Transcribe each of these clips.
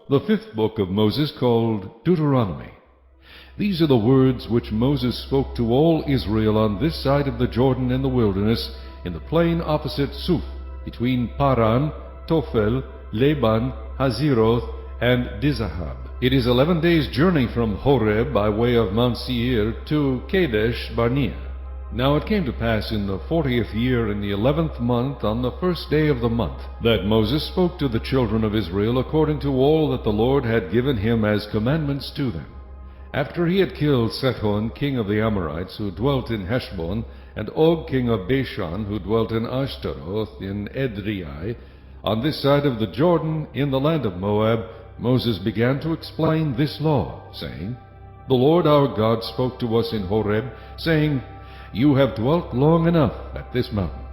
the fifth book of Moses, called Deuteronomy. These are the words which Moses spoke to all Israel on this side of the Jordan in the wilderness, in the plain opposite Suf, between Paran, Tophel, Laban, Hazeroth, and Dizahab. It is 11 days' journey from Horeb by way of Mount Seir to Kadesh Barnea. Now it came to pass in the 40th year, in the 11th month, on the first day of the month, that Moses spoke to the children of Israel according to all that the Lord had given him as commandments to them. After he had killed Sihon king of the Amorites, who dwelt in Heshbon, and Og king of Bashan, who dwelt in Ashtaroth in Edrei, on this side of the Jordan, in the land of Moab, Moses began to explain this law, saying, The Lord our God spoke to us in Horeb, saying, You have dwelt long enough at this mountain.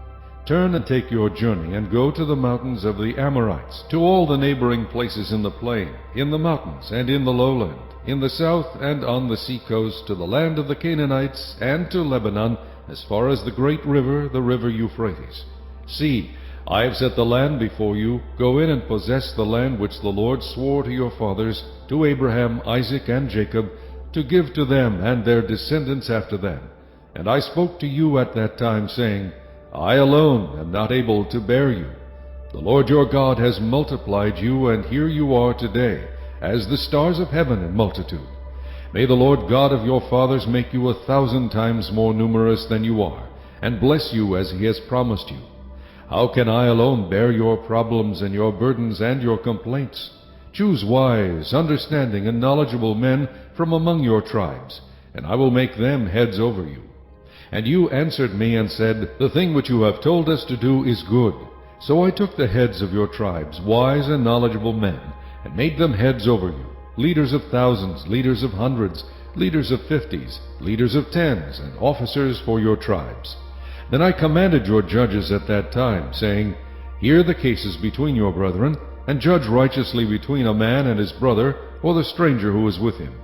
Turn and take your journey, and go to the mountains of the Amorites, to all the neighboring places in the plain, in the mountains, and in the lowland, in the south and on the sea coast, to the land of the Canaanites, and to Lebanon, as far as the great river, the river Euphrates. See, I have set the land before you. Go in and possess the land which the Lord swore to your fathers, to Abraham, Isaac, and Jacob, to give to them and their descendants after them. And I spoke to you at that time, saying, I alone am not able to bear you. The Lord your God has multiplied you, and here you are today, as the stars of heaven in multitude. May the Lord God of your fathers make you 1,000 times more numerous than you are, and bless you as he has promised you. How can I alone bear your problems and your burdens and your complaints? Choose wise, understanding, and knowledgeable men from among your tribes, and I will make them heads over you. And you answered me and said, The thing which you have told us to do is good. So I took the heads of your tribes, wise and knowledgeable men, and made them heads over you, leaders of thousands, leaders of hundreds, leaders of 50s, leaders of 10s, and officers for your tribes. Then I commanded your judges at that time, saying, Hear the cases between your brethren, and judge righteously between a man and his brother, or the stranger who is with him.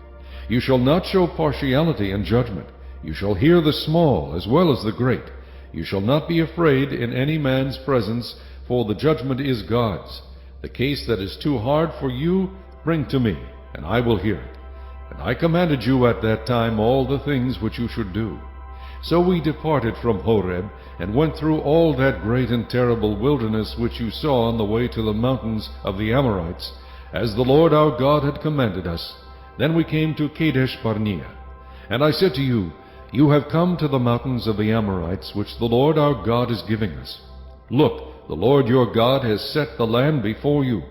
You shall not show partiality in judgment. You shall hear the small as well as the great. You shall not be afraid in any man's presence, for the judgment is God's. The case that is too hard for you, bring to me, and I will hear it. And I commanded you at that time all the things which you should do. So we departed from Horeb, and went through all that great and terrible wilderness which you saw on the way to the mountains of the Amorites, as the Lord our God had commanded us. Then we came to Kadesh Barnea. And I said to you, You have come to the mountains of the Amorites, which the Lord our God is giving us. Look, the Lord your God has set the land before you.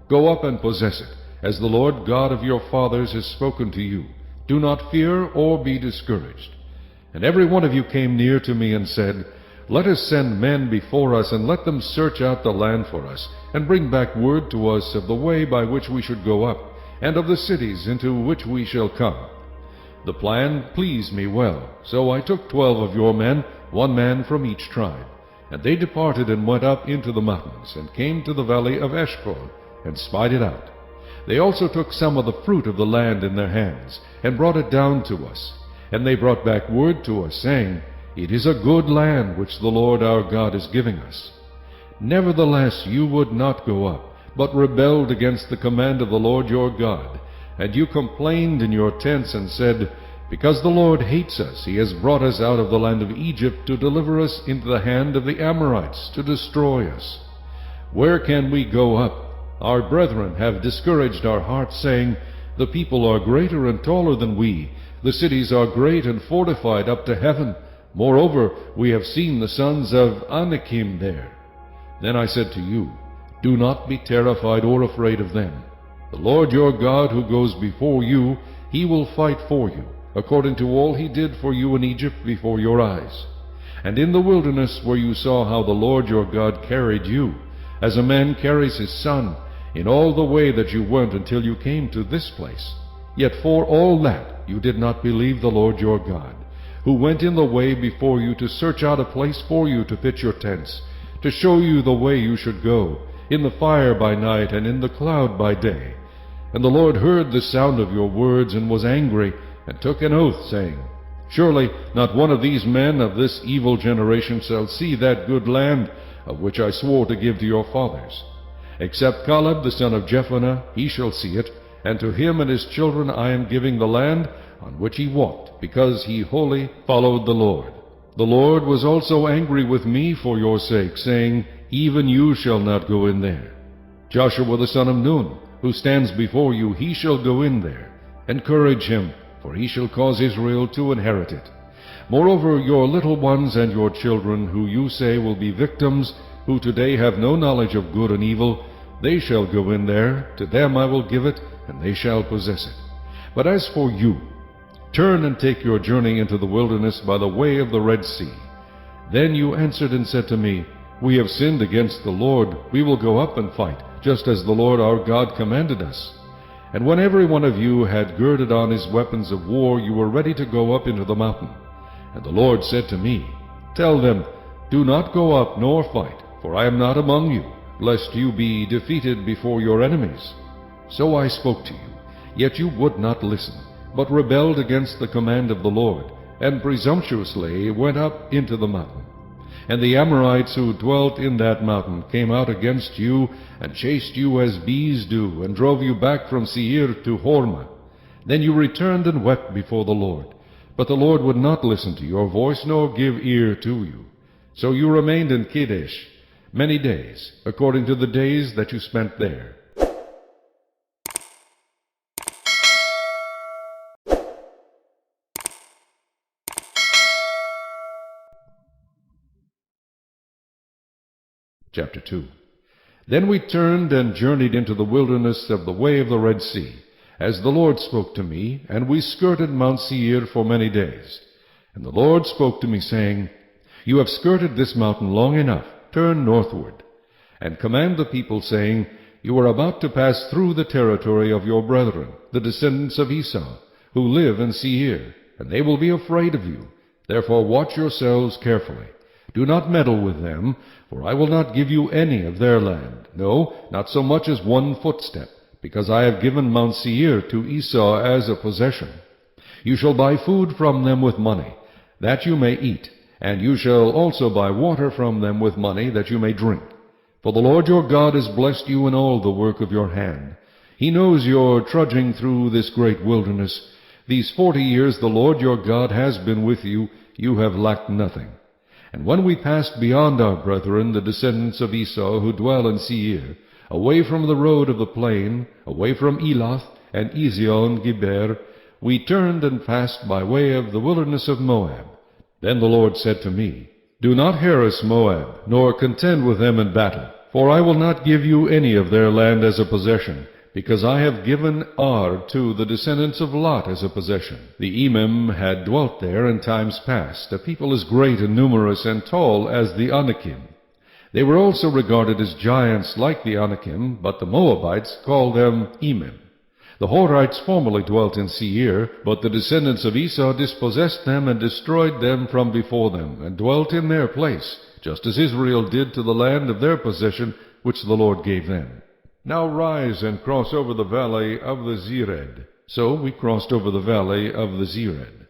Go up and possess it, as the Lord God of your fathers has spoken to you. Do not fear or be discouraged. And every one of you came near to me and said, Let us send men before us, and let them search out the land for us, and bring back word to us of the way by which we should go up, and of the cities into which we shall come. The plan pleased me well, so I took 12 of your men, 1 man from each tribe. And they departed and went up into the mountains, and came to the valley of Eshcol, and spied it out. They also took some of the fruit of the land in their hands, and brought it down to us. And they brought back word to us, saying, It is a good land which the Lord our God is giving us. Nevertheless you would not go up, but rebelled against the command of the Lord your God. And you complained in your tents, and said, Because the Lord hates us, he has brought us out of the land of Egypt to deliver us into the hand of the Amorites, to destroy us. Where can we go up? Our brethren have discouraged our hearts, saying, The people are greater and taller than we. The cities are great and fortified up to heaven. Moreover, we have seen the sons of Anakim there. Then I said to you, Do not be terrified or afraid of them. The Lord your God who goes before you, he will fight for you, according to all he did for you in Egypt before your eyes. And in the wilderness where you saw how the Lord your God carried you, as a man carries his son, in all the way that you went until you came to this place. Yet for all that you did not believe the Lord your God, who went in the way before you to search out a place for you to pitch your tents, to show you the way you should go, in the fire by night and in the cloud by day. And the Lord heard the sound of your words, and was angry, and took an oath, saying, Surely not one of these men of this evil generation shall see that good land, of which I swore to give to your fathers. Except Caleb the son of Jephunneh, he shall see it, and to him and his children I am giving the land on which he walked, because he wholly followed the Lord. The Lord was also angry with me for your sake, saying, Even you shall not go in there. Joshua the son of Nun, who stands before you, he shall go in there. Encourage him, for he shall cause Israel to inherit it. Moreover, your little ones and your children, who you say will be victims, who today have no knowledge of good and evil, they shall go in there. To them I will give it, and they shall possess it. But as for you, turn and take your journey into the wilderness by the way of the Red Sea. Then you answered and said to me, We have sinned against the Lord. We will go up and fight, just as the Lord our God commanded us. And when every one of you had girded on his weapons of war, you were ready to go up into the mountain. And the Lord said to me, Tell them, Do not go up nor fight, for I am not among you, lest you be defeated before your enemies. So I spoke to you, yet you would not listen, but rebelled against the command of the Lord, and presumptuously went up into the mountain. And the Amorites who dwelt in that mountain came out against you, and chased you as bees do, and drove you back from Seir to Hormah. Then you returned and wept before the Lord. But the Lord would not listen to your voice, nor give ear to you. So you remained in Kadesh many days, according to the days that you spent there. Chapter 2. Then we turned and journeyed into the wilderness of the way of the Red Sea, as the Lord spoke to me, and we skirted Mount Seir for many days. And the Lord spoke to me, saying, You have skirted this mountain long enough. Turn northward, and command the people, saying, You are about to pass through the territory of your brethren, the descendants of Esau, who live in Seir, and they will be afraid of you. Therefore watch yourselves carefully. Do not meddle with them, for I will not give you any of their land, no, not so much as one footstep, because I have given Mount Seir to Esau as a possession. You shall buy food from them with money, that you may eat, and you shall also buy water from them with money, that you may drink. For the Lord your God has blessed you in all the work of your hand. He knows your trudging through this great wilderness. These 40 years the Lord your God has been with you. You have lacked nothing. And when we passed beyond our brethren, the descendants of Esau, who dwell in Seir, away from the road of the plain, away from Elath and Ezion-Geber, we turned and passed by way of the wilderness of Moab. Then the Lord said to me, Do not harass Moab, nor contend with them in battle, for I will not give you any of their land as a possession, because I have given Ar to the descendants of Lot as a possession. The Emim had dwelt there in times past, a people as great and numerous and tall as the Anakim. They were also regarded as giants like the Anakim, but the Moabites called them Emim. The Horites formerly dwelt in Seir, but the descendants of Esau dispossessed them and destroyed them from before them, and dwelt in their place, just as Israel did to the land of their possession, which the Lord gave them. Now rise and cross over the valley of the Zered. So we crossed over the valley of the Zered.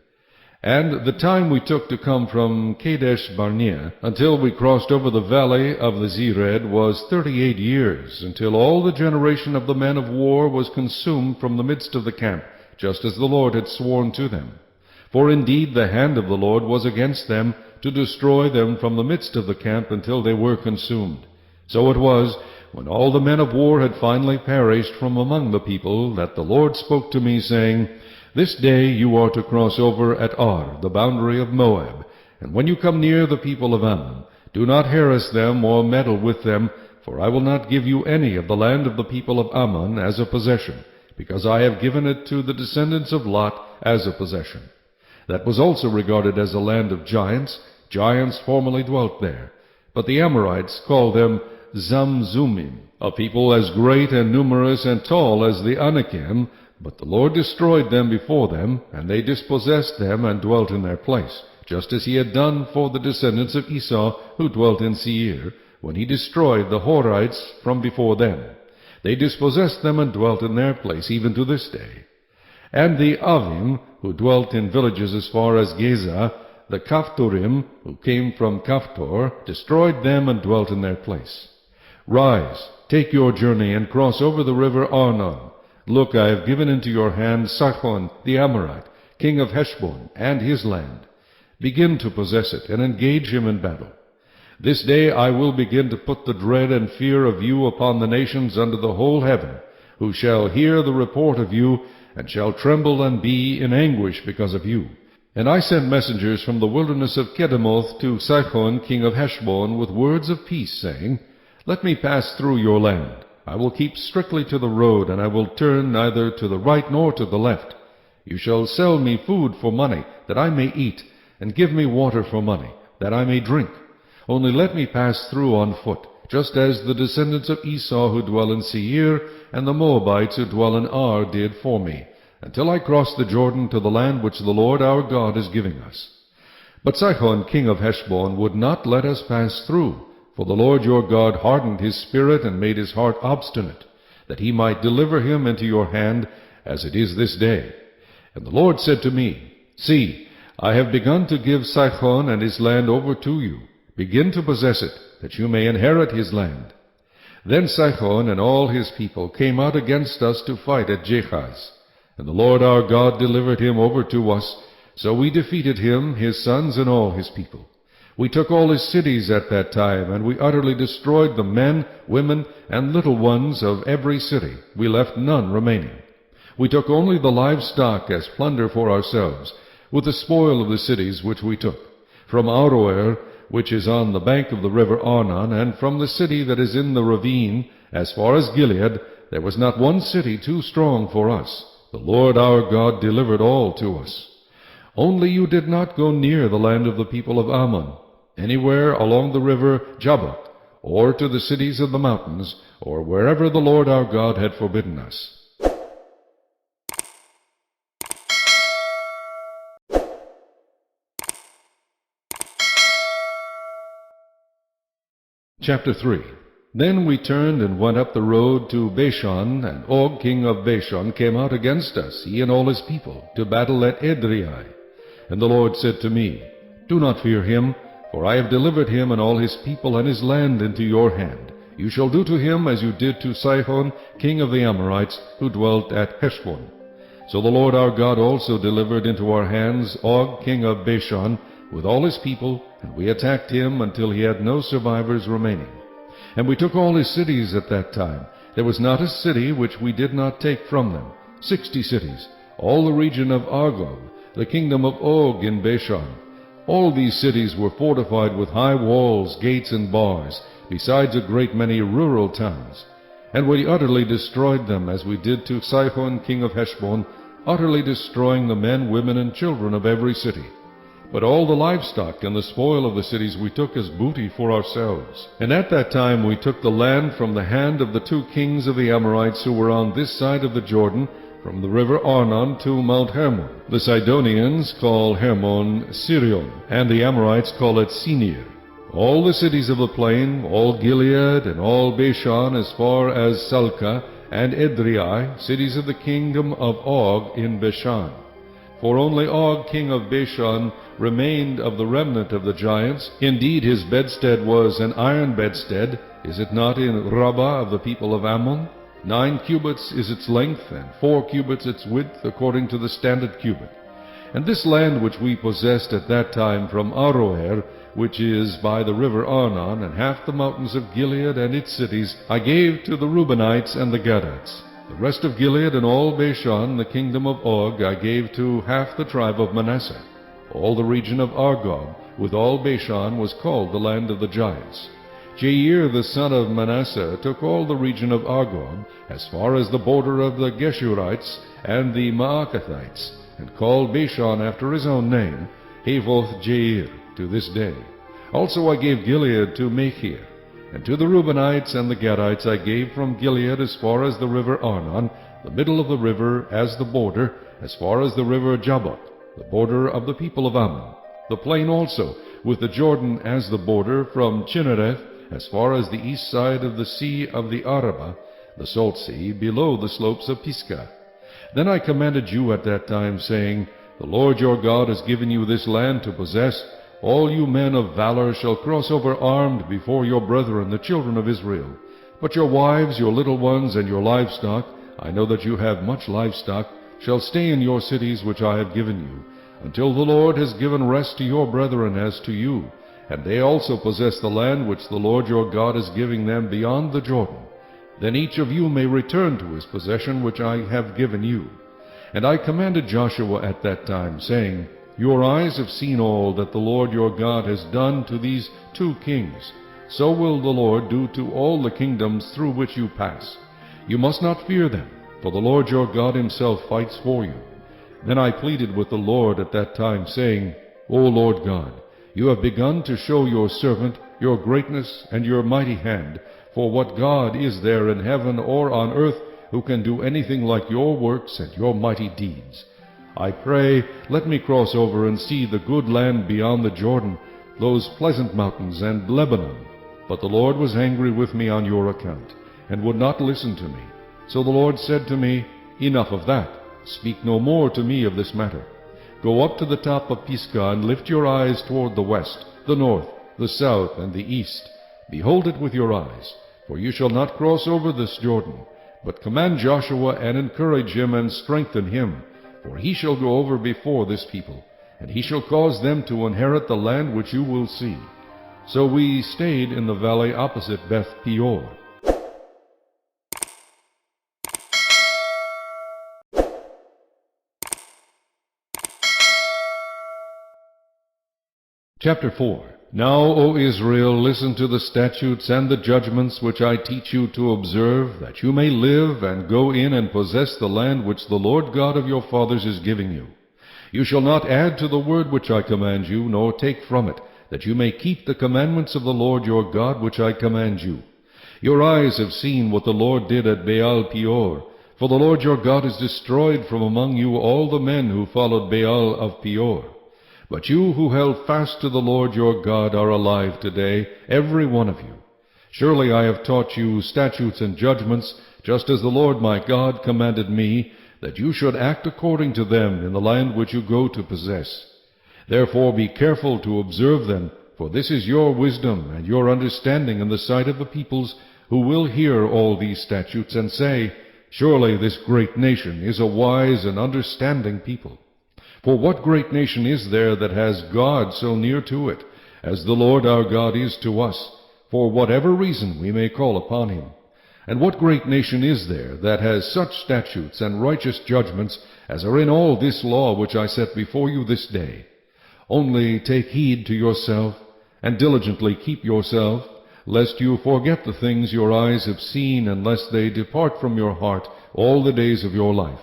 And the time we took to come from Kadesh Barnea until we crossed over the valley of the Zered was 38 years, until all the generation of the men of war was consumed from the midst of the camp, just as the Lord had sworn to them. For indeed the hand of the Lord was against them, to destroy them from the midst of the camp until they were consumed. So it was, when all the men of war had finally perished from among the people, that the Lord spoke to me, saying, This day you are to cross over at Ar, the boundary of Moab, and when you come near the people of Ammon, do not harass them or meddle with them, for I will not give you any of the land of the people of Ammon as a possession, because I have given it to the descendants of Lot as a possession. That was also regarded as a land of giants. Giants formerly dwelt there. But the Amorites called them Zamzumim, a people as great and numerous and tall as the Anakim, but the Lord destroyed them before them, and they dispossessed them and dwelt in their place, just as he had done for the descendants of Esau who dwelt in Seir, when he destroyed the Horites from before them. They dispossessed them and dwelt in their place even to this day. And the Avim, who dwelt in villages as far as Geza, the Kaphtorim, who came from Kaphtor, destroyed them and dwelt in their place. Rise, take your journey, and cross over the river Arnon. Look, I have given into your hand Sihon the Amorite, king of Heshbon, and his land. Begin to possess it, and engage him in battle. This day I will begin to put the dread and fear of you upon the nations under the whole heaven, who shall hear the report of you, and shall tremble and be in anguish because of you. And I sent messengers from the wilderness of Kedemoth to Sihon king of Heshbon with words of peace, saying, Let me pass through your land. I will keep strictly to the road, and I will turn neither to the right nor to the left. You shall sell me food for money, that I may eat, and give me water for money, that I may drink. Only let me pass through on foot, just as the descendants of Esau who dwell in Seir, and the Moabites who dwell in Ar did for me, until I cross the Jordan to the land which the Lord our God is giving us. But Sihon king of Heshbon would not let us pass through, for the Lord your God hardened his spirit and made his heart obstinate, that he might deliver him into your hand, as it is this day. And the Lord said to me, See, I have begun to give Sihon and his land over to you. Begin to possess it, that you may inherit his land. Then Sihon and all his people came out against us to fight at Jehaz. And the Lord our God delivered him over to us, so we defeated him, his sons, and all his people. We took all his cities at that time, and we utterly destroyed the men, women, and little ones of every city. We left none remaining. We took only the livestock as plunder for ourselves, with the spoil of the cities which we took, from Aroer, which is on the bank of the river Arnon, and from the city that is in the ravine, as far as Gilead. There was not one city too strong for us. The Lord our God delivered all to us. Only you did not go near the land of the people of Ammon, anywhere along the river Jabbok, or to the cities of the mountains, or wherever the Lord our God had forbidden us. Chapter 3. Then we turned and went up the road to Bashan, and Og king of Bashan came out against us, he and all his people, to battle at Edrei. And the Lord said to me, Do not fear him, for I have delivered him and all his people and his land into your hand. You shall do to him as you did to Sihon king of the Amorites, who dwelt at Heshbon. So the Lord our God also delivered into our hands Og king of Bashan, with all his people, and we attacked him until he had no survivors remaining. And we took all his cities at that time. There was not a city which we did not take from them, 60 cities, all the region of Argob, the kingdom of Og in Bashan. All these cities were fortified with high walls, gates, and bars, besides a great many rural towns. And we utterly destroyed them, as we did to Sihon king of Heshbon, utterly destroying the men, women, and children of every city. But all the livestock and the spoil of the cities we took as booty for ourselves. And at that time we took the land from the hand of the 2 kings of the Amorites who were on this side of the Jordan, from the river Arnon to Mount Hermon. The Sidonians call Hermon Sirion, and the Amorites call it Senir. All the cities of the plain, all Gilead, and all Bashan as far as Salcah and Edrei, cities of the kingdom of Og in Bashan. For only Og king of Bashan remained of the remnant of the giants. Indeed, his bedstead was an iron bedstead. Is it not in Rabbah of the people of Ammon? 9 cubits is its length, and 4 cubits its width, according to the standard cubit. And this land which we possessed at that time from Aroer, which is by the river Arnon, and half the mountains of Gilead and its cities, I gave to the Reubenites and the Gadites. The rest of Gilead and all Bashan, the kingdom of Og, I gave to half the tribe of Manasseh. All the region of Argob, with all Bashan, was called the land of the giants. Jair the son of Manasseh took all the region of Argob, as far as the border of the Geshurites and the Maacathites, and called Bashan after his own name, Havoth Jair, to this day. Also I gave Gilead to Machir. And to the Reubenites and the Gadites I gave from Gilead as far as the river Arnon, the middle of the river as the border, as far as the river Jabbok, the border of the people of Ammon. The plain also, with the Jordan as the border, from Chinnereth as far as the east side of the sea of the Arabah, the salt sea, below the slopes of Pisgah. Then I commanded you at that time, saying, The Lord your God has given you this land to possess, all you men of valor shall cross over armed before your brethren, the children of Israel. But your wives, your little ones, and your livestock, I know that you have much livestock, shall stay in your cities which I have given you, until the Lord has given rest to your brethren as to you, and they also possess the land which the Lord your God is giving them beyond the Jordan. Then each of you may return to his possession which I have given you. And I commanded Joshua at that time, saying, Your eyes have seen all that the Lord your God has done to these 2 kings. So will the Lord do to all the kingdoms through which you pass. You must not fear them, for the Lord your God himself fights for you. Then I pleaded with the Lord at that time, saying, O Lord God, you have begun to show your servant your greatness and your mighty hand, for what God is there in heaven or on earth who can do anything like your works and your mighty deeds? I pray, let me cross over and see the good land beyond the Jordan, those pleasant mountains and Lebanon. But the Lord was angry with me on your account, and would not listen to me. So the Lord said to me, Enough of that. Speak no more to me of this matter. Go up to the top of Pisgah, and lift your eyes toward the west, the north, the south, and the east. Behold it with your eyes, for you shall not cross over this Jordan. But command Joshua, and encourage him, and strengthen him, for he shall go over before this people, and he shall cause them to inherit the land which you will see. So we stayed in the valley opposite Beth Peor. Chapter 4. Now, O Israel, listen to the statutes and the judgments which I teach you to observe, that you may live and go in and possess the land which the Lord God of your fathers is giving you. You shall not add to the word which I command you, nor take from it, that you may keep the commandments of the Lord your God which I command you. Your eyes have seen what the Lord did at Baal Peor, for the Lord your God has destroyed from among you all the men who followed Baal of Peor. But you who held fast to the Lord your God are alive today, every one of you. Surely I have taught you statutes and judgments, just as the Lord my God commanded me, that you should act according to them in the land which you go to possess. Therefore be careful to observe them, for this is your wisdom and your understanding in the sight of the peoples, who will hear all these statutes and say, Surely this great nation is a wise and understanding people. For what great nation is there that has God so near to it, as the Lord our God is to us, for whatever reason we may call upon him? And what great nation is there that has such statutes and righteous judgments as are in all this law which I set before you this day? Only take heed to yourself, and diligently keep yourself, lest you forget the things your eyes have seen, and lest they depart from your heart all the days of your life.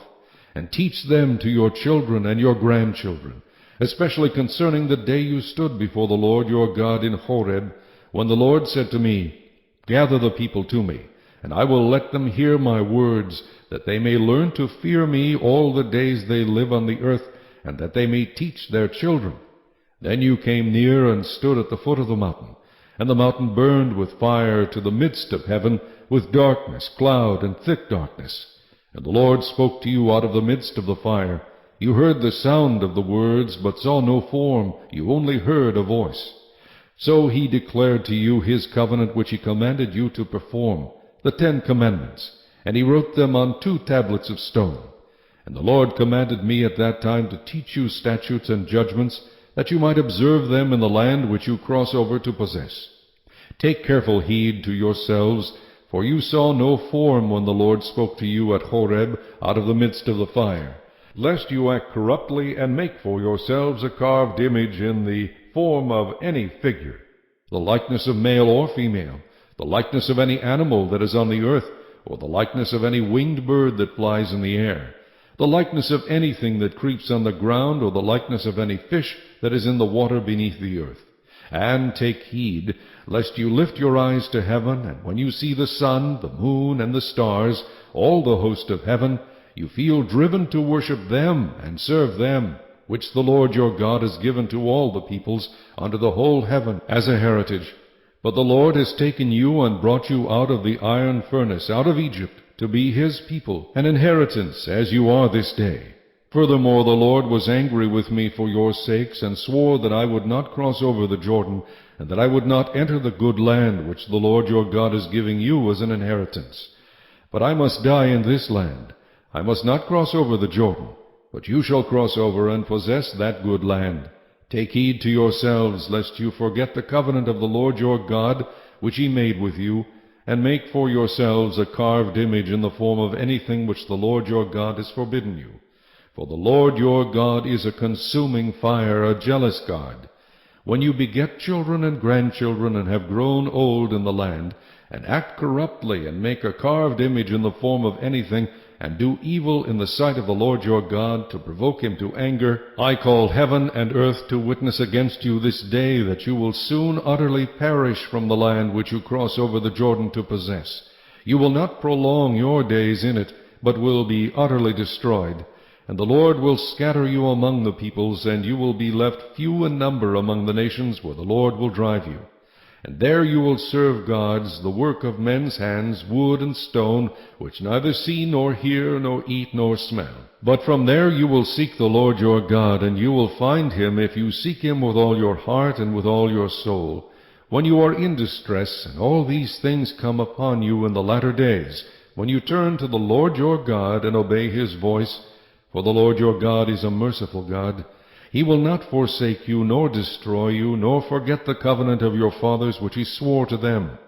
And teach them to your children and your grandchildren, especially concerning the day you stood before the Lord your God in Horeb, when the Lord said to me, Gather the people to me, and I will let them hear my words, that they may learn to fear me all the days they live on the earth, and that they may teach their children. Then you came near and stood at the foot of the mountain, and the mountain burned with fire to the midst of heaven, with darkness, cloud, and thick darkness. And the Lord spoke to you out of the midst of the fire. You heard the sound of the words, but saw no form. You only heard a voice. So he declared to you his covenant which he commanded you to perform, the 10 commandments, and he wrote them on 2 tablets of stone. And the Lord commanded me at that time to teach you statutes and judgments, that you might observe them in the land which you cross over to possess. Take careful heed to yourselves, for you saw no form when the Lord spoke to you at Horeb out of the midst of the fire, lest you act corruptly and make for yourselves a carved image in the form of any figure, the likeness of male or female, the likeness of any animal that is on the earth, or the likeness of any winged bird that flies in the air, the likeness of anything that creeps on the ground, or the likeness of any fish that is in the water beneath the earth. And take heed, lest you lift your eyes to heaven, and when you see the sun, the moon, and the stars, all the host of heaven, you feel driven to worship them and serve them, which the Lord your God has given to all the peoples under the whole heaven as a heritage. But the Lord has taken you and brought you out of the iron furnace, out of Egypt, to be his people, an inheritance, as you are this day. Furthermore, the Lord was angry with me for your sakes, and swore that I would not cross over the Jordan, and that I would not enter the good land which the Lord your God is giving you as an inheritance. But I must die in this land. I must not cross over the Jordan, but you shall cross over and possess that good land. Take heed to yourselves, lest you forget the covenant of the Lord your God, which he made with you, and make for yourselves a carved image in the form of anything which the Lord your God has forbidden you. For the Lord your God is a consuming fire, a jealous God. When you beget children and grandchildren, and have grown old in the land, and act corruptly, and make a carved image in the form of anything, and do evil in the sight of the Lord your God, to provoke him to anger, I call heaven and earth to witness against you this day, that you will soon utterly perish from the land which you cross over the Jordan to possess. You will not prolong your days in it, but will be utterly destroyed. And the Lord will scatter you among the peoples, and you will be left few in number among the nations where the Lord will drive you. And there you will serve gods, the work of men's hands, wood and stone, which neither see nor hear nor eat nor smell. But from there you will seek the Lord your God, and you will find him if you seek him with all your heart and with all your soul. When you are in distress, and all these things come upon you in the latter days, when you turn to the Lord your God and obey his voice, for the Lord your God is a merciful God. He will not forsake you, nor destroy you, nor forget the covenant of your fathers which he swore to them.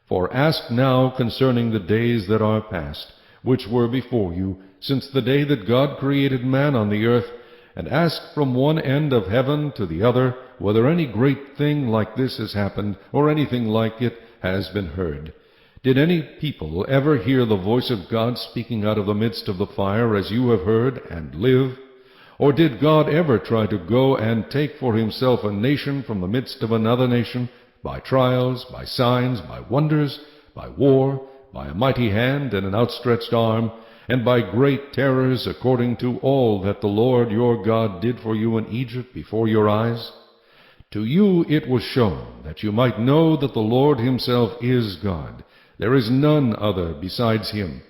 For ask now concerning the days that are past, which were before you, since the day that God created man on the earth, and ask from one end of heaven to the other, whether any great thing like this has happened, or anything like it has been heard. Did any people ever hear the voice of God speaking out of the midst of the fire, as you have heard, and live? Or did God ever try to go and take for himself a nation from the midst of another nation, by trials, by signs, by wonders, by war, by a mighty hand and an outstretched arm, and by great terrors, according to all that the Lord your God did for you in Egypt before your eyes? To you it was shown, that you might know that the Lord himself is God. There is none other besides him.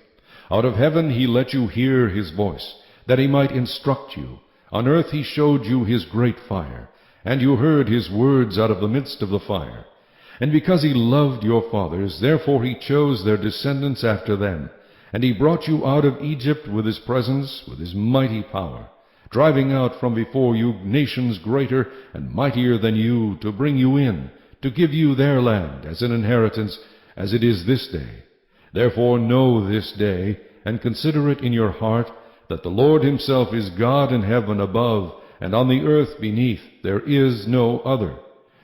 Out of heaven he let you hear his voice, that he might instruct you. On earth he showed you his great fire, and you heard his words out of the midst of the fire. And because he loved your fathers, therefore he chose their descendants after them. And he brought you out of Egypt with his presence, with his mighty power, driving out from before you nations greater and mightier than you, to bring you in, to give you their land as an inheritance, as it is this day. Therefore know this day, and consider it in your heart, that the Lord himself is God in heaven above, and on the earth beneath. There is no other.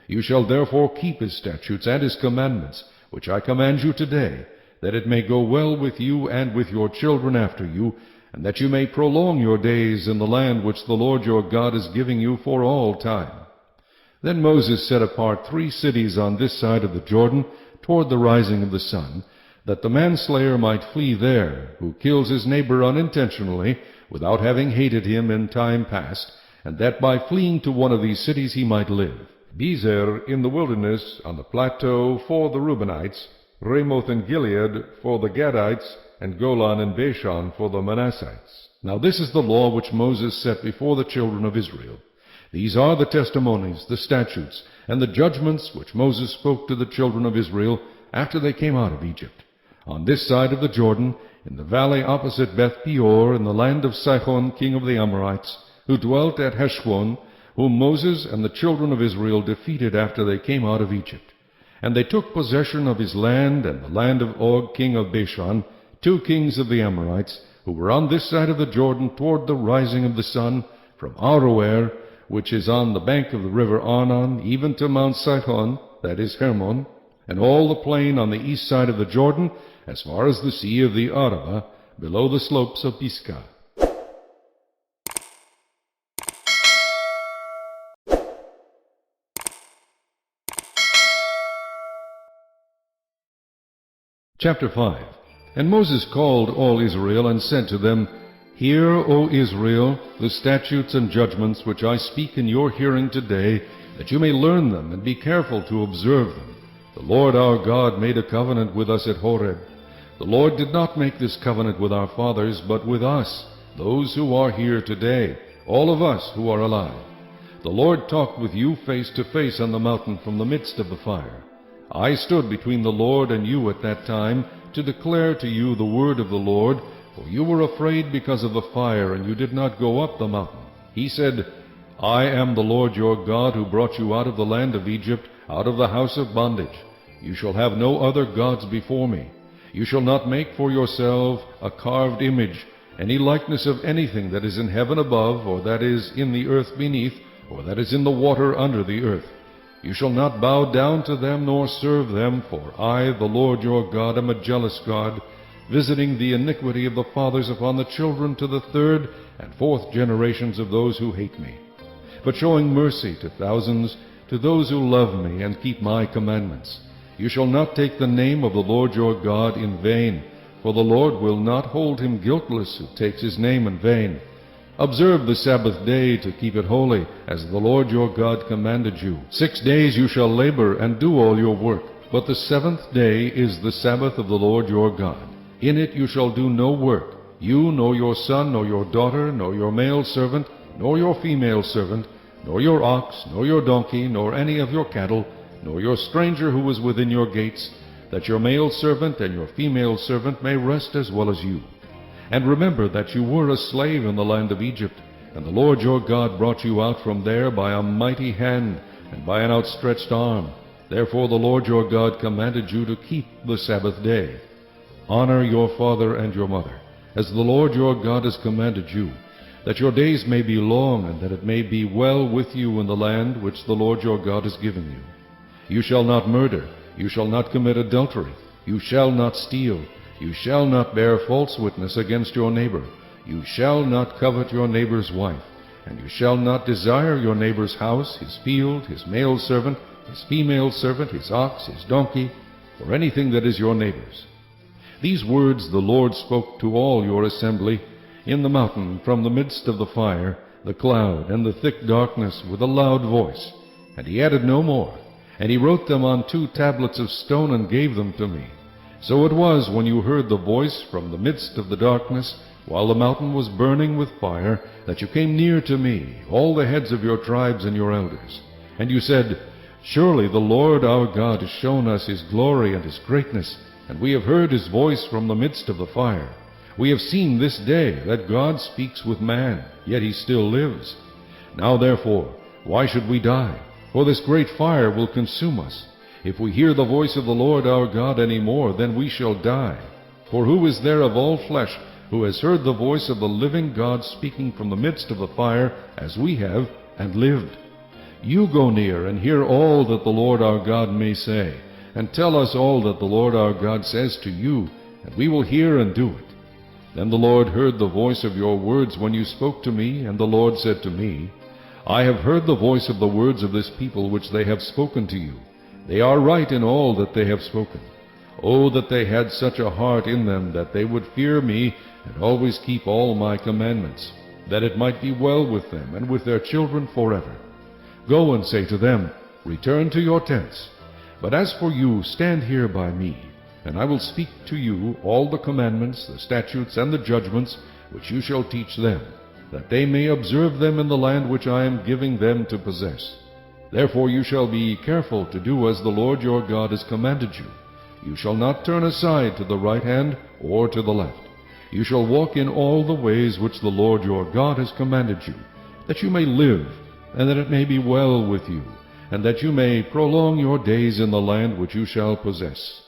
You shall therefore keep his statutes and his commandments, which I command you today, that it may go well with you and with your children after you, and that you may prolong your days in the land which the Lord your God is giving you for all time. Then Moses set apart 3 cities on this side of the Jordan, toward the rising of the sun, that the manslayer might flee there, who kills his neighbor unintentionally, without having hated him in time past, and that by fleeing to one of these cities he might live. Bezer in the wilderness, on the plateau, for the Reubenites, Ramoth in Gilead for the Gadites, and Golan and Bashan for the Manassites. Now this is the law which Moses set before the children of Israel. These are the testimonies, the statutes, and the judgments which Moses spoke to the children of Israel after they came out of Egypt. On this side of the Jordan, in the valley opposite Beth Peor, in the land of Sihon king of the Amorites, who dwelt at Heshbon, whom Moses and the children of Israel defeated after they came out of Egypt. And they took possession of his land and the land of Og king of Bashan, 2 kings of the Amorites, who were on this side of the Jordan toward the rising of the sun, from Aroer, which is on the bank of the river Arnon, even to Mount Sihon, that is Hermon, and all the plain on the east side of the Jordan, as far as the sea of the Arabah, below the slopes of Pisgah. Chapter 5. And Moses called all Israel, and said to them, Hear, O Israel, the statutes and judgments which I speak in your hearing today, that you may learn them, and be careful to observe them. The Lord our God made a covenant with us at Horeb. The Lord did not make this covenant with our fathers, but with us, those who are here today, all of us who are alive. The Lord talked with you face to face on the mountain from the midst of the fire. I stood between the Lord and you at that time to declare to you the word of the Lord, for you were afraid because of the fire, and you did not go up the mountain. He said, I am the Lord your God who brought you out of the land of Egypt, out of the house of bondage. You shall have no other gods before me. You shall not make for yourself a carved image, any likeness of anything that is in heaven above, or that is in the earth beneath, or that is in the water under the earth. You shall not bow down to them nor serve them, for I, the Lord your God, am a jealous God, visiting the iniquity of the fathers upon the children to the third and fourth generations of those who hate me, but showing mercy to thousands, to those who love me and keep my commandments. You shall not take the name of the Lord your God in vain, for the Lord will not hold him guiltless who takes his name in vain. Observe the Sabbath day to keep it holy, as the Lord your God commanded you. 6 days you shall labor and do all your work, but the seventh day is the Sabbath of the Lord your God. In it you shall do no work, you, nor your son, nor your daughter, nor your male servant, nor your female servant, nor your ox, nor your donkey, nor any of your cattle, nor your stranger who is within your gates, that your male servant and your female servant may rest as well as you. And remember that you were a slave in the land of Egypt, and the Lord your God brought you out from there by a mighty hand and by an outstretched arm. Therefore the Lord your God commanded you to keep the Sabbath day. Honor your father and your mother, as the Lord your God has commanded you, that your days may be long, and that it may be well with you in the land which the Lord your God has given you. You shall not murder, you shall not commit adultery, you shall not steal, you shall not bear false witness against your neighbor, you shall not covet your neighbor's wife, and you shall not desire your neighbor's house, his field, his male servant, his female servant, his ox, his donkey, or anything that is your neighbor's. These words the Lord spoke to all your assembly in the mountain from the midst of the fire, the cloud, and the thick darkness with a loud voice. And he added no more. And he wrote them on 2 tablets of stone and gave them to me. So it was when you heard the voice from the midst of the darkness, while the mountain was burning with fire, that you came near to me, all the heads of your tribes and your elders. And you said, Surely the Lord our God has shown us his glory and his greatness, and we have heard his voice from the midst of the fire. We have seen this day that God speaks with man, yet he still lives. Now therefore, why should we die? For this great fire will consume us. If we hear the voice of the Lord our God any more, then we shall die. For who is there of all flesh who has heard the voice of the living God speaking from the midst of the fire, as we have, and lived? You go near and hear all that the Lord our God may say, and tell us all that the Lord our God says to you, and we will hear and do it. Then the Lord heard the voice of your words when you spoke to me, and the Lord said to me, I have heard the voice of the words of this people which they have spoken to you. They are right in all that they have spoken. Oh, that they had such a heart in them that they would fear me and always keep all my commandments, that it might be well with them and with their children forever. Go and say to them, Return to your tents. But as for you, stand here by me, and I will speak to you all the commandments, the statutes, and the judgments which you shall teach them, that they may observe them in the land which I am giving them to possess. Therefore you shall be careful to do as the Lord your God has commanded you. You shall not turn aside to the right hand or to the left. You shall walk in all the ways which the Lord your God has commanded you, that you may live, and that it may be well with you, and that you may prolong your days in the land which you shall possess.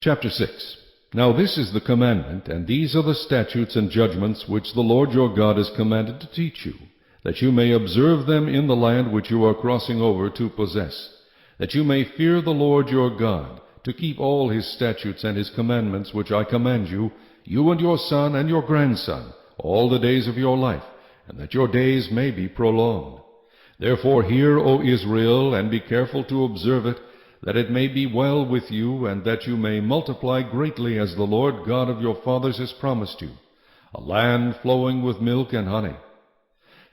Chapter 6. Now this is the commandment, and these are the statutes and judgments which the Lord your God has commanded to teach you, that you may observe them in the land which you are crossing over to possess, that you may fear the Lord your God, to keep all his statutes and his commandments which I command you, you and your son and your grandson, all the days of your life, and that your days may be prolonged. Therefore hear, O Israel, and be careful to observe it, that it may be well with you, and that you may multiply greatly as the Lord God of your fathers has promised you, a land flowing with milk and honey.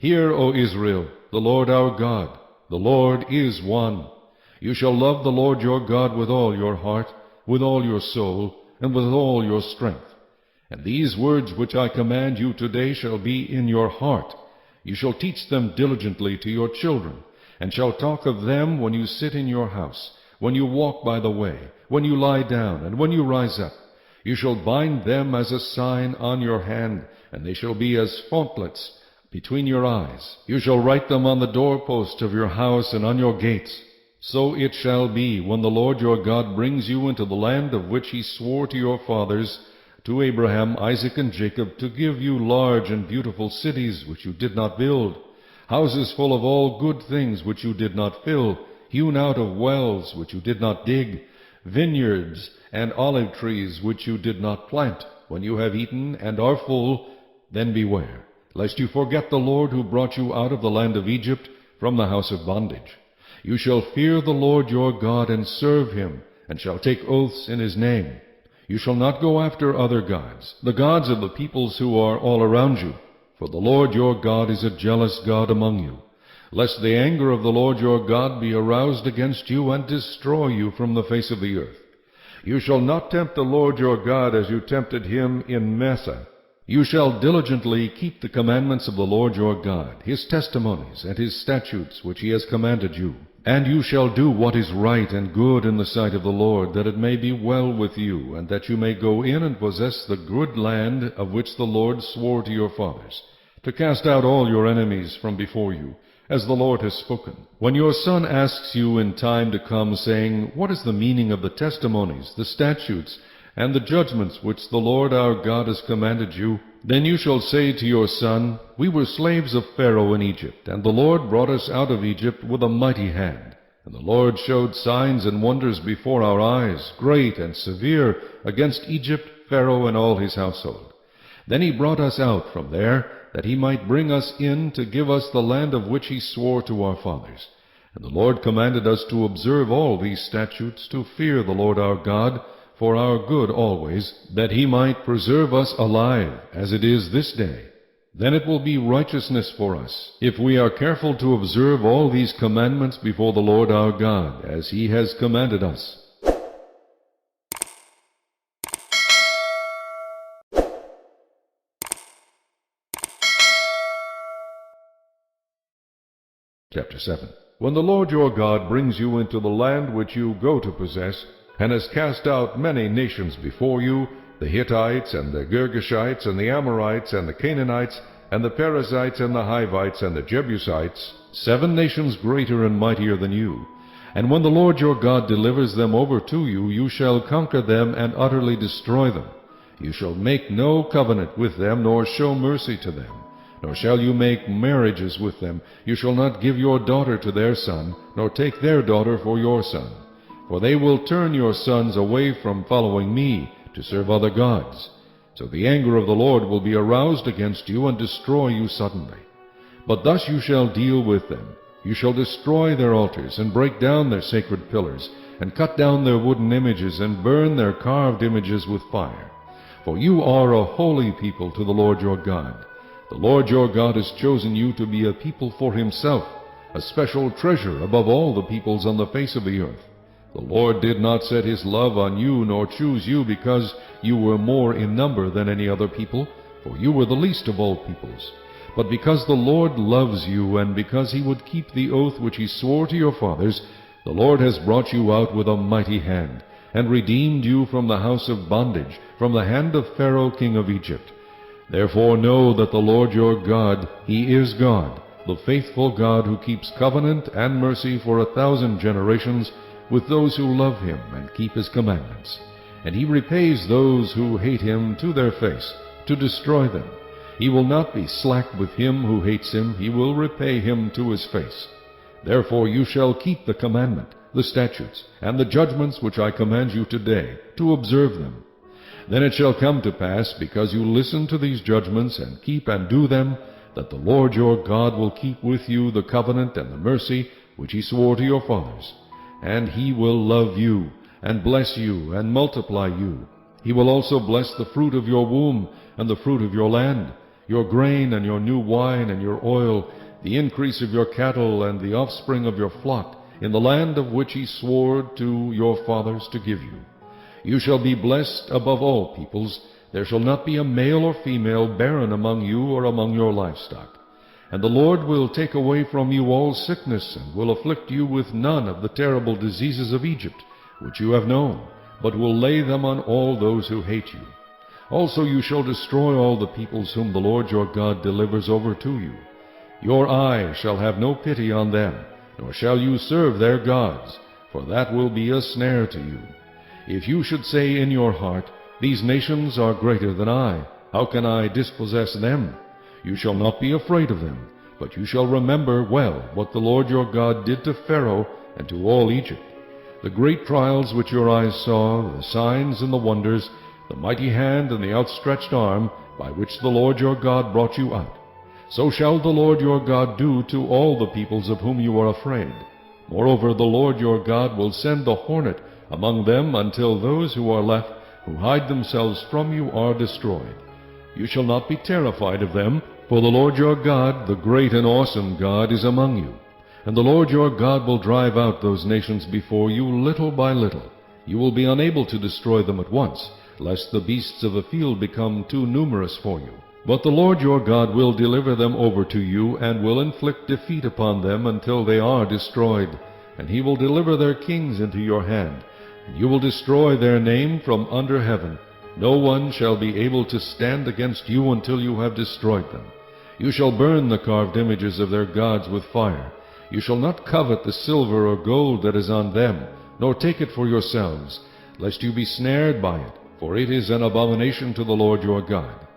Hear, O Israel, the Lord our God, the Lord is one. You shall love the Lord your God with all your heart, with all your soul, and with all your strength. And these words which I command you today shall be in your heart. You shall teach them diligently to your children, and shall talk of them when you sit in your house, when you walk by the way, when you lie down, and when you rise up. You shall bind them as a sign on your hand, and they shall be as frontlets between your eyes. You shall write them on the doorposts of your house and on your gates. So it shall be, when the Lord your God brings you into the land of which he swore to your fathers, to Abraham, Isaac, and Jacob, to give you large and beautiful cities which you did not build, houses full of all good things which you did not fill, hewn out of wells which you did not dig, vineyards and olive trees which you did not plant. When you have eaten and are full, then beware, lest you forget the Lord who brought you out of the land of Egypt from the house of bondage. You shall fear the Lord your God and serve him, and shall take oaths in his name. You shall not go after other gods, the gods of the peoples who are all around you, for the Lord your God is a jealous God among you, lest the anger of the Lord your God be aroused against you and destroy you from the face of the earth. You shall not tempt the Lord your God as you tempted him in Massa. You shall diligently keep the commandments of the Lord your God, his testimonies and his statutes which he has commanded you. And you shall do what is right and good in the sight of the Lord, that it may be well with you, and that you may go in and possess the good land of which the Lord swore to your fathers, to cast out all your enemies from before you, as the Lord has spoken. When your son asks you in time to come, saying, What is the meaning of the testimonies, the statutes, and the judgments which the Lord our God has commanded you, then you shall say to your son, We were slaves of Pharaoh in Egypt, and the Lord brought us out of Egypt with a mighty hand. And the Lord showed signs and wonders before our eyes, great and severe, against Egypt, Pharaoh, and all his household. Then he brought us out from there, that he might bring us in to give us the land of which he swore to our fathers. And the Lord commanded us to observe all these statutes, to fear the Lord our God, for our good always, that he might preserve us alive, as it is this day. Then it will be righteousness for us, if we are careful to observe all these commandments before the Lord our God, as he has commanded us. Chapter 7. When the Lord your God brings you into the land which you go to possess, and has cast out many nations before you, the Hittites, and the Girgashites, and the Amorites, and the Canaanites, and the Perizzites, and the Hivites, and the Jebusites, 7 nations greater and mightier than you. And when the Lord your God delivers them over to you, you shall conquer them and utterly destroy them. You shall make no covenant with them, nor show mercy to them, nor shall you make marriages with them. You shall not give your daughter to their son, nor take their daughter for your son. For they will turn your sons away from following me, to serve other gods. So the anger of the Lord will be aroused against you, and destroy you suddenly. But thus you shall deal with them. You shall destroy their altars, and break down their sacred pillars, and cut down their wooden images, and burn their carved images with fire. For you are a holy people to the Lord your God. The Lord your God has chosen you to be a people for himself, a special treasure above all the peoples on the face of the earth. The Lord did not set his love on you, nor choose you because you were more in number than any other people, for you were the least of all peoples. But because the Lord loves you, and because he would keep the oath which he swore to your fathers, the Lord has brought you out with a mighty hand, and redeemed you from the house of bondage, from the hand of Pharaoh king of Egypt. Therefore know that the Lord your God, he is God, the faithful God who keeps covenant and mercy for 1,000 generations, with those who love him and keep his commandments. And he repays those who hate him to their face, to destroy them. He will not be slack with him who hates him, he will repay him to his face. Therefore you shall keep the commandment, the statutes, and the judgments which I command you today, to observe them. Then it shall come to pass, because you listen to these judgments, and keep and do them, that the Lord your God will keep with you the covenant and the mercy which he swore to your fathers. And he will love you, and bless you, and multiply you. He will also bless the fruit of your womb, and the fruit of your land, your grain, and your new wine, and your oil, the increase of your cattle and the offspring of your flock, in the land of which he swore to your fathers to give you. You shall be blessed above all peoples. There shall not be a male or female barren among you or among your livestock. And the Lord will take away from you all sickness, and will afflict you with none of the terrible diseases of Egypt, which you have known, but will lay them on all those who hate you. Also you shall destroy all the peoples whom the Lord your God delivers over to you. Your eye shall have no pity on them, nor shall you serve their gods, for that will be a snare to you. If you should say in your heart, These nations are greater than I, how can I dispossess them? You shall not be afraid of them, but you shall remember well what the Lord your God did to Pharaoh and to all Egypt, the great trials which your eyes saw, the signs and the wonders, the mighty hand and the outstretched arm, by which the Lord your God brought you out. So shall the Lord your God do to all the peoples of whom you are afraid. Moreover, the Lord your God will send the hornet among them until those who are left, who hide themselves from you, are destroyed. You shall not be terrified of them, for the Lord your God, the great and awesome God, is among you. And the Lord your God will drive out those nations before you little by little. You will be unable to destroy them at once, lest the beasts of the field become too numerous for you. But the Lord your God will deliver them over to you, and will inflict defeat upon them until they are destroyed. And he will deliver their kings into your hand, and you will destroy their name from under heaven. No one shall be able to stand against you until you have destroyed them. You shall burn the carved images of their gods with fire. You shall not covet the silver or gold that is on them, nor take it for yourselves, lest you be snared by it, for it is an abomination to the Lord your God.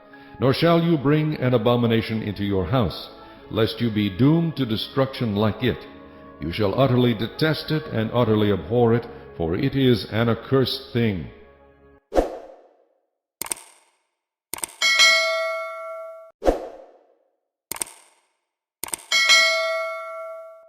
Nor shall you bring an abomination into your house, lest you be doomed to destruction like it. You shall utterly detest it and utterly abhor it, for it is an accursed thing.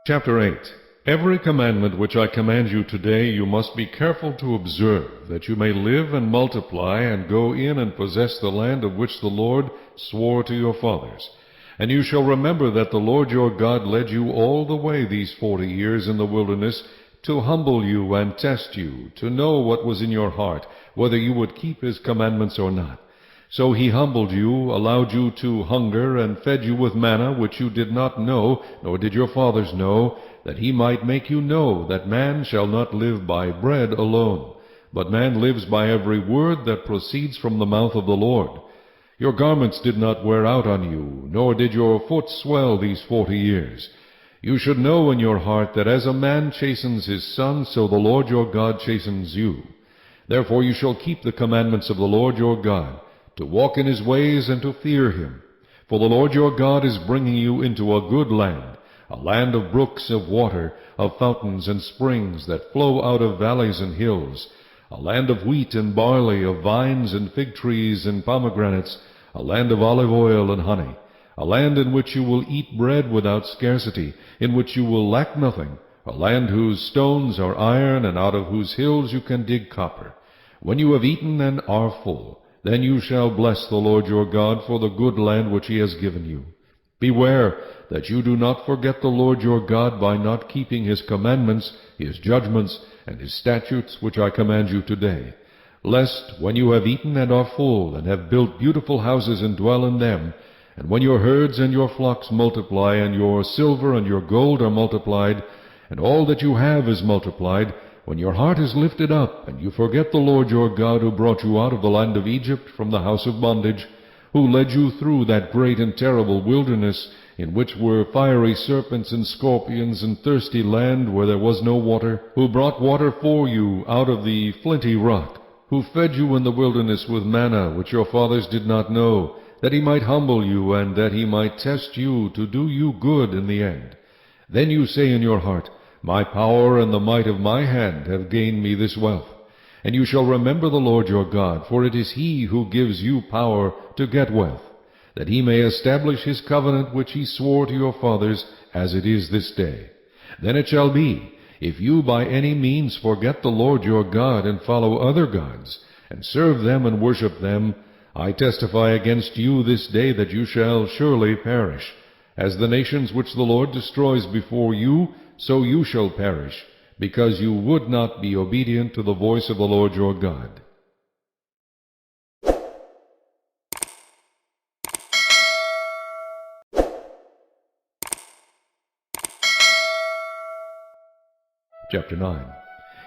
Chapter 8. Every commandment which I command you today you must be careful to observe, that you may live and multiply, and go in and possess the land of which the Lord swore to your fathers. And you shall remember that the Lord your God led you all the way these 40 years in the wilderness, to humble you and test you, to know what was in your heart, whether you would keep his commandments or not. So he humbled you, allowed you to hunger, and fed you with manna which you did not know, nor did your fathers know, that he might make you know that man shall not live by bread alone, but man lives by every word that proceeds from the mouth of the Lord. Your garments did not wear out on you, nor did your foot swell these 40 years. You should know in your heart that as a man chastens his son, so the Lord your God chastens you. Therefore you shall keep the commandments of the Lord your God, to walk in his ways and to fear him. For the Lord your God is bringing you into a good land, a land of brooks of water, of fountains and springs that flow out of valleys and hills, a land of wheat and barley, of vines and fig trees and pomegranates, a land of olive oil and honey, a land in which you will eat bread without scarcity, in which you will lack nothing, a land whose stones are iron, and out of whose hills you can dig copper. When you have eaten and are full, then you shall bless the Lord your God for the good land which he has given you. Beware that you do not forget the Lord your God by not keeping his commandments, his judgments, and his statutes which I command you today, lest when you have eaten and are full, and have built beautiful houses and dwell in them, and when your herds and your flocks multiply, and your silver and your gold are multiplied, and all that you have is multiplied, when your heart is lifted up, and you forget the Lord your God, who brought you out of the land of Egypt from the house of bondage, who led you through that great and terrible wilderness, in which were fiery serpents and scorpions, and thirsty land where there was no water, who brought water for you out of the flinty rock, who fed you in the wilderness with manna which your fathers did not know, that he might humble you, and that he might test you, to do you good in the end. Then you say in your heart, My power and the might of my hand have gained me this wealth. And you shall remember the Lord your God, for it is he who gives you power to get wealth, that he may establish his covenant which he swore to your fathers, as it is this day. Then it shall be, if you by any means forget the Lord your God, and follow other gods, and serve them and worship them, I testify against you this day that you shall surely perish. As the nations which the Lord destroys before you, so you shall perish, because you would not be obedient to the voice of the Lord your God. Chapter 9.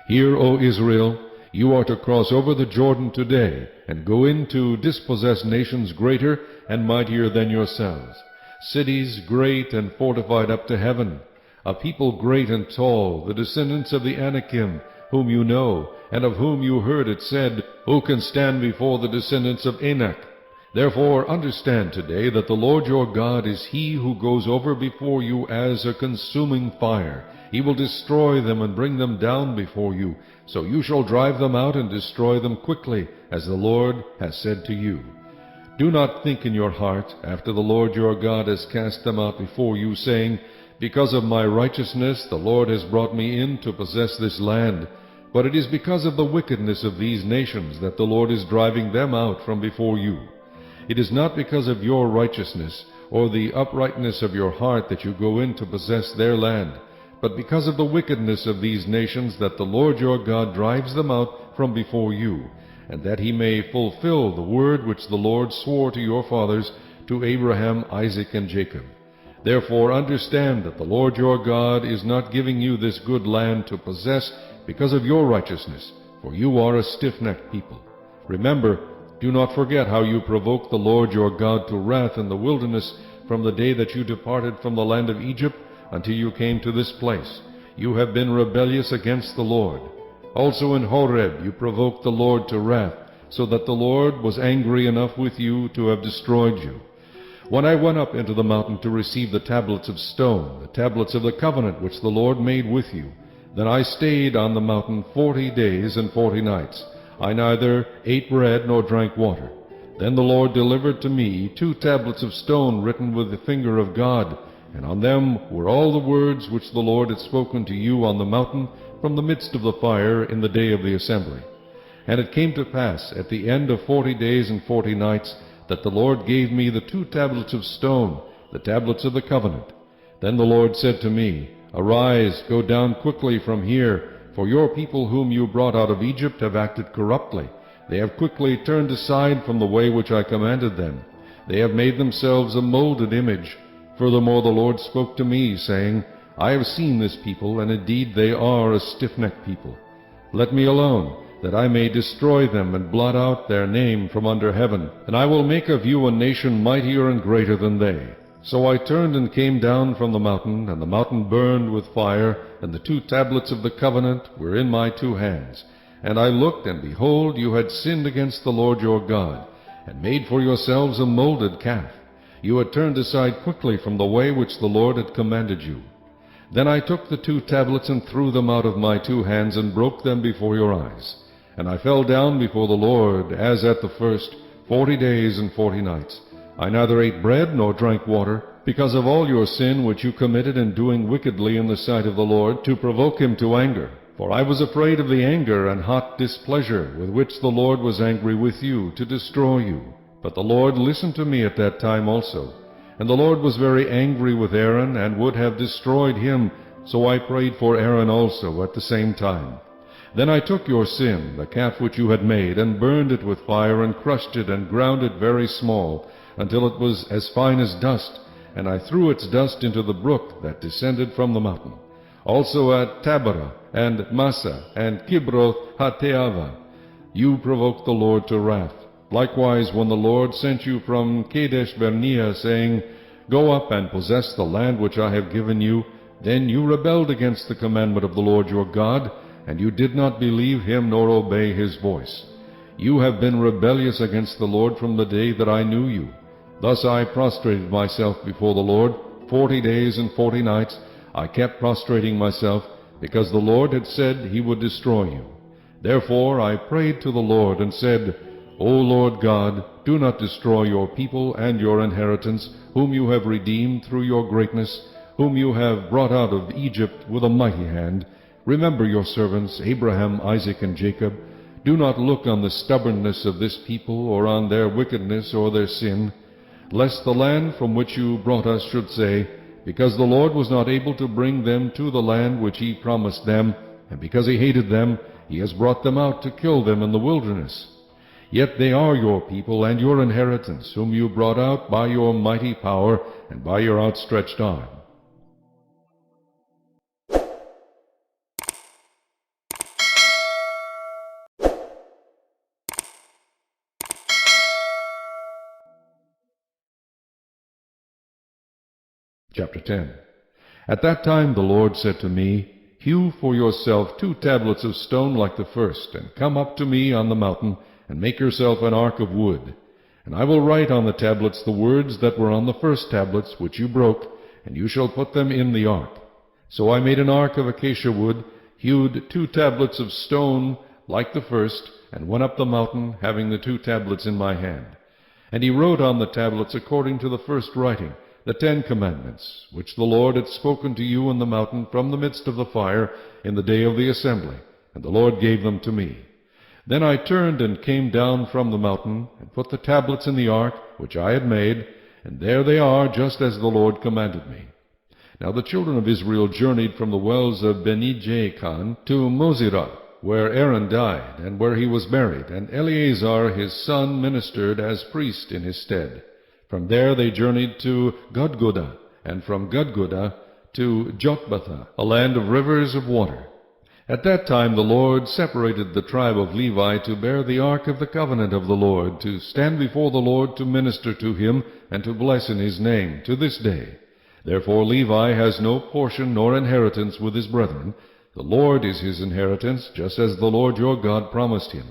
Hear, O Israel, you are to cross over the Jordan today, and go in to dispossess nations greater and mightier than yourselves, cities great and fortified up to heaven, a people great and tall, the descendants of the Anakim, whom you know, and of whom you heard it said, Who can stand before the descendants of Anak? Therefore understand today that the Lord your God is He who goes over before you as a consuming fire. He will destroy them and bring them down before you, so you shall drive them out and destroy them quickly, as the Lord has said to you. Do not think in your heart, after the Lord your God has cast them out before you, saying, Because of my righteousness the Lord has brought me in to possess this land. But it is because of the wickedness of these nations that the Lord is driving them out from before you. It is not because of your righteousness or the uprightness of your heart that you go in to possess their land, but because of the wickedness of these nations that the Lord your God drives them out from before you, and that He may fulfill the word which the Lord swore to your fathers, to Abraham, Isaac, and Jacob. Therefore understand that the Lord your God is not giving you this good land to possess because of your righteousness, for you are a stiff-necked people. Remember, do not forget how you provoked the Lord your God to wrath in the wilderness from the day that you departed from the land of Egypt until you came to this place. You have been rebellious against the Lord. Also in Horeb you provoked the Lord to wrath, so that the Lord was angry enough with you to have destroyed you. When I went up into the mountain to receive the tablets of stone, the tablets of the covenant which the Lord made with you, then I stayed on the mountain 40 days and 40 nights. I neither ate bread nor drank water. Then the Lord delivered to me 2 tablets of stone written with the finger of God, and on them were all the words which the Lord had spoken to you on the mountain from the midst of the fire in the day of the assembly. And it came to pass at the end of 40 days and 40 nights that the Lord gave me the 2 tablets of stone, the tablets of the covenant. Then the Lord said to me, Arise, go down quickly from here, for your people whom you brought out of Egypt have acted corruptly. They have quickly turned aside from the way which I commanded them. They have made themselves a molded image. Furthermore the Lord spoke to me, saying, I have seen this people, and indeed they are a stiff-necked people. Let me alone, that I may destroy them and blot out their name from under heaven, and I will make of you a nation mightier and greater than they. So I turned and came down from the mountain, and the mountain burned with fire, and the 2 tablets of the covenant were in my 2 hands. And I looked, and behold, you had sinned against the Lord your God, and made for yourselves a molded calf. You had turned aside quickly from the way which the Lord had commanded you. Then I took the 2 tablets and threw them out of my 2 hands, and broke them before your eyes. And I fell down before the Lord, as at the first, 40 days and 40 nights. I neither ate bread nor drank water, because of all your sin which you committed in doing wickedly in the sight of the Lord, to provoke Him to anger. For I was afraid of the anger and hot displeasure with which the Lord was angry with you, to destroy you. But the Lord listened to me at that time also. And the Lord was very angry with Aaron, and would have destroyed him, so I prayed for Aaron also at the same time. Then I took your sin, the calf which you had made, and burned it with fire, and crushed it, and ground it very small, until it was as fine as dust, and I threw its dust into the brook that descended from the mountain. Also at Taberah, and Massa, and Kibroth Hattaavah, you provoked the Lord to wrath. Likewise, when the Lord sent you from Kadesh Barnea, saying, Go up and possess the land which I have given you, then you rebelled against the commandment of the Lord your God, and you did not believe Him nor obey His voice. You have been rebellious against the Lord from the day that I knew you. Thus I prostrated myself before the Lord 40 days and 40 nights. I kept prostrating myself, because the Lord had said He would destroy you. Therefore I prayed to the Lord and said, O Lord God, do not destroy your people and your inheritance, whom you have redeemed through your greatness, whom you have brought out of Egypt with a mighty hand. Remember your servants, Abraham, Isaac, and Jacob. Do not look on the stubbornness of this people, or on their wickedness or their sin. lest the land from which you brought us should say, because the Lord was not able to bring them to the land which he promised them, and because he hated them, he has brought them out to kill them in the wilderness. Yet they are your people and your inheritance, whom you brought out by your mighty power and by your outstretched arm. Chapter 10. At that time the Lord said to me, Hew for yourself 2 tablets of stone like the first, and come up to me on the mountain, and make yourself an ark of wood. And I will write on the tablets the words that were on the first tablets, which you broke, and you shall put them in the ark. So I made an ark of acacia wood, hewed 2 tablets of stone like the first, and went up the mountain, having the 2 tablets in my hand. And he wrote on the tablets according to the first writing, the 10 commandments, which the Lord had spoken to you in the mountain from the midst of the fire in the day of the assembly, and the Lord gave them to me. Then I turned and came down from the mountain, and put the tablets in the ark which I had made, and there they are, just as the Lord commanded me. Now the children of Israel journeyed from the wells of Beni-Jaakan to Mosera, where Aaron died, and where he was buried, and Eleazar his son ministered as priest in his stead. From there they journeyed to Gudgodah, and from Gudgodah to Jotbatha, a land of rivers of water. At that time the Lord separated the tribe of Levi to bear the ark of the covenant of the Lord, to stand before the Lord to minister to him, and to bless in his name, to this day. Therefore Levi has no portion nor inheritance with his brethren. The Lord is his inheritance, just as the Lord your God promised him.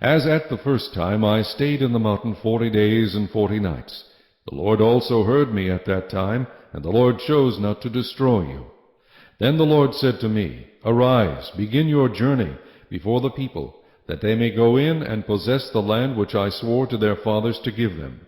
As at the first time I stayed in the mountain 40 days and 40 nights. The Lord also heard me at that time, and the Lord chose not to destroy you. Then the Lord said to me, Arise, begin your journey before the people, that they may go in and possess the land which I swore to their fathers to give them.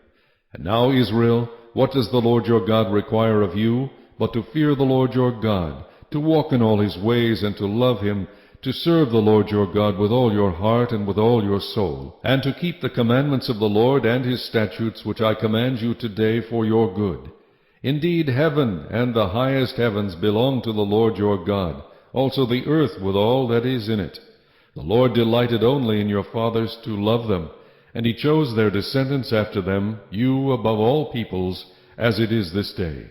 And now, Israel, what does the Lord your God require of you, but to fear the Lord your God, to walk in all his ways, and to love him, to serve the Lord your God with all your heart and with all your soul, and to keep the commandments of the Lord and his statutes which I command you today for your good. Indeed, heaven and the highest heavens belong to the Lord your God, also the earth with all that is in it. The Lord delighted only in your fathers to love them, and he chose their descendants after them, you above all peoples, as it is this day.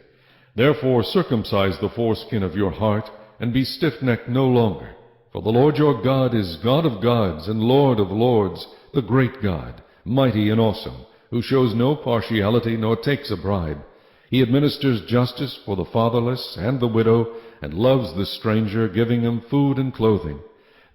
Therefore circumcise the foreskin of your heart, and be stiff-necked no longer. For the Lord your God is God of gods and Lord of lords, the great God, mighty and awesome, who shows no partiality nor takes a bribe. He administers justice for the fatherless and the widow, and loves the stranger, giving him food and clothing.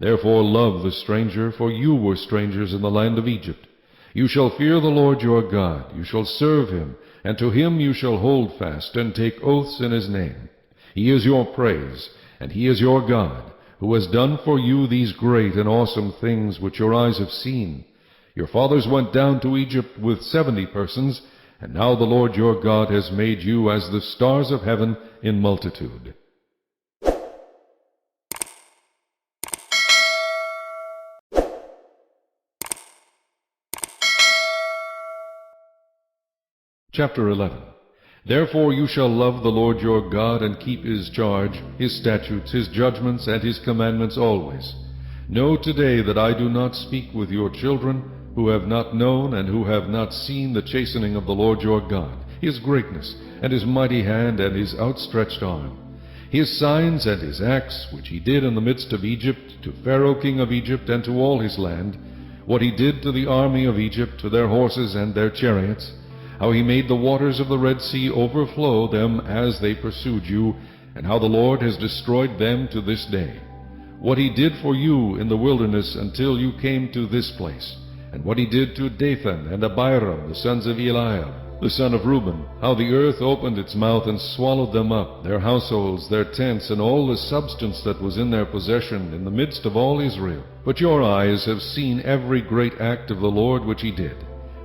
Therefore love the stranger, for you were strangers in the land of Egypt. You shall fear the Lord your God, you shall serve him, and to him you shall hold fast, and take oaths in his name. He is your praise, and he is your God, who has done for you these great and awesome things which your eyes have seen. Your fathers went down to Egypt with 70 persons, and now the Lord your God has made you as the stars of heaven in multitude. Chapter 11. Therefore you shall love the Lord your God, and keep his charge, his statutes, his judgments, and his commandments always. Know today that I do not speak with your children, who have not known and who have not seen the chastening of the Lord your God, his greatness, and his mighty hand, and his outstretched arm, his signs and his acts, which he did in the midst of Egypt, to Pharaoh king of Egypt, and to all his land, what he did to the army of Egypt, to their horses and their chariots, how he made the waters of the Red Sea overflow them as they pursued you, and how the Lord has destroyed them to this day. What he did for you in the wilderness until you came to this place, and what he did to Dathan and Abiram, the sons of Eliab, the son of Reuben, how the earth opened its mouth and swallowed them up, their households, their tents, and all the substance that was in their possession, in the midst of all Israel. But your eyes have seen every great act of the Lord which he did.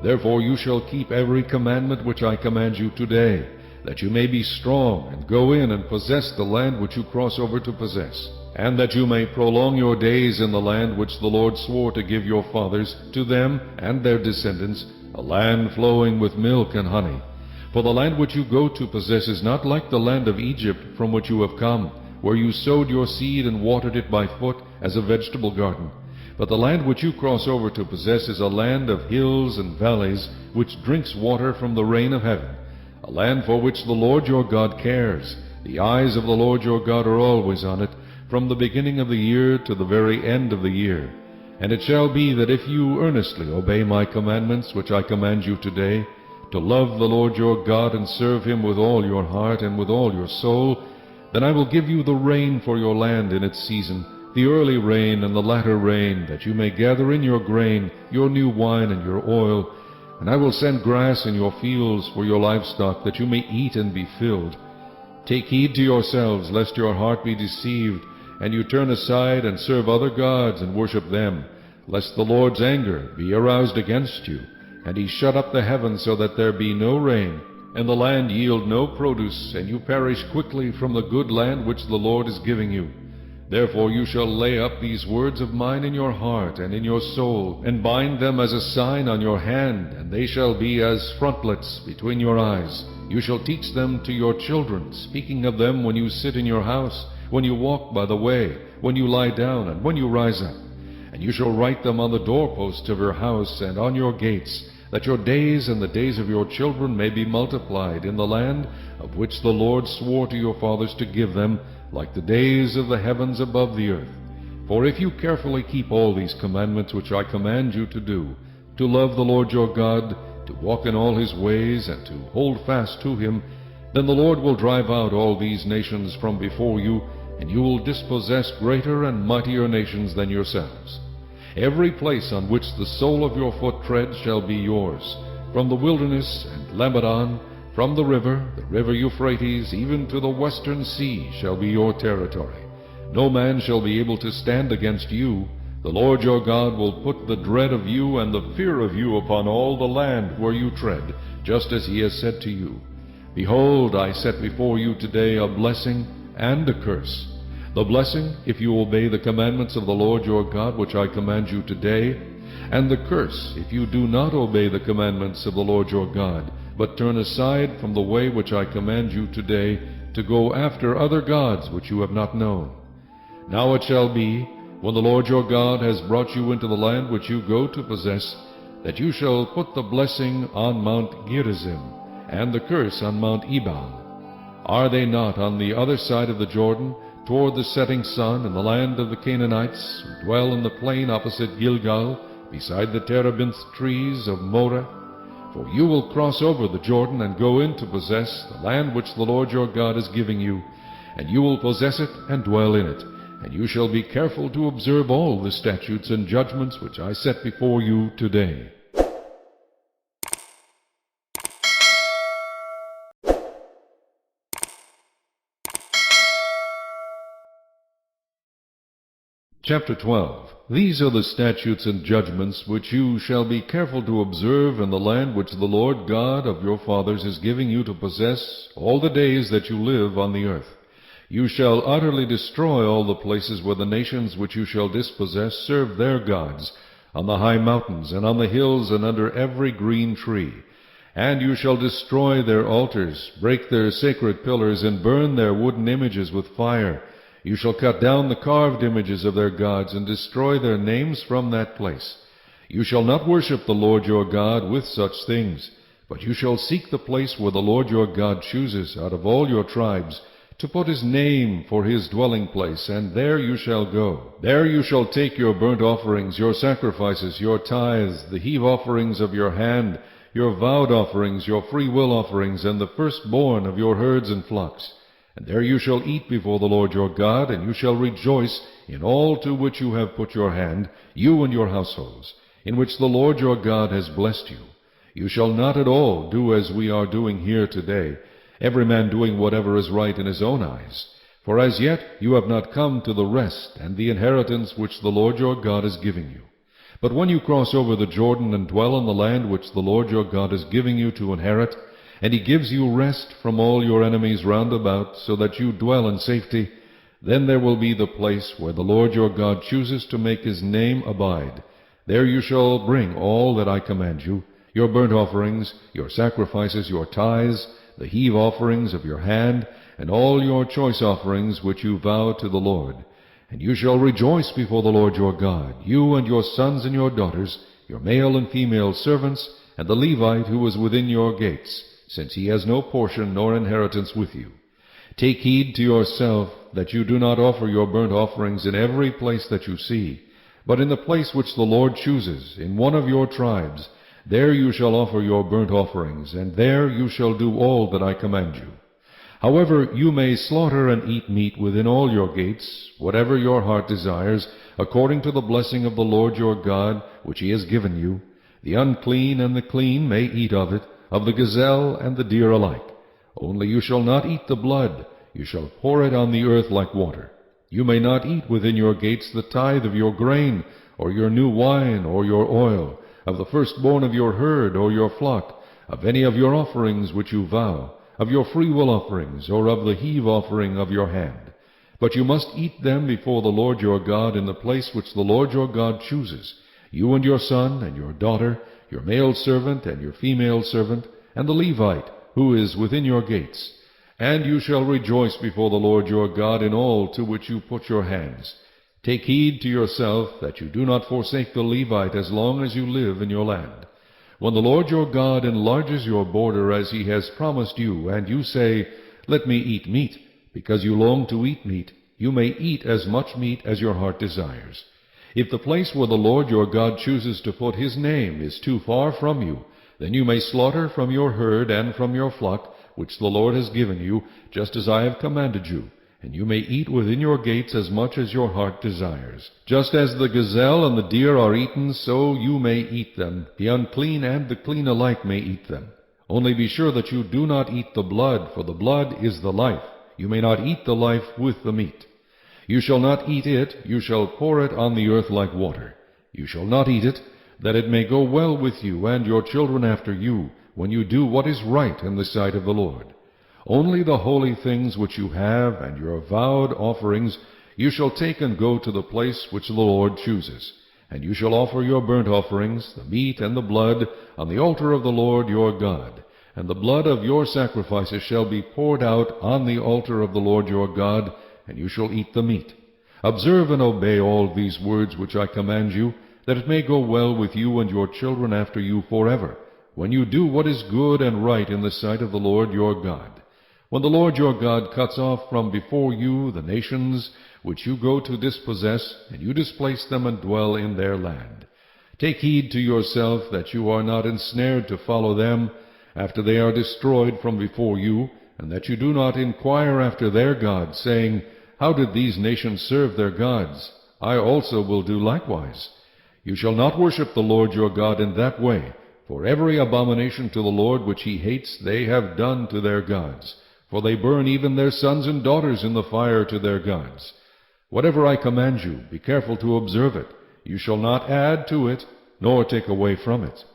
Therefore you shall keep every commandment which I command you today, that you may be strong, and go in and possess the land which you cross over to possess, and that you may prolong your days in the land which the Lord swore to give your fathers, to them and their descendants, a a land flowing with milk and honey. For the land which you go to possess is not like the land of Egypt from which you have come, where you sowed your seed and watered it by foot as a vegetable garden. But the land which you cross over to possess is a land of hills and valleys, which drinks water from the rain of heaven, a land for which the Lord your God cares. The eyes of the Lord your God are always on it, from the beginning of the year to the very end of the year. And it shall be that if you earnestly obey my commandments which I command you today, to love the Lord your God and serve him with all your heart and with all your soul, then I will give you the rain for your land in its season, the early rain and the latter rain, that you may gather in your grain, your new wine and your oil. And I will send grass in your fields for your livestock, that you may eat and be filled. Take heed to yourselves, lest your heart be deceived, and you turn aside and serve other gods and worship them, lest the Lord's anger be aroused against you, and he shut up the heavens so that there be no rain, and the land yield no produce, and you perish quickly from the good land which the Lord is giving you. Therefore you shall lay up these words of mine in your heart and in your soul, and bind them as a sign on your hand, and they shall be as frontlets between your eyes. You shall teach them to your children, speaking of them when you sit in your house, when you walk by the way, when you lie down, and when you rise up. And you shall write them on the doorposts of your house and on your gates, that your days and the days of your children may be multiplied in the land of which the Lord swore to your fathers to give them, like the days of the heavens above the earth. For if you carefully keep all these commandments which I command you to do, to love the Lord your God, to walk in all his ways, and to hold fast to him, then the Lord will drive out all these nations from before you, and you will dispossess greater and mightier nations than yourselves. Every place on which the sole of your foot treads shall be yours, from the wilderness and Lebanon, from the river Euphrates, even to the western sea shall be your territory. No man shall be able to stand against you. The Lord your God will put the dread of you and the fear of you upon all the land where you tread, just as he has said to you. Behold, I set before you today a blessing and a curse. The blessing, if you obey the commandments of the Lord your God which I command you today, and the curse, if you do not obey the commandments of the Lord your God, but turn aside from the way which I command you today, to go after other gods which you have not known. Now it shall be, when the Lord your God has brought you into the land which you go to possess, that you shall put the blessing on Mount Gerizim, and the curse on Mount Ebal. Are they not on the other side of the Jordan, toward the setting sun, in the land of the Canaanites, who dwell in the plain opposite Gilgal, beside the terebinth trees of Moreh? For you will cross over the Jordan and go in to possess the land which the Lord your God is giving you, and you will possess it and dwell in it. And you shall be careful to observe all the statutes and judgments which I set before you today. Chapter 12. These are the statutes and judgments which you shall be careful to observe in the land which the Lord God of your fathers is giving you to possess all the days that you live on the earth. You shall utterly destroy all the places where the nations which you shall dispossess serve their gods, on the high mountains and on the hills and under every green tree. And you shall destroy their altars, break their sacred pillars, and burn their wooden images with fire. You shall cut down the carved images of their gods, and destroy their names from that place. You shall not worship the Lord your God with such things, but you shall seek the place where the Lord your God chooses out of all your tribes, to put his name for his dwelling place, and there you shall go. There you shall take your burnt offerings, your sacrifices, your tithes, the heave offerings of your hand, your vowed offerings, your free will offerings, and the firstborn of your herds and flocks. And there you shall eat before the Lord your God, and you shall rejoice in all to which you have put your hand, you and your households, in which the Lord your God has blessed you. You shall not at all do as we are doing here today, every man doing whatever is right in his own eyes. For as yet you have not come to the rest and the inheritance which the Lord your God is giving you. But when you cross over the Jordan and dwell in the land which the Lord your God is giving you to inherit, and he gives you rest from all your enemies round about, so that you dwell in safety, then there will be the place where the Lord your God chooses to make his name abide. There you shall bring all that I command you. your burnt offerings, your sacrifices, your tithes, the heave offerings of your hand, and all your choice offerings which you vow to the Lord. And you shall rejoice before the Lord your God, you and your sons and your daughters, your male and female servants, and the Levite who is within your gates, since he has no portion nor inheritance with you. Take heed to yourself that you do not offer your burnt offerings in every place that you see, but in the place which the Lord chooses, in one of your tribes, there you shall offer your burnt offerings, and there you shall do all that I command you. However, you may slaughter and eat meat within all your gates, whatever your heart desires, according to the blessing of the Lord your God, which he has given you. The unclean and the clean may eat of it, of the gazelle and the deer alike. Only you shall not eat the blood, you shall pour it on the earth like water. You may not eat within your gates the tithe of your grain, or your new wine, or your oil, of the firstborn of your herd or your flock, of any of your offerings which you vow, of your freewill offerings, or of the heave offering of your hand. But you must eat them before the Lord your God in the place which the Lord your God chooses, you and your son and your daughter, your male servant and your female servant, and the Levite, who is within your gates. And you shall rejoice before the Lord your God in all to which you put your hands. Take heed to yourself that you do not forsake the Levite as long as you live in your land. When the Lord your God enlarges your border as he has promised you, and you say, Let me eat meat, because you long to eat meat, you may eat as much meat as your heart desires. If the place where the Lord your God chooses to put his name is too far from you, then you may slaughter from your herd and from your flock, which the Lord has given you, just as I have commanded you. And you may eat within your gates as much as your heart desires. Just as the gazelle and the deer are eaten, so you may eat them. The unclean and the clean alike may eat them. Only be sure that you do not eat the blood, for the blood is the life. You may not eat the life with the meat. You shall not eat it, you shall pour it on the earth like water. You shall not eat it, that it may go well with you and your children after you, when you do what is right in the sight of the Lord. Only the holy things which you have, and your vowed offerings, you shall take and go to the place which the Lord chooses. And you shall offer your burnt offerings, the meat and the blood, on the altar of the Lord your God. And the blood of your sacrifices shall be poured out on the altar of the Lord your God, and you shall eat the meat. Observe and obey all these words which I command you, that it may go well with you and your children after you forever, when you do what is good and right in the sight of the Lord your God. When the Lord your God cuts off from before you the nations which you go to dispossess, and you displace them and dwell in their land. Take heed to yourself that you are not ensnared to follow them after they are destroyed from before you, and that you do not inquire after their gods, saying, How did these nations serve their gods? I also will do likewise. You shall not worship the Lord your God in that way, for every abomination to the Lord which he hates they have done to their gods. For they burn even their sons and daughters in the fire to their gods. Whatever I command you, be careful to observe it. You shall not add to it, nor take away from it.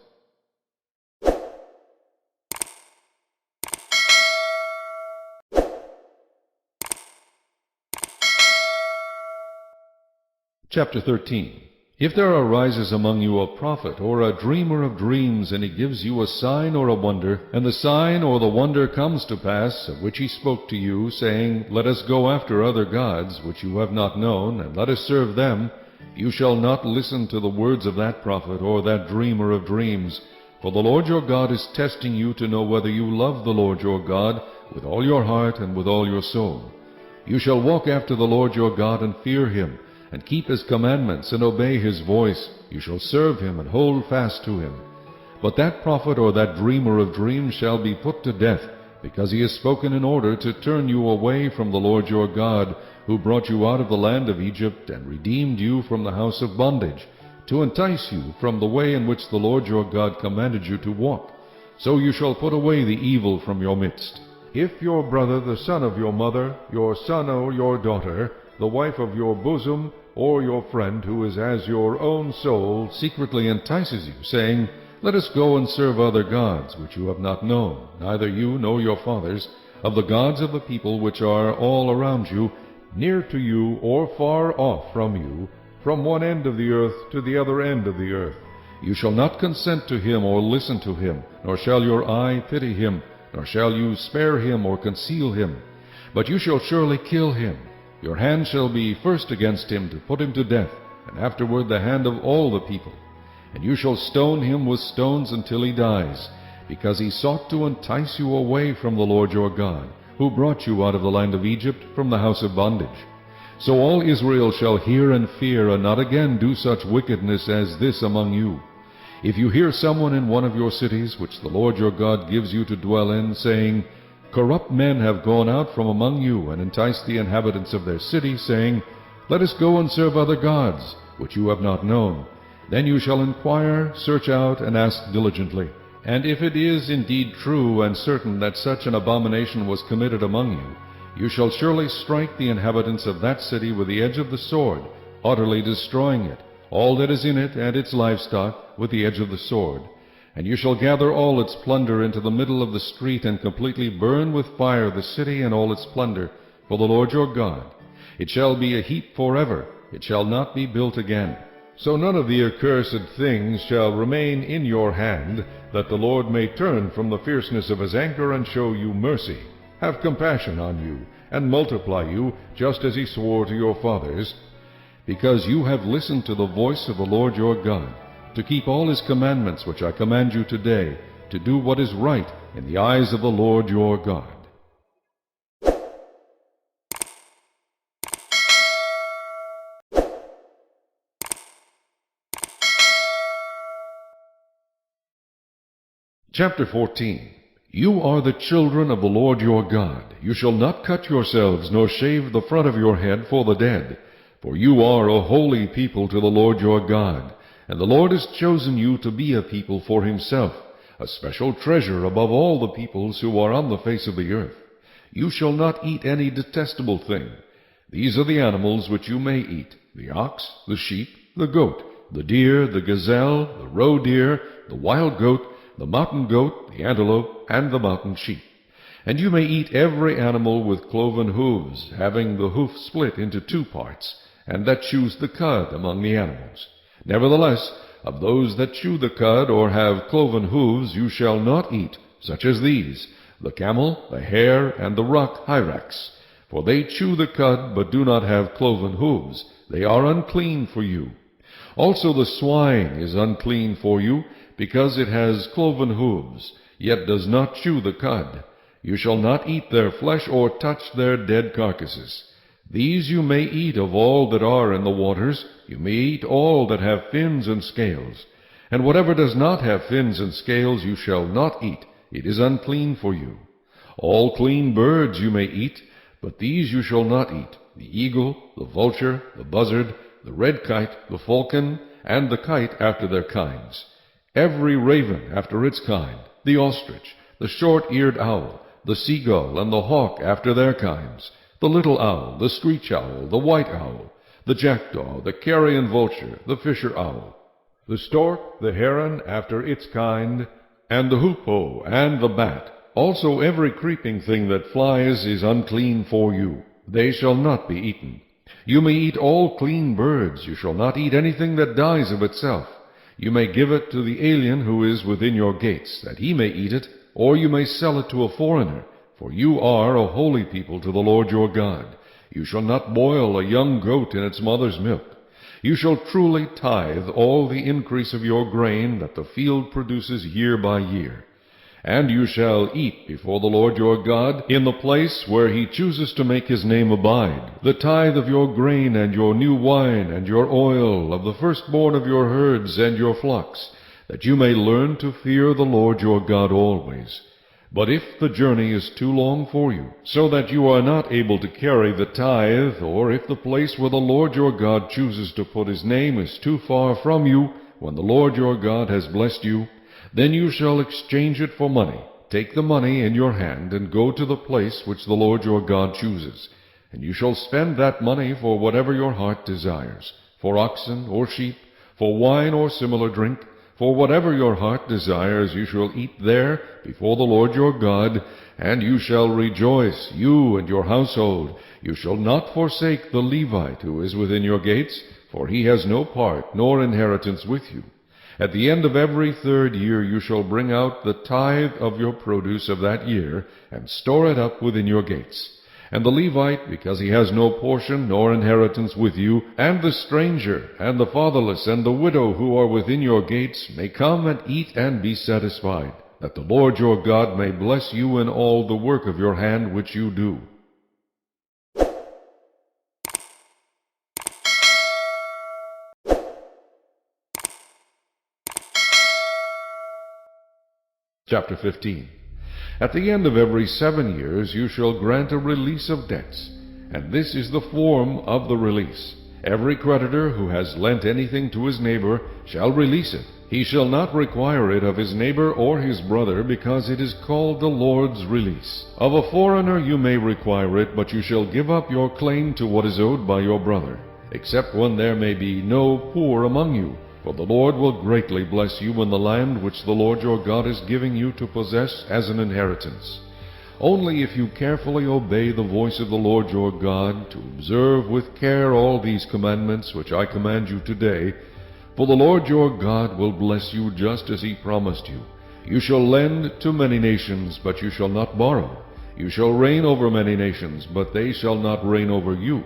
Chapter 13. If there arises among you a prophet or a dreamer of dreams, and he gives you a sign or a wonder, and the sign or the wonder comes to pass, of which he spoke to you, saying, Let us go after other gods, which you have not known, and let us serve them, you shall not listen to the words of that prophet or that dreamer of dreams. For the Lord your God is testing you to know whether you love the Lord your God with all your heart and with all your soul. You shall walk after the Lord your God and fear him, and keep his commandments, and obey his voice. You shall serve him, and hold fast to him. But that prophet or that dreamer of dreams shall be put to death, because he has spoken in order to turn you away from the Lord your God, who brought you out of the land of Egypt, and redeemed you from the house of bondage, to entice you from the way in which the Lord your God commanded you to walk. So you shall put away the evil from your midst. If your brother, the son of your mother, your son or your daughter, the wife of your bosom, or your friend who is as your own soul, secretly entices you, saying, Let us go and serve other gods, which you have not known, neither you nor your fathers, of the gods of the people which are all around you, near to you or far off from you, from one end of the earth to the other end of the earth. You shall not consent to him or listen to him, nor shall your eye pity him, nor shall you spare him or conceal him. But you shall surely kill him. Your hand shall be first against him to put him to death, and afterward the hand of all the people. And you shall stone him with stones until he dies, because he sought to entice you away from the Lord your God, who brought you out of the land of Egypt from the house of bondage. So all Israel shall hear and fear, and not again do such wickedness as this among you. If you hear someone in one of your cities, which the Lord your God gives you to dwell in, saying, Corrupt men have gone out from among you, and enticed the inhabitants of their city, saying, Let us go and serve other gods, which you have not known. Then you shall inquire, search out, and ask diligently. And if it is indeed true and certain that such an abomination was committed among you, you shall surely strike the inhabitants of that city with the edge of the sword, utterly destroying it, all that is in it and its livestock, with the edge of the sword. And you shall gather all its plunder into the middle of the street, and completely burn with fire the city and all its plunder, for the Lord your God. It shall be a heap forever, it shall not be built again. So none of the accursed things shall remain in your hand, that the Lord may turn from the fierceness of his anger and show you mercy, have compassion on you, and multiply you, just as he swore to your fathers, because you have listened to the voice of the Lord your God, to keep all his commandments which I command you today, to do what is right in the eyes of the Lord your God. Chapter 14. You are the children of the Lord your God. You shall not cut yourselves, nor shave the front of your head for the dead. For you are a holy people to the Lord your God. And the Lord has chosen you to be a people for himself, a special treasure above all the peoples who are on the face of the earth. You shall not eat any detestable thing. These are the animals which you may eat: the ox, the sheep, the goat, the deer, the gazelle, the roe deer, the wild goat, the mountain goat, the antelope, and the mountain sheep. And you may eat every animal with cloven hooves, having the hoof split into 2 parts, and that chews the cud among the animals. Nevertheless, of those that chew the cud or have cloven hooves you shall not eat, such as these: the camel, the hare, and the rock hyrax. For they chew the cud, but do not have cloven hooves. They are unclean for you. Also the swine is unclean for you, because it has cloven hooves, yet does not chew the cud. You shall not eat their flesh or touch their dead carcasses. These you may eat of all that are in the waters. You may eat all that have fins and scales. And whatever does not have fins and scales you shall not eat. It is unclean for you. All clean birds you may eat, but these you shall not eat: the eagle, the vulture, the buzzard, the red kite, the falcon, and the kite after their kinds, every raven after its kind, the ostrich, the short-eared owl, the seagull, and the hawk after their kinds, the little owl, the screech owl, the white owl, the jackdaw, the carrion vulture, the fisher owl, the stork, the heron after its kind, and the hoopoe, and the bat. Also every creeping thing that flies is unclean for you. They shall not be eaten. You may eat all clean birds. You shall not eat anything that dies of itself. You may give it to the alien who is within your gates, that he may eat it, or you may sell it to a foreigner. For you are a holy people to the Lord your God. You shall not boil a young goat in its mother's milk. You shall truly tithe all the increase of your grain that the field produces year by year. And you shall eat before the Lord your God in the place where he chooses to make his name abide, the tithe of your grain and your new wine and your oil, of the firstborn of your herds and your flocks, that you may learn to fear the Lord your God always. But if the journey is too long for you, so that you are not able to carry the tithe, or if the place where the Lord your God chooses to put his name is too far from you, when the Lord your God has blessed you, then you shall exchange it for money. Take the money in your hand, and go to the place which the Lord your God chooses. And you shall spend that money for whatever your heart desires, for oxen or sheep, for wine or similar drink. For whatever your heart desires you shall eat there before the Lord your God, and you shall rejoice, you and your household. You shall not forsake the Levite who is within your gates, for he has no part nor inheritance with you. At the end of every 3rd year you shall bring out the tithe of your produce of that year, and store it up within your gates. And the Levite, because he has no portion nor inheritance with you, and the stranger, and the fatherless, and the widow who are within your gates, may come and eat and be satisfied, that the Lord your God may bless you in all the work of your hand which you do. Chapter 15. At the end of every 7 years you shall grant a release of debts, and this is the form of the release. Every creditor who has lent anything to his neighbor shall release it. He shall not require it of his neighbor or his brother, because it is called the Lord's release. Of a foreigner you may require it, but you shall give up your claim to what is owed by your brother, except when there may be no poor among you. For the Lord will greatly bless you in the land which the Lord your God is giving you to possess as an inheritance. Only if you carefully obey the voice of the Lord your God, to observe with care all these commandments which I command you today, for the Lord your God will bless you just as he promised you. You shall lend to many nations, but you shall not borrow. You shall reign over many nations, but they shall not reign over you.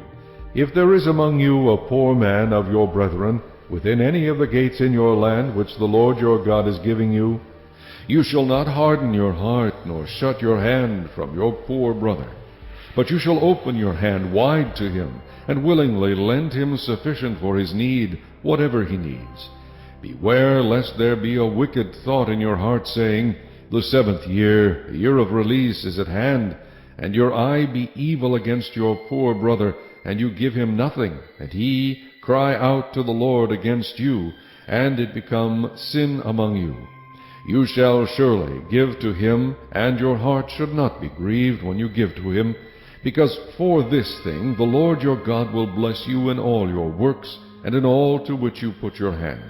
If there is among you a poor man of your brethren, within any of the gates in your land which the Lord your God is giving you, you shall not harden your heart, nor shut your hand from your poor brother. But you shall open your hand wide to him, and willingly lend him sufficient for his need, whatever he needs. Beware lest there be a wicked thought in your heart, saying, The 7th year, the year of release, is at hand, and your eye be evil against your poor brother, and you give him nothing, and he cry out to the Lord against you, and it become sin among you. You shall surely give to him, and your heart should not be grieved when you give to him, because for this thing the Lord your God will bless you in all your works, and in all to which you put your hand.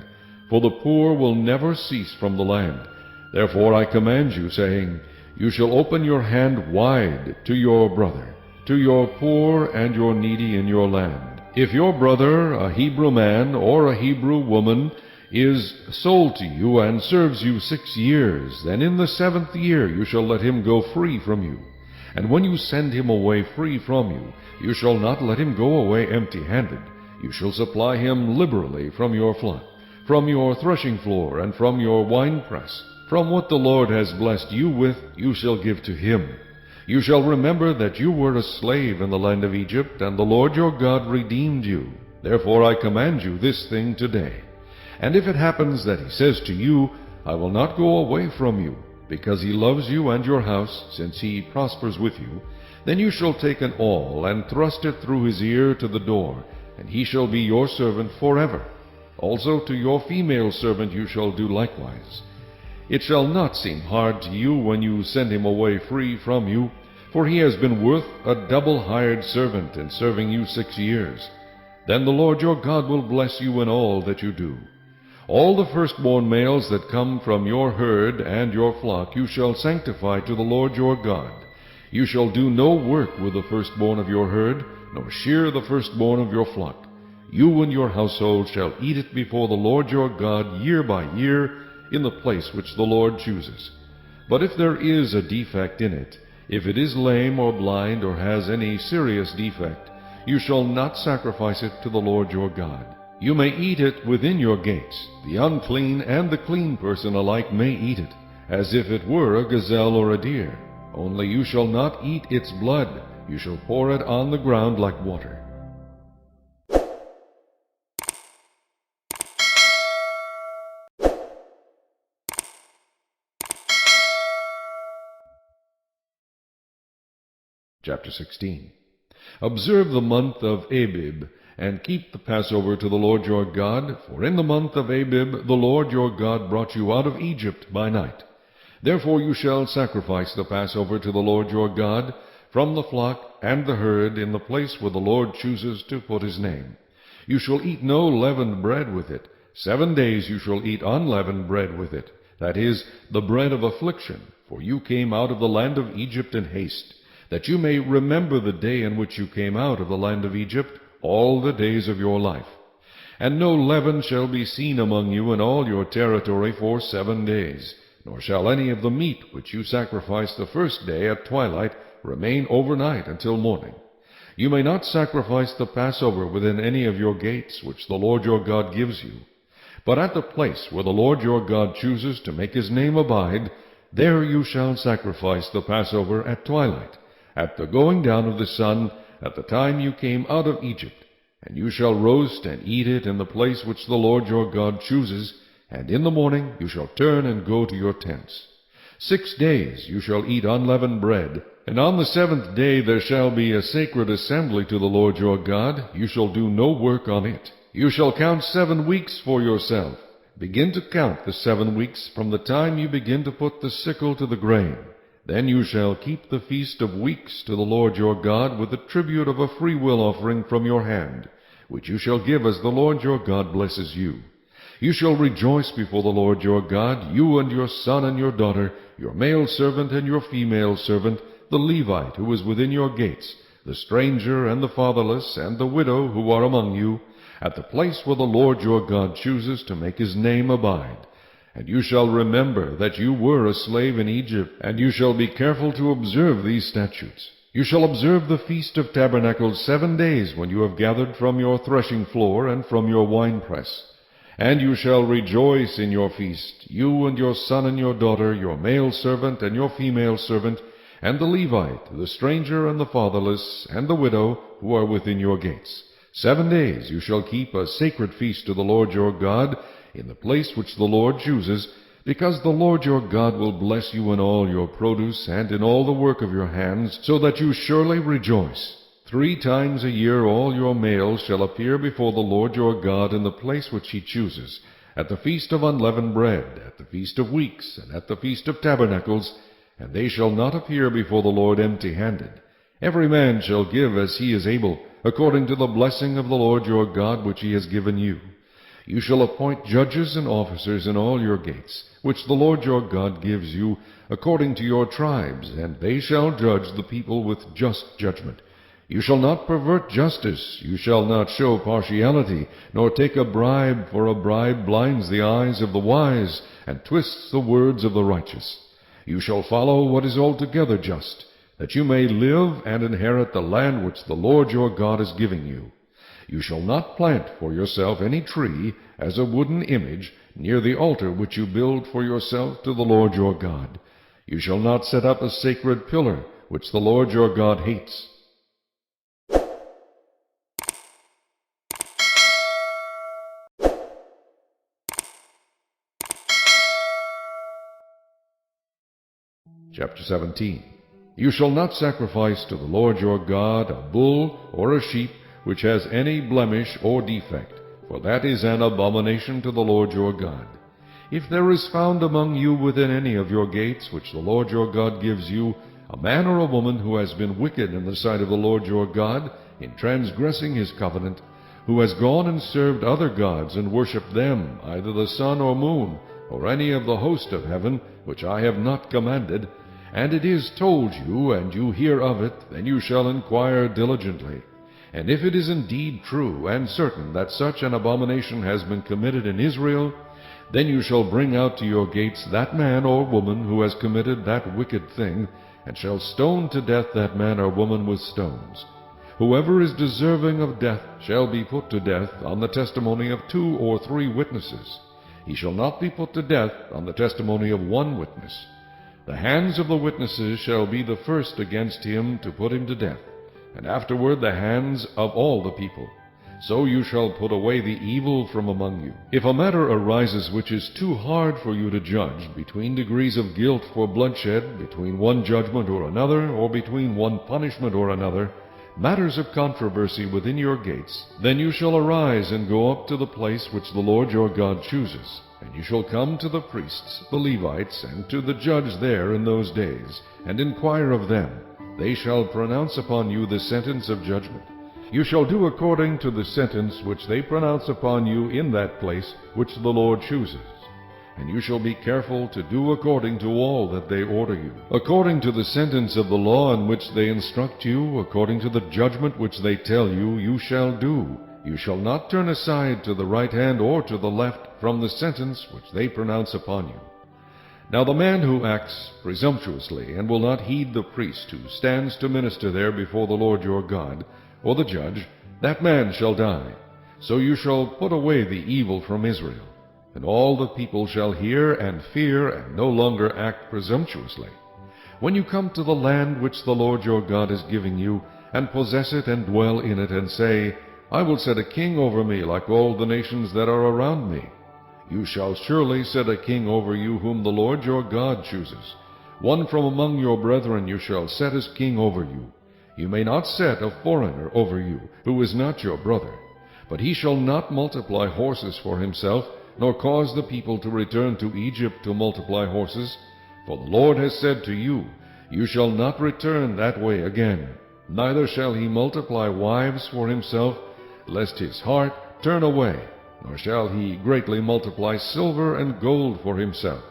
For the poor will never cease from the land. Therefore I command you, saying, You shall open your hand wide to your brother, to your poor and your needy in your land. If your brother, a Hebrew man or a Hebrew woman, is sold to you and serves you 6 years, then in the 7th year you shall let him go free from you. And when you send him away free from you, you shall not let him go away empty-handed. You shall supply him liberally from your flock, from your threshing floor, and from your winepress. From what the Lord has blessed you with, you shall give to him. You shall remember that you were a slave in the land of Egypt, and the Lord your God redeemed you. Therefore I command you this thing today. And if it happens that he says to you, I will not go away from you, because he loves you and your house, since he prospers with you, then you shall take an awl, and thrust it through his ear to the door, and he shall be your servant forever. Also to your female servant you shall do likewise. It shall not seem hard to you when you send him away free from you, for he has been worth a double hired servant in serving you 6 years. Then the Lord your God will bless you in all that you do. All the firstborn males that come from your herd and your flock you shall sanctify to the Lord your God. You shall do no work with the firstborn of your herd, nor shear the firstborn of your flock. You and your household shall eat it before the Lord your God year by year, in the place which the Lord chooses. But if there is a defect in it, if it is lame or blind or has any serious defect, you shall not sacrifice it to the Lord your God. You may eat it within your gates. The unclean and the clean person alike may eat it, as if it were a gazelle or a deer. Only you shall not eat its blood. You shall pour it on the ground like water. Chapter 16. Observe the month of Abib, and keep the Passover to the Lord your God, for in the month of Abib the Lord your God brought you out of Egypt by night. Therefore you shall sacrifice the Passover to the Lord your God, from the flock and the herd, in the place where the Lord chooses to put his name. You shall eat no leavened bread with it. 7 days you shall eat unleavened bread with it, that is, the bread of affliction, for you came out of the land of Egypt in haste, that you may remember the day in which you came out of the land of Egypt all the days of your life. And no leaven shall be seen among you in all your territory for 7 days, nor shall any of the meat which you sacrifice the first day at twilight remain overnight until morning. You may not sacrifice the Passover within any of your gates, which the Lord your God gives you. But at the place where the Lord your God chooses to make his name abide, there you shall sacrifice the Passover at twilight, at the going down of the sun, at the time you came out of Egypt. And you shall roast and eat it in the place which the Lord your God chooses, and in the morning you shall turn and go to your tents. 6 days you shall eat unleavened bread, and on the 7th day there shall be a sacred assembly to the Lord your God. You shall do no work on it. You shall count 7 weeks for yourself. Begin to count the 7 weeks from the time you begin to put the sickle to the grain. Then you shall keep the feast of weeks to the Lord your God with the tribute of a freewill offering from your hand, which you shall give as the Lord your God blesses you. You shall rejoice before the Lord your God, you and your son and your daughter, your male servant and your female servant, the Levite who is within your gates, the stranger and the fatherless and the widow who are among you, at the place where the Lord your God chooses to make his name abide. And you shall remember that you were a slave in Egypt, and you shall be careful to observe these statutes. You shall observe the Feast of Tabernacles 7 days when you have gathered from your threshing floor and from your winepress. And you shall rejoice in your feast, you and your son and your daughter, your male servant and your female servant, and the Levite, the stranger and the fatherless, and the widow who are within your gates. 7 days you shall keep a sacred feast to the Lord your God, in the place which the Lord chooses, because the Lord your God will bless you in all your produce and in all the work of your hands, so that you surely rejoice. 3 times a year all your males shall appear before the Lord your God in the place which he chooses, at the feast of unleavened bread, at the feast of weeks, and at the feast of tabernacles, and they shall not appear before the Lord empty-handed. Every man shall give as he is able, according to the blessing of the Lord your God which he has given you. You shall appoint judges and officers in all your gates, which the Lord your God gives you, according to your tribes, and they shall judge the people with just judgment. You shall not pervert justice, you shall not show partiality, nor take a bribe, for a bribe blinds the eyes of the wise, and twists the words of the righteous. You shall follow what is altogether just, that you may live and inherit the land which the Lord your God is giving you. You shall not plant for yourself any tree as a wooden image near the altar which you build for yourself to the Lord your God. You shall not set up a sacred pillar which the Lord your God hates. Chapter 17. You shall not sacrifice to the Lord your God a bull or a sheep which has any blemish or defect, for that is an abomination to the Lord your God. If there is found among you within any of your gates, which the Lord your God gives you, a man or a woman who has been wicked in the sight of the Lord your God, in transgressing his covenant, who has gone and served other gods and worshipped them, either the sun or moon, or any of the host of heaven, which I have not commanded, and it is told you, and you hear of it, then you shall inquire diligently. And if it is indeed true and certain that such an abomination has been committed in Israel, then you shall bring out to your gates that man or woman who has committed that wicked thing, and shall stone to death that man or woman with stones. Whoever is deserving of death shall be put to death on the testimony of 2 or 3 witnesses. He shall not be put to death on the testimony of 1 witness. The hands of the witnesses shall be the first against him to put him to death, and afterward the hands of all the people. So you shall put away the evil from among you. If a matter arises which is too hard for you to judge, between degrees of guilt for bloodshed, between one judgment or another, or between one punishment or another, matters of controversy within your gates, then you shall arise and go up to the place which the Lord your God chooses. And you shall come to the priests, the Levites, and to the judge there in those days, and inquire of them. They shall pronounce upon you the sentence of judgment. You shall do according to the sentence which they pronounce upon you in that place which the Lord chooses. And you shall be careful to do according to all that they order you. According to the sentence of the law in which they instruct you, according to the judgment which they tell you, you shall do, You shall not turn aside to the right hand or to the left from the sentence which they pronounce upon you. Now the man who acts presumptuously and will not heed the priest who stands to minister there before the Lord your God, or the judge, that man shall die. So you shall put away the evil from Israel. And all the people shall hear and fear, and no longer act presumptuously. When you come to the land which the Lord your God is giving you, and possess it and dwell in it, and say, I will set a king over me like all the nations that are around me. You shall surely set a king over you whom the Lord your God chooses. One from among your brethren you shall set as king over you. You may not set a foreigner over you, who is not your brother. But he shall not multiply horses for himself, nor cause the people to return to Egypt to multiply horses. For the Lord has said to you, You shall not return that way again. Neither shall he multiply wives for himself, lest his heart turn away, nor shall he greatly multiply silver and gold for himself.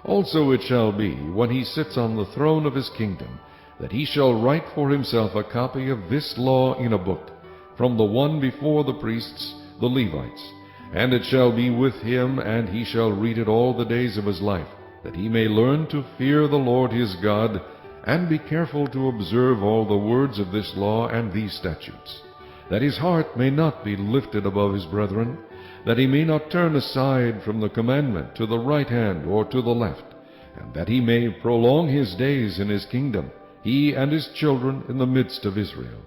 Also it shall be, when he sits on the throne of his kingdom, that he shall write for himself a copy of this law in a book, from the one before the priests, the Levites. And it shall be with him, and he shall read it all the days of his life, that he may learn to fear the Lord his God, and be careful to observe all the words of this law and these statutes, that his heart may not be lifted above his brethren, that he may not turn aside from the commandment to the right hand or to the left, and that he may prolong his days in his kingdom, he and his children in the midst of Israel.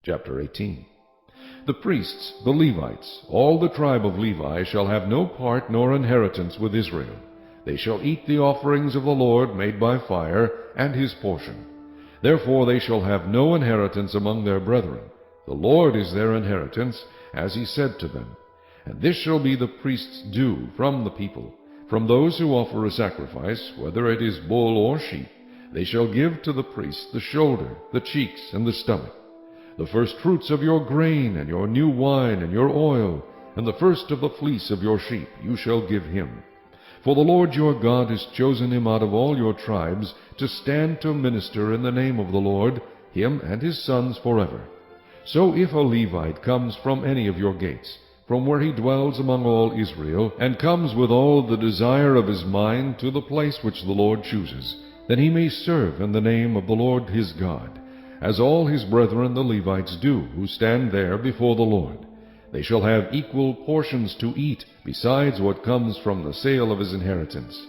Chapter 18. The priests, the Levites, all the tribe of Levi, shall have no part nor inheritance with Israel. They shall eat the offerings of the Lord made by fire, and his portion. Therefore they shall have no inheritance among their brethren. The Lord is their inheritance, as he said to them. And this shall be the priest's due from the people. From those who offer a sacrifice, whether it is bull or sheep, they shall give to the priest the shoulder, the cheeks, and the stomach. The first fruits of your grain, and your new wine, and your oil, and the first of the fleece of your sheep you shall give him. For the Lord your God has chosen him out of all your tribes to stand to minister in the name of the Lord, him and his sons forever. So if a Levite comes from any of your gates, from where he dwells among all Israel, and comes with all the desire of his mind to the place which the Lord chooses, then he may serve in the name of the Lord his God, as all his brethren the Levites do, who stand there before the Lord. They shall have equal portions to eat, besides what comes from the sale of his inheritance.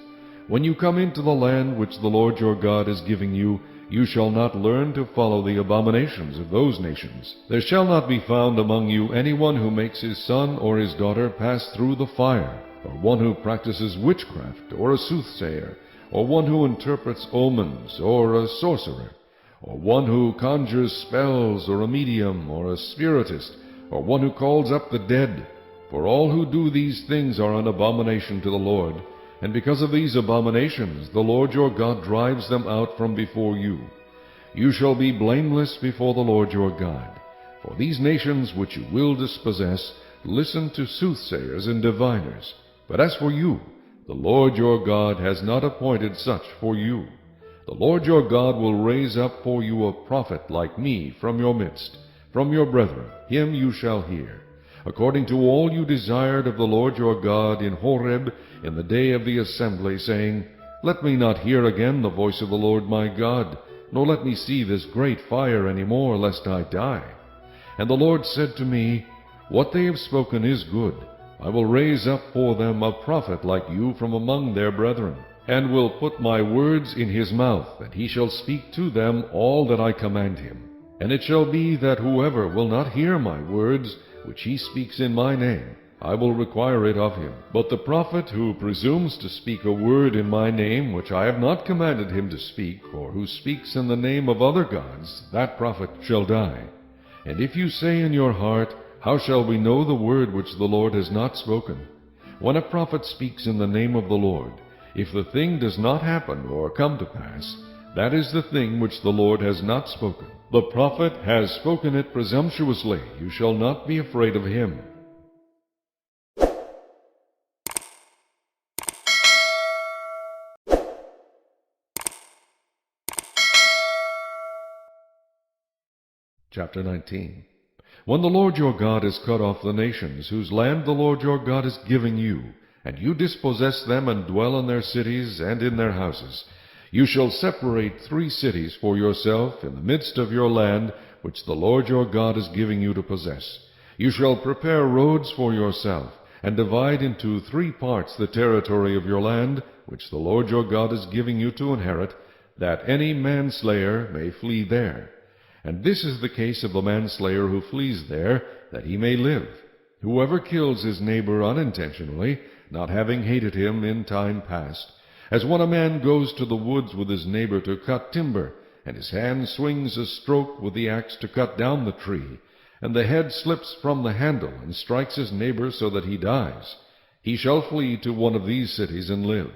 When you come into the land which the Lord your God is giving you, you shall not learn to follow the abominations of those nations. There shall not be found among you anyone who makes his son or his daughter pass through the fire, or one who practices witchcraft, or a soothsayer, or one who interprets omens, or a sorcerer, or one who conjures spells, or a medium, or a spiritist, or one who calls up the dead. For all who do these things are an abomination to the Lord, and because of these abominations the Lord your God drives them out from before you. You shall be blameless before the Lord your God. For these nations which you will dispossess listen to soothsayers and diviners. But as for you, the Lord your God has not appointed such for you. The Lord your God will raise up for you a prophet like me from your midst, from your brethren. Him you shall hear, according to all you desired of the Lord your God in Horeb in the day of the assembly, saying, Let me not hear again the voice of the Lord my God, nor let me see this great fire any more, lest I die. And the Lord said to me, What they have spoken is good. I will raise up for them a prophet like you from among their brethren, and will put my words in his mouth, and he shall speak to them all that I command him. And it shall be that whoever will not hear my words, which he speaks in my name, I will require it of him. But the prophet who presumes to speak a word in my name, which I have not commanded him to speak, or who speaks in the name of other gods, that prophet shall die. And if you say in your heart, How shall we know the word which the Lord has not spoken? When a prophet speaks in the name of the Lord, if the thing does not happen or come to pass, that is the thing which the Lord has not spoken. The prophet has spoken it presumptuously. You shall not be afraid of him. Chapter 19. When the Lord your God has cut off the nations whose land the Lord your God is giving you, and you dispossess them and dwell in their cities and in their houses, you shall separate 3 cities for yourself in the midst of your land, which the Lord your God is giving you to possess. You shall prepare roads for yourself, and divide into 3 parts the territory of your land, which the Lord your God is giving you to inherit, that any manslayer may flee there. And this is the case of the manslayer who flees there, that he may live. Whoever kills his neighbor unintentionally, not having hated him in time past, as when a man goes to the woods with his neighbor to cut timber, and his hand swings a stroke with the axe to cut down the tree, and the head slips from the handle and strikes his neighbor so that he dies, he shall flee to one of these cities and live.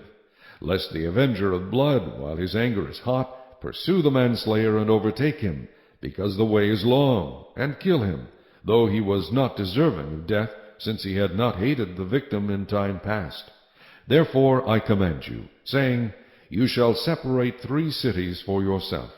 Lest the avenger of blood, while his anger is hot, pursue the manslayer and overtake him, because the way is long, and kill him, though he was not deserving of death, since he had not hated the victim in time past. Therefore I command you, saying, You shall separate 3 cities for yourself.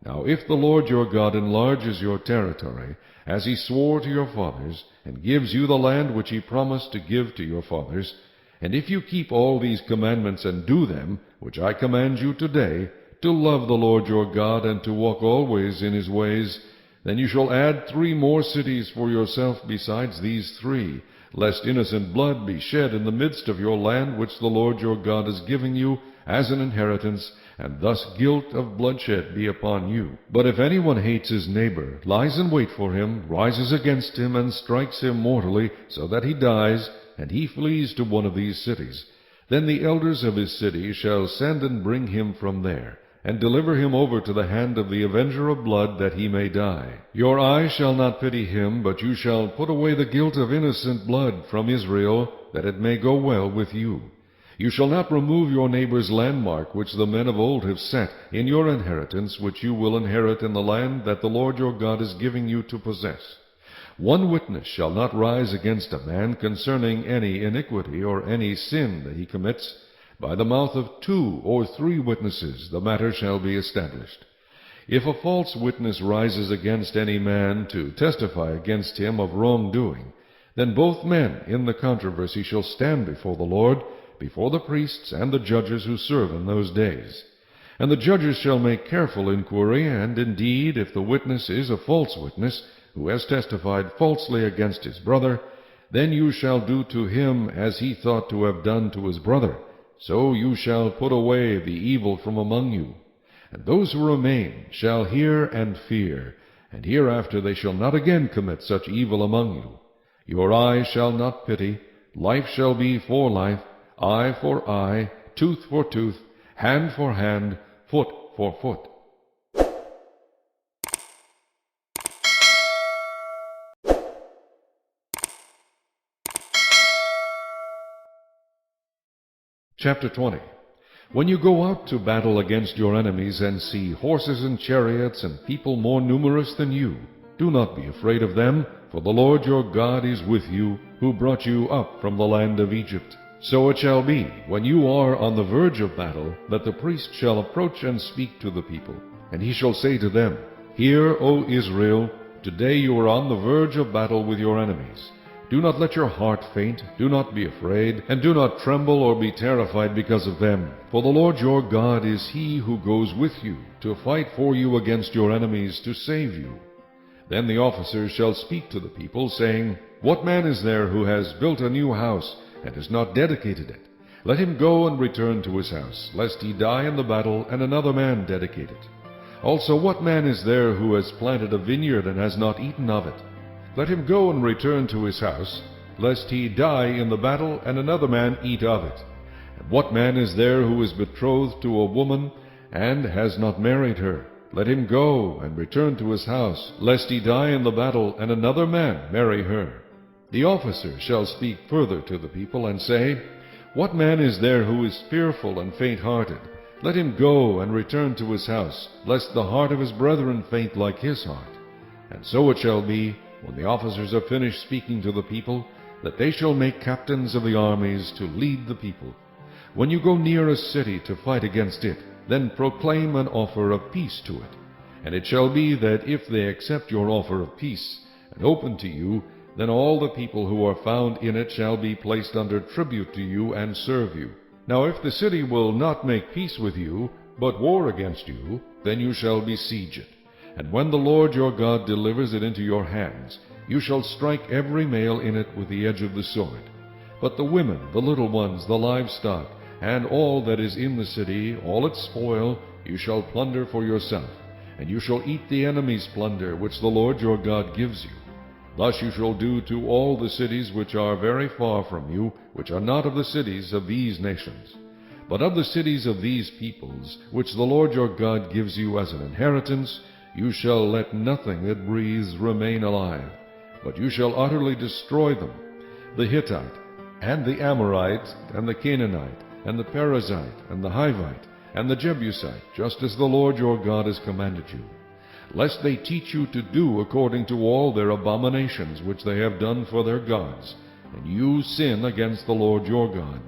Now if the Lord your God enlarges your territory, as he swore to your fathers, and gives you the land which he promised to give to your fathers, and if you keep all these commandments and do them, which I command you today, to love the Lord your God and to walk always in his ways, then you shall add 3 more cities for yourself besides these 3, lest innocent blood be shed in the midst of your land which the Lord your God is giving you as an inheritance, and thus guilt of bloodshed be upon you. But if anyone hates his neighbor, lies in wait for him, rises against him, and strikes him mortally, so that he dies, and he flees to one of these cities, then the elders of his city shall send and bring him from there, and deliver him over to the hand of the avenger of blood, that he may die. Your eye shall not pity him, but you shall put away the guilt of innocent blood from Israel, that it may go well with you. You shall not remove your neighbor's landmark, which the men of old have set, in your inheritance, which you will inherit in the land that the Lord your God is giving you to possess. 1 witness shall not rise against a man concerning any iniquity or any sin that he commits. By the mouth of 2 or 3 witnesses the matter shall be established. If a false witness rises against any man to testify against him of wrongdoing, then both men in the controversy shall stand before the Lord, before the priests and the judges who serve in those days. And the judges shall make careful inquiry, and indeed, if the witness is a false witness, who has testified falsely against his brother, then you shall do to him as he thought to have done to his brother. So you shall put away the evil from among you. And those who remain shall hear and fear, and hereafter they shall not again commit such evil among you. Your eye shall not pity, life shall be for life, eye for eye, tooth for tooth, hand for hand, foot for foot. Chapter 20. When you go out to battle against your enemies and see horses and chariots and people more numerous than you, do not be afraid of them, for the Lord your God is with you, who brought you up from the land of Egypt. So it shall be, when you are on the verge of battle, that the priest shall approach and speak to the people. And he shall say to them, Hear, O Israel, today you are on the verge of battle with your enemies. Do not let your heart faint, do not be afraid, and do not tremble or be terrified because of them. For the Lord your God is he who goes with you, to fight for you against your enemies, to save you. Then the officers shall speak to the people, saying, What man is there who has built a new house, and has not dedicated it? Let him go and return to his house, lest he die in the battle, and another man dedicate it. Also, what man is there who has planted a vineyard, and has not eaten of it? Let him go and return to his house, lest he die in the battle, and another man eat of it. And what man is there who is betrothed to a woman, and has not married her? Let him go and return to his house, lest he die in the battle, and another man marry her. The officer shall speak further to the people, and say, What man is there who is fearful and faint-hearted? Let him go and return to his house, lest the heart of his brethren faint like his heart. And so it shall be, when the officers have finished speaking to the people, that they shall make captains of the armies to lead the people. When you go near a city to fight against it, then proclaim an offer of peace to it. And it shall be that if they accept your offer of peace, and open to you, then all the people who are found in it shall be placed under tribute to you and serve you. Now if the city will not make peace with you, but war against you, then you shall besiege it. And when the Lord your God delivers it into your hands, you shall strike every male in it with the edge of the sword. But the women, the little ones, the livestock, and all that is in the city, all its spoil, you shall plunder for yourself, and you shall eat the enemy's plunder which the Lord your God gives you. Thus you shall do to all the cities which are very far from you, which are not of the cities of these nations. But of the cities of these peoples, which the Lord your God gives you as an inheritance, you shall let nothing that breathes remain alive, but you shall utterly destroy them, the Hittite, and the Amorite, and the Canaanite, and the Perizzite, and the Hivite, and the Jebusite, just as the Lord your God has commanded you, lest they teach you to do according to all their abominations which they have done for their gods, and you sin against the Lord your God.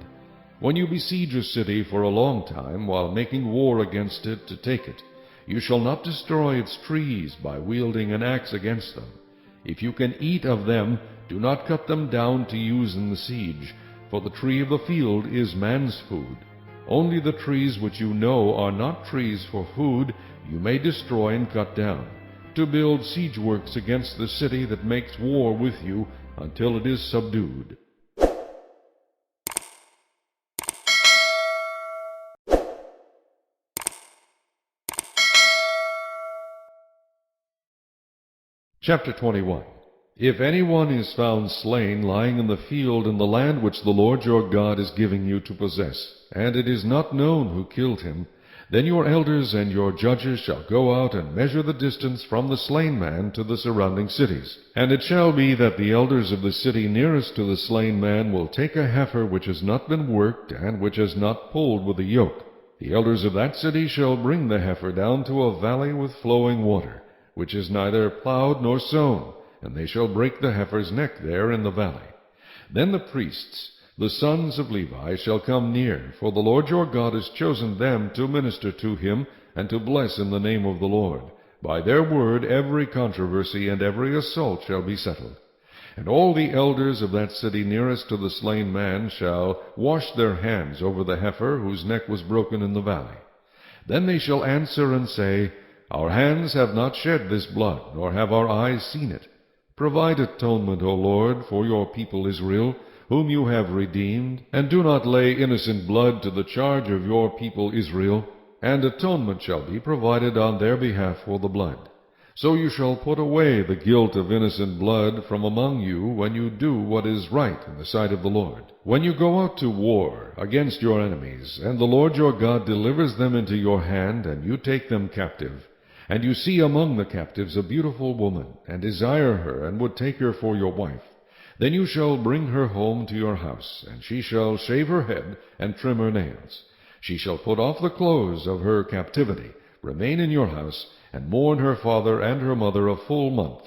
When you besiege a city for a long time, while making war against it to take it, you shall not destroy its trees by wielding an axe against them. If you can eat of them, do not cut them down to use in the siege, for the tree of the field is man's food. Only the trees which you know are not trees for food you may destroy and cut down, to build siege works against the city that makes war with you until it is subdued. Chapter 21. If anyone is found slain lying in the field in the land which the Lord your God is giving you to possess, and it is not known who killed him, then your elders and your judges shall go out and measure the distance from the slain man to the surrounding cities. And it shall be that the elders of the city nearest to the slain man will take a heifer which has not been worked and which has not pulled with a yoke. The elders of that city shall bring the heifer down to a valley with flowing water, which is neither plowed nor sown, and they shall break the heifer's neck there in the valley. Then the priests, the sons of Levi, shall come near, for the Lord your God has chosen them to minister to him and to bless in the name of the Lord. By their word every controversy and every assault shall be settled. And all the elders of that city nearest to the slain man shall wash their hands over the heifer whose neck was broken in the valley. Then they shall answer and say, Our hands have not shed this blood, nor have our eyes seen it. Provide atonement, O Lord, for your people Israel, whom you have redeemed, and do not lay innocent blood to the charge of your people Israel, and atonement shall be provided on their behalf for the blood. So you shall put away the guilt of innocent blood from among you when you do what is right in the sight of the Lord. When you go out to war against your enemies, and the Lord your God delivers them into your hand, and you take them captive, and you see among the captives a beautiful woman, and desire her, and would take her for your wife, then you shall bring her home to your house, and she shall shave her head and trim her nails. She shall put off the clothes of her captivity, remain in your house, and mourn her father and her mother a full month.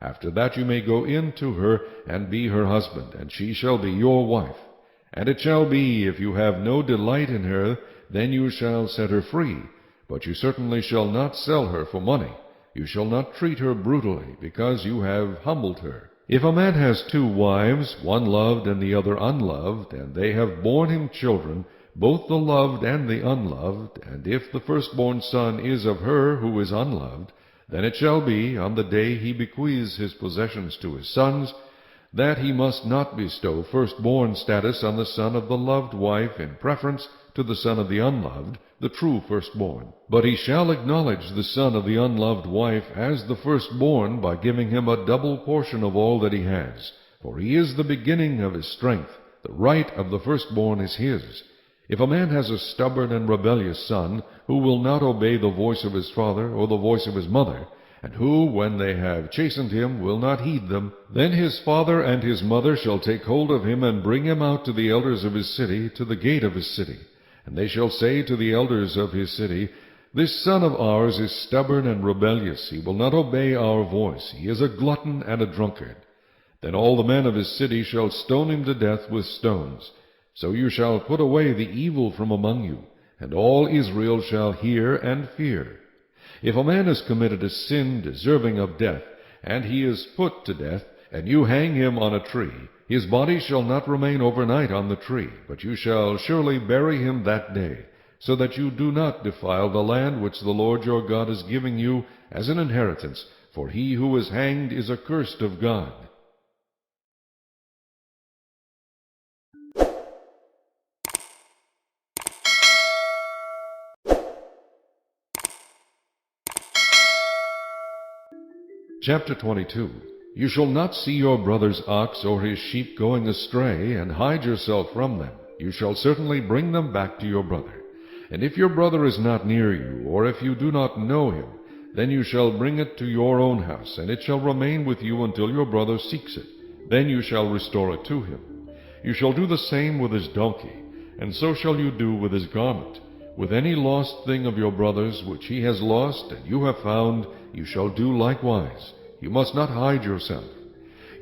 After that you may go in to her, and be her husband, and she shall be your wife. And it shall be, if you have no delight in her, then you shall set her free. But you certainly shall not sell her for money. You shall not treat her brutally, because you have humbled her. If a man has 2 wives, one loved and the other unloved, and they have borne him children, both the loved and the unloved, and if the firstborn son is of her who is unloved, then it shall be, on the day he bequeaths his possessions to his sons, that he must not bestow firstborn status on the son of the loved wife in preference to the son of the unloved, the true firstborn. But he shall acknowledge the son of the unloved wife as the firstborn by giving him a double portion of all that he has. For he is the beginning of his strength. The right of the firstborn is his. If a man has a stubborn and rebellious son, who will not obey the voice of his father or the voice of his mother, and who, when they have chastened him, will not heed them, then his father and his mother shall take hold of him and bring him out to the elders of his city, to the gate of his city. And they shall say to the elders of his city, This son of ours is stubborn and rebellious. He will not obey our voice. He is a glutton and a drunkard. Then all the men of his city shall stone him to death with stones. So you shall put away the evil from among you, and all Israel shall hear and fear. If a man has committed a sin deserving of death, and he is put to death, and you hang him on a tree, his body shall not remain overnight on the tree, but you shall surely bury him that day, so that you do not defile the land which the Lord your God is giving you as an inheritance, for he who is hanged is accursed of God. Chapter 22. You shall not see your brother's ox or his sheep going astray, and hide yourself from them. You shall certainly bring them back to your brother. And if your brother is not near you, or if you do not know him, then you shall bring it to your own house, and it shall remain with you until your brother seeks it. Then you shall restore it to him. You shall do the same with his donkey, and so shall you do with his garment. With any lost thing of your brother's which he has lost, and you have found, you shall do likewise. You must not hide yourself.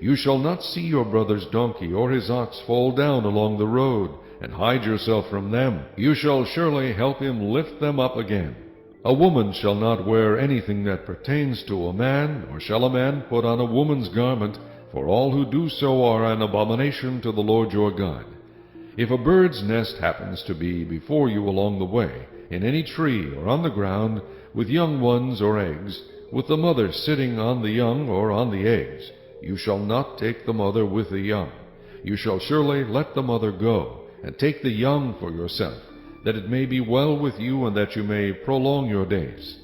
You shall not see your brother's donkey or his ox fall down along the road, and hide yourself from them. You shall surely help him lift them up again. A woman shall not wear anything that pertains to a man, nor shall a man put on a woman's garment, for all who do so are an abomination to the Lord your God. If a bird's nest happens to be before you along the way, in any tree or on the ground, with young ones or eggs, with the mother sitting on the young or on the eggs, you shall not take the mother with the young. You shall surely let the mother go, and take the young for yourself, that it may be well with you, and that you may prolong your days.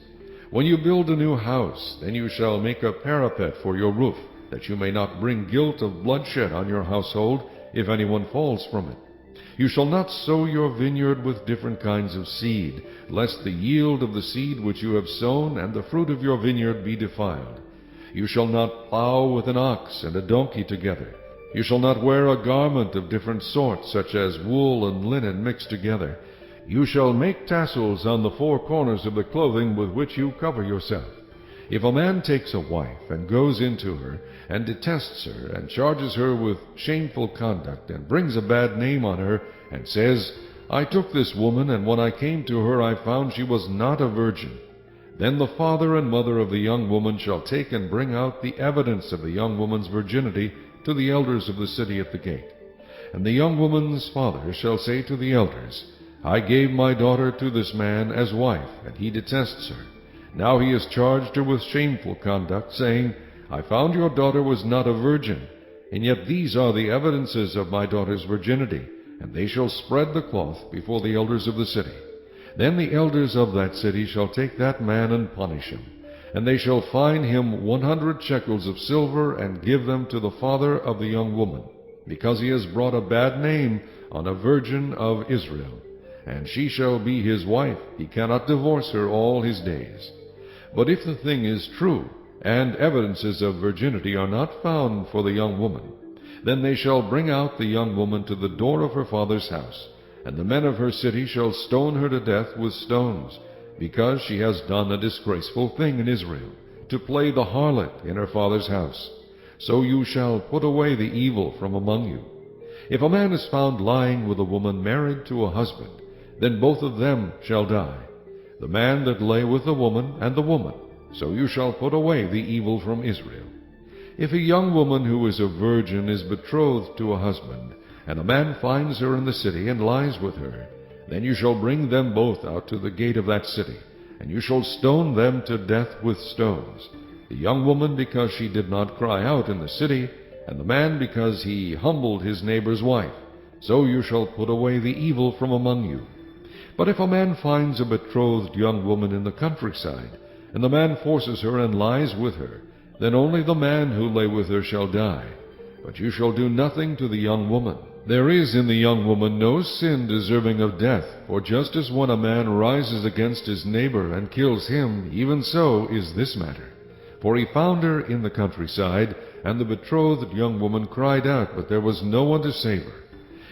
When you build a new house, then you shall make a parapet for your roof, that you may not bring guilt of bloodshed on your household, if anyone falls from it. You shall not sow your vineyard with different kinds of seed, lest the yield of the seed which you have sown and the fruit of your vineyard be defiled. You shall not plow with an ox and a donkey together. You shall not wear a garment of different sorts, such as wool and linen mixed together. You shall make tassels on the four corners of the clothing with which you cover yourself. If a man takes a wife and goes into her, and detests her, and charges her with shameful conduct, and brings a bad name on her, and says, I took this woman, and when I came to her I found she was not a virgin, then the father and mother of the young woman shall take and bring out the evidence of the young woman's virginity to the elders of the city at the gate. And the young woman's father shall say to the elders, I gave my daughter to this man as wife, and he detests her. Now he has charged her with shameful conduct, saying, I found your daughter was not a virgin, and yet these are the evidences of my daughter's virginity, and they shall spread the cloth before the elders of the city. Then the elders of that city shall take that man and punish him, and they shall fine him 100 shekels of silver, and give them to the father of the young woman, because he has brought a bad name on a virgin of Israel. And she shall be his wife. He cannot divorce her all his days. But if the thing is true, and evidences of virginity are not found for the young woman, then they shall bring out the young woman to the door of her father's house, and the men of her city shall stone her to death with stones, because she has done a disgraceful thing in Israel, to play the harlot in her father's house. So you shall put away the evil from among you. If a man is found lying with a woman married to a husband, then both of them shall die, the man that lay with the woman and the woman. So you shall put away the evil from Israel. If a young woman who is a virgin is betrothed to a husband, and a man finds her in the city and lies with her, then you shall bring them both out to the gate of that city, and you shall stone them to death with stones, the young woman because she did not cry out in the city, and the man because he humbled his neighbor's wife. So you shall put away the evil from among you. But if a man finds a betrothed young woman in the countryside, and the man forces her and lies with her, then only the man who lay with her shall die. But you shall do nothing to the young woman. There is in the young woman no sin deserving of death, for just as when a man rises against his neighbor and kills him, even so is this matter. For he found her in the countryside, and the betrothed young woman cried out, but there was no one to save her.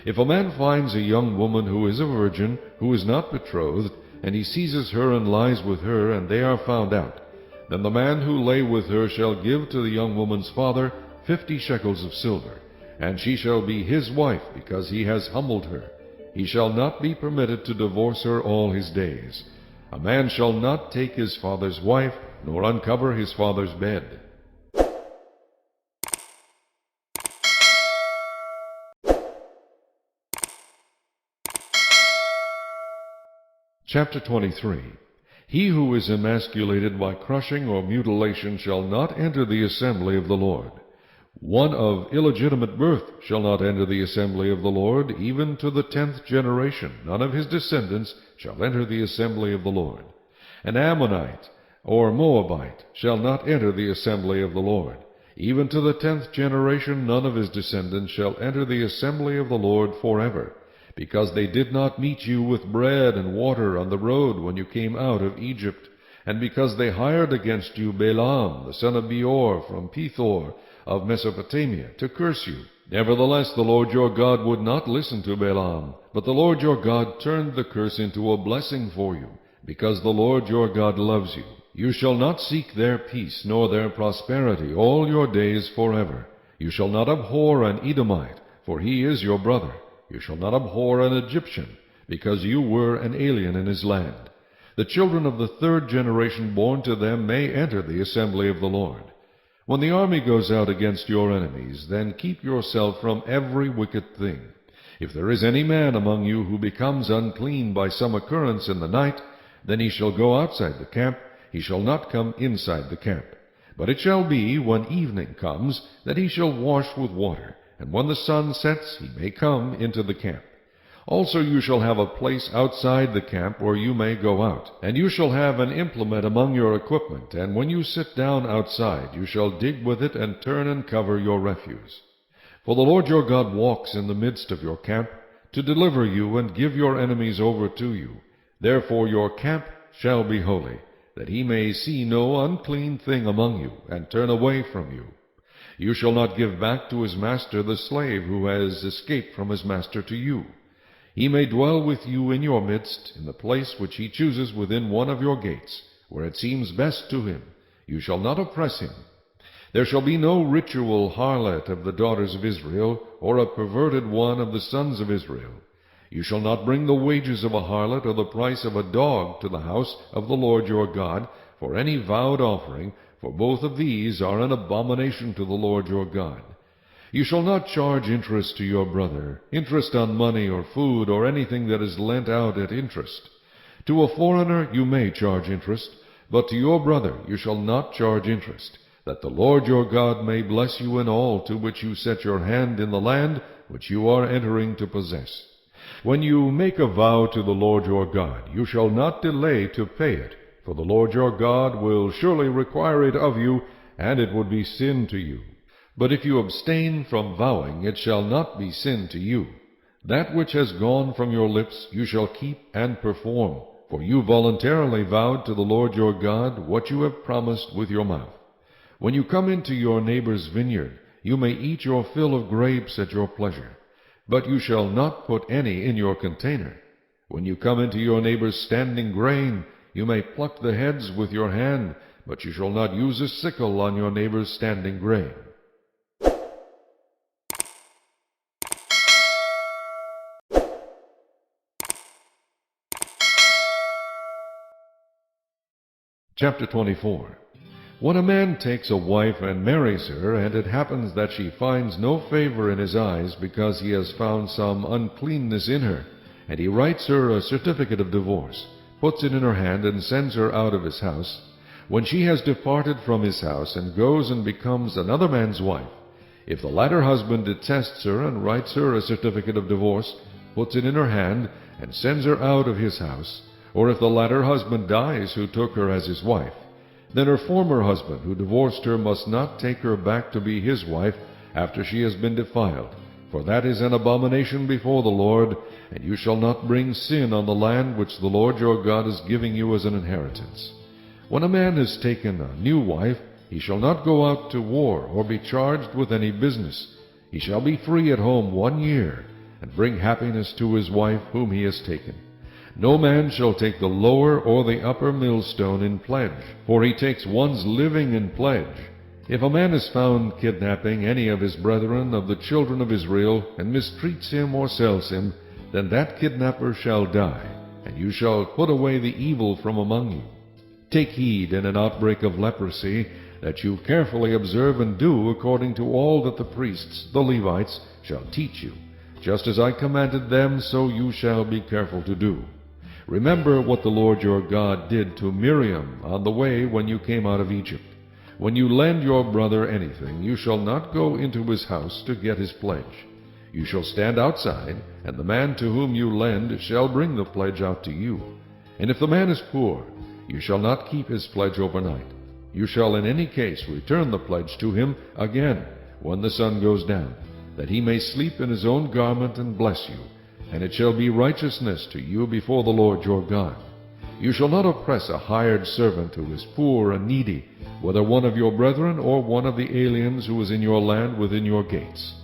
If a man finds a young woman who is a virgin, who is not betrothed, and he seizes her and lies with her, and they are found out, then the man who lay with her shall give to the young woman's father 50 shekels of silver, and she shall be his wife, because he has humbled her. He shall not be permitted to divorce her all his days. A man shall not take his father's wife, nor uncover his father's bed. Chapter 23. He who is emasculated by crushing or mutilation shall not enter the assembly of the Lord. One of illegitimate birth shall not enter the assembly of the Lord, even to the 10th generation. None of his descendants shall enter the assembly of the Lord. An Ammonite or Moabite shall not enter the assembly of the Lord. Even to the 10th generation none of his descendants shall enter the assembly of the Lord forever, because they did not meet you with bread and water on the road when you came out of Egypt, and because they hired against you Balaam, the son of Beor, from Pethor of Mesopotamia, to curse you. Nevertheless, the Lord your God would not listen to Balaam, but the Lord your God turned the curse into a blessing for you, because the Lord your God loves you. You shall not seek their peace nor their prosperity all your days forever. You shall not abhor an Edomite, for he is your brother. You shall not abhor an Egyptian, because you were an alien in his land. The children of the 3rd generation born to them may enter the assembly of the Lord. When the army goes out against your enemies, then keep yourself from every wicked thing. If there is any man among you who becomes unclean by some occurrence in the night, then he shall go outside the camp. He shall not come inside the camp. But it shall be, when evening comes, that he shall wash with water, and when the sun sets, he may come into the camp. Also you shall have a place outside the camp where you may go out, and you shall have an implement among your equipment, and when you sit down outside, you shall dig with it and turn and cover your refuse. For the Lord your God walks in the midst of your camp, to deliver you and give your enemies over to you. Therefore your camp shall be holy, that he may see no unclean thing among you, and turn away from you. You shall not give back to his master the slave who has escaped from his master to you. He may dwell with you in your midst, in the place which he chooses within one of your gates, where it seems best to him. You shall not oppress him. There shall be no ritual harlot of the daughters of Israel, or a perverted one of the sons of Israel. You shall not bring the wages of a harlot or the price of a dog to the house of the Lord your God for any vowed offering, for both of these are an abomination to the Lord your God. You shall not charge interest to your brother, interest on money or food or anything that is lent out at interest. To a foreigner you may charge interest, but to your brother you shall not charge interest, that the Lord your God may bless you in all to which you set your hand in the land which you are entering to possess. When you make a vow to the Lord your God, you shall not delay to pay it, for the Lord your God will surely require it of you, and it would be sin to you. But if you abstain from vowing, it shall not be sin to you. That which has gone from your lips you shall keep and perform, for you voluntarily vowed to the Lord your God what you have promised with your mouth. When you come into your neighbor's vineyard, you may eat your fill of grapes at your pleasure, but you shall not put any in your container. When you come into your neighbor's standing grain, you may pluck the heads with your hand, but you shall not use a sickle on your neighbor's standing grain. Chapter 24. When a man takes a wife and marries her, and it happens that she finds no favor in his eyes because he has found some uncleanness in her, and he writes her a certificate of divorce, puts it in her hand, and sends her out of his house, when she has departed from his house and goes and becomes another man's wife, if the latter husband detests her and writes her a certificate of divorce, puts it in her hand, and sends her out of his house, or if the latter husband dies who took her as his wife, then her former husband who divorced her must not take her back to be his wife after she has been defiled, for that is an abomination before the Lord, and you shall not bring sin on the land which the Lord your God is giving you as an inheritance. When a man has taken a new wife, he shall not go out to war or be charged with any business. He shall be free at home 1 year, and bring happiness to his wife whom he has taken. No man shall take the lower or the upper millstone in pledge, for he takes one's living in pledge. If a man is found kidnapping any of his brethren of the children of Israel, and mistreats him or sells him, then that kidnapper shall die, and you shall put away the evil from among you. Take heed in an outbreak of leprosy, that you carefully observe and do according to all that the priests, the Levites, shall teach you. Just as I commanded them, so you shall be careful to do. Remember what the Lord your God did to Miriam on the way when you came out of Egypt. When you lend your brother anything, you shall not go into his house to get his pledge. You shall stand outside, and the man to whom you lend shall bring the pledge out to you. And if the man is poor, you shall not keep his pledge overnight. You shall in any case return the pledge to him again when the sun goes down, that he may sleep in his own garment and bless you, and it shall be righteousness to you before the Lord your God. You shall not oppress a hired servant who is poor and needy, whether one of your brethren or one of the aliens who is in your land within your gates.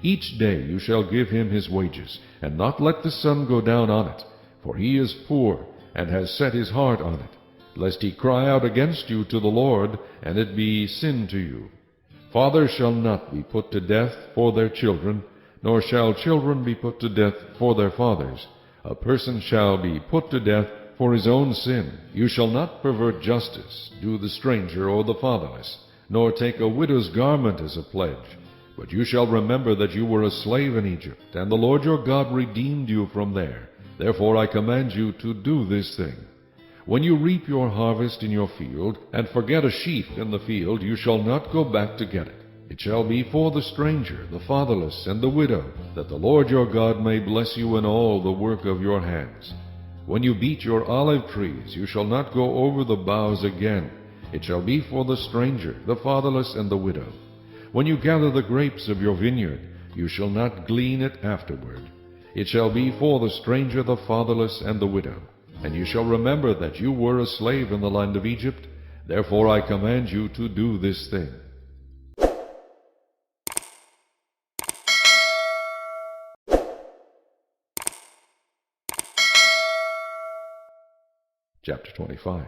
Each day you shall give him his wages, and not let the sun go down on it, for he is poor, and has set his heart on it, lest he cry out against you to the Lord, and it be sin to you. Fathers shall not be put to death for their children, nor shall children be put to death for their fathers. A person shall be put to death for his own sin. You shall not pervert justice, do the stranger or the fatherless, nor take a widow's garment as a pledge. But you shall remember that you were a slave in Egypt, and the Lord your God redeemed you from there. Therefore I command you to do this thing. When you reap your harvest in your field, and forget a sheaf in the field, you shall not go back to get it. It shall be for the stranger, the fatherless, and the widow, that the Lord your God may bless you in all the work of your hands. When you beat your olive trees, you shall not go over the boughs again. It shall be for the stranger, the fatherless, and the widow. When you gather the grapes of your vineyard, you shall not glean it afterward. It shall be for the stranger, the fatherless, and the widow. And you shall remember that you were a slave in the land of Egypt. Therefore I command you to do this thing. Chapter 25.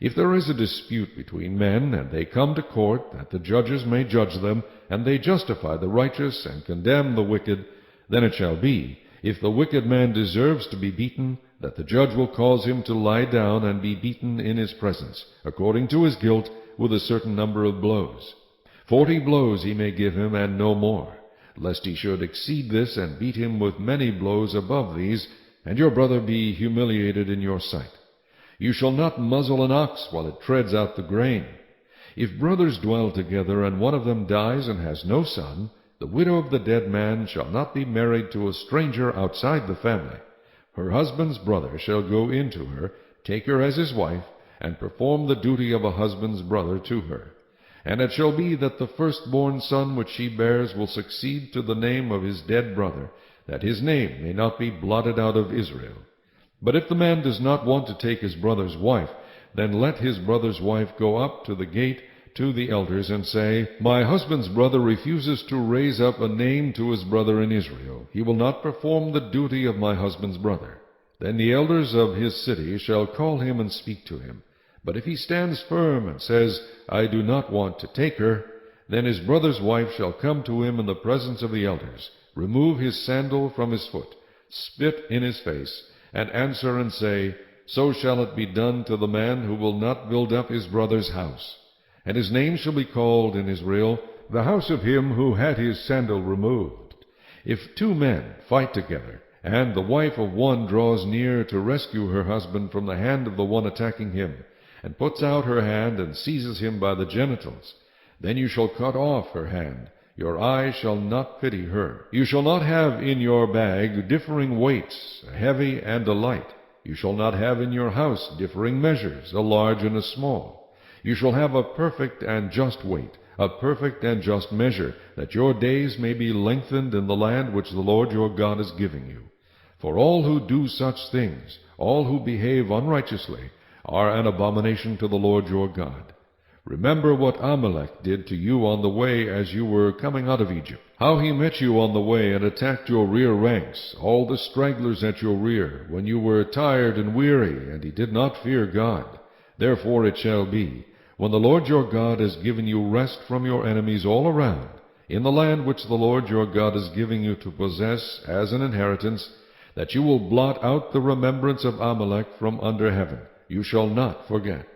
If there is a dispute between men, and they come to court, that the judges may judge them, and they justify the righteous and condemn the wicked, then it shall be, if the wicked man deserves to be beaten, that the judge will cause him to lie down and be beaten in his presence, according to his guilt, with a certain number of blows. 40 blows he may give him, and no more, lest he should exceed this and beat him with many blows above these, and your brother be humiliated in your sight. You shall not muzzle an ox while it treads out the grain. If brothers dwell together, and one of them dies and has no son, the widow of the dead man shall not be married to a stranger outside the family. Her husband's brother shall go in to her, take her as his wife, and perform the duty of a husband's brother to her. And it shall be that the firstborn son which she bears will succeed to the name of his dead brother, that his name may not be blotted out of Israel. But if the man does not want to take his brother's wife, then let his brother's wife go up to the gate to the elders and say, My husband's brother refuses to raise up a name to his brother in Israel. He will not perform the duty of my husband's brother. Then the elders of his city shall call him and speak to him. But if he stands firm and says, I do not want to take her, then his brother's wife shall come to him in the presence of the elders, remove his sandal from his foot, spit in his face, and answer and say, So shall it be done to the man who will not build up his brother's house. And his name shall be called in Israel, the house of him who had his sandal removed. If 2 men fight together, and the wife of one draws near to rescue her husband from the hand of the one attacking him, and puts out her hand and seizes him by the genitals, then you shall cut off her hand. Your eye shall not pity her. You shall not have in your bag differing weights, a heavy and a light. You shall not have in your house differing measures, a large and a small. You shall have a perfect and just weight, a perfect and just measure, that your days may be lengthened in the land which the Lord your God is giving you. For all who do such things, all who behave unrighteously, are an abomination to the Lord your God. Remember what Amalek did to you on the way as you were coming out of Egypt, how he met you on the way and attacked your rear ranks, all the stragglers at your rear, when you were tired and weary, and he did not fear God. Therefore it shall be, when the Lord your God has given you rest from your enemies all around, in the land which the Lord your God is giving you to possess as an inheritance, that you will blot out the remembrance of Amalek from under heaven. You shall not forget.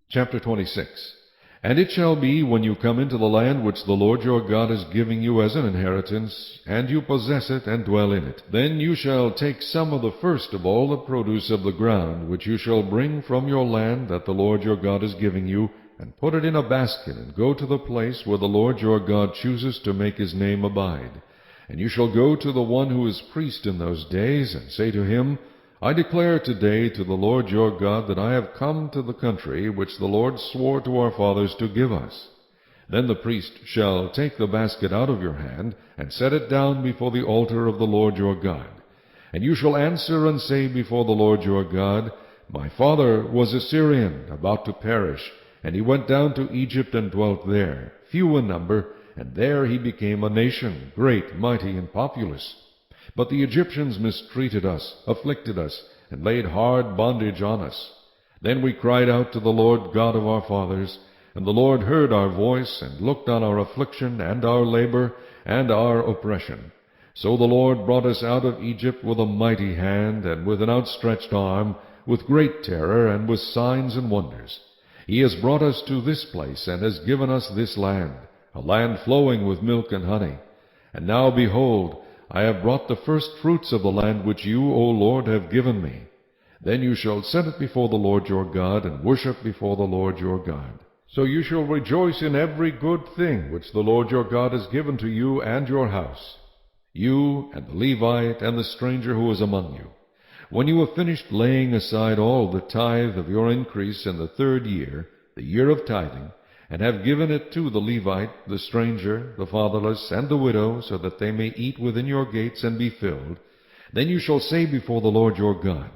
Chapter 26. And it shall be, when you come into the land which the Lord your God is giving you as an inheritance, and you possess it and dwell in it, then you shall take some of the first of all the produce of the ground, which you shall bring from your land that the Lord your God is giving you, and put it in a basket, and go to the place where the Lord your God chooses to make his name abide. And you shall go to the one who is priest in those days, and say to him, I declare today to the Lord your God that I have come to the country which the Lord swore to our fathers to give us. Then the priest shall take the basket out of your hand, and set it down before the altar of the Lord your God. And you shall answer and say before the Lord your God, My father was a Syrian, about to perish, and he went down to Egypt and dwelt there, few in number, and there he became a nation, great, mighty, and populous. But the Egyptians mistreated us, afflicted us, and laid hard bondage on us. Then we cried out to the Lord God of our fathers, and the Lord heard our voice, and looked on our affliction, and our labor, and our oppression. So the Lord brought us out of Egypt with a mighty hand, and with an outstretched arm, with great terror, and with signs and wonders. He has brought us to this place, and has given us this land, a land flowing with milk and honey. And now, behold, I have brought the first fruits of the land which you, O Lord, have given me. Then you shall set it before the Lord your God, and worship before the Lord your God. So you shall rejoice in every good thing which the Lord your God has given to you and your house, you and the Levite and the stranger who is among you. When you have finished laying aside all the tithe of your increase in the 3rd year, the year of tithing, and have given it to the Levite, the stranger, the fatherless, and the widow, so that they may eat within your gates and be filled, then you shall say before the Lord your God,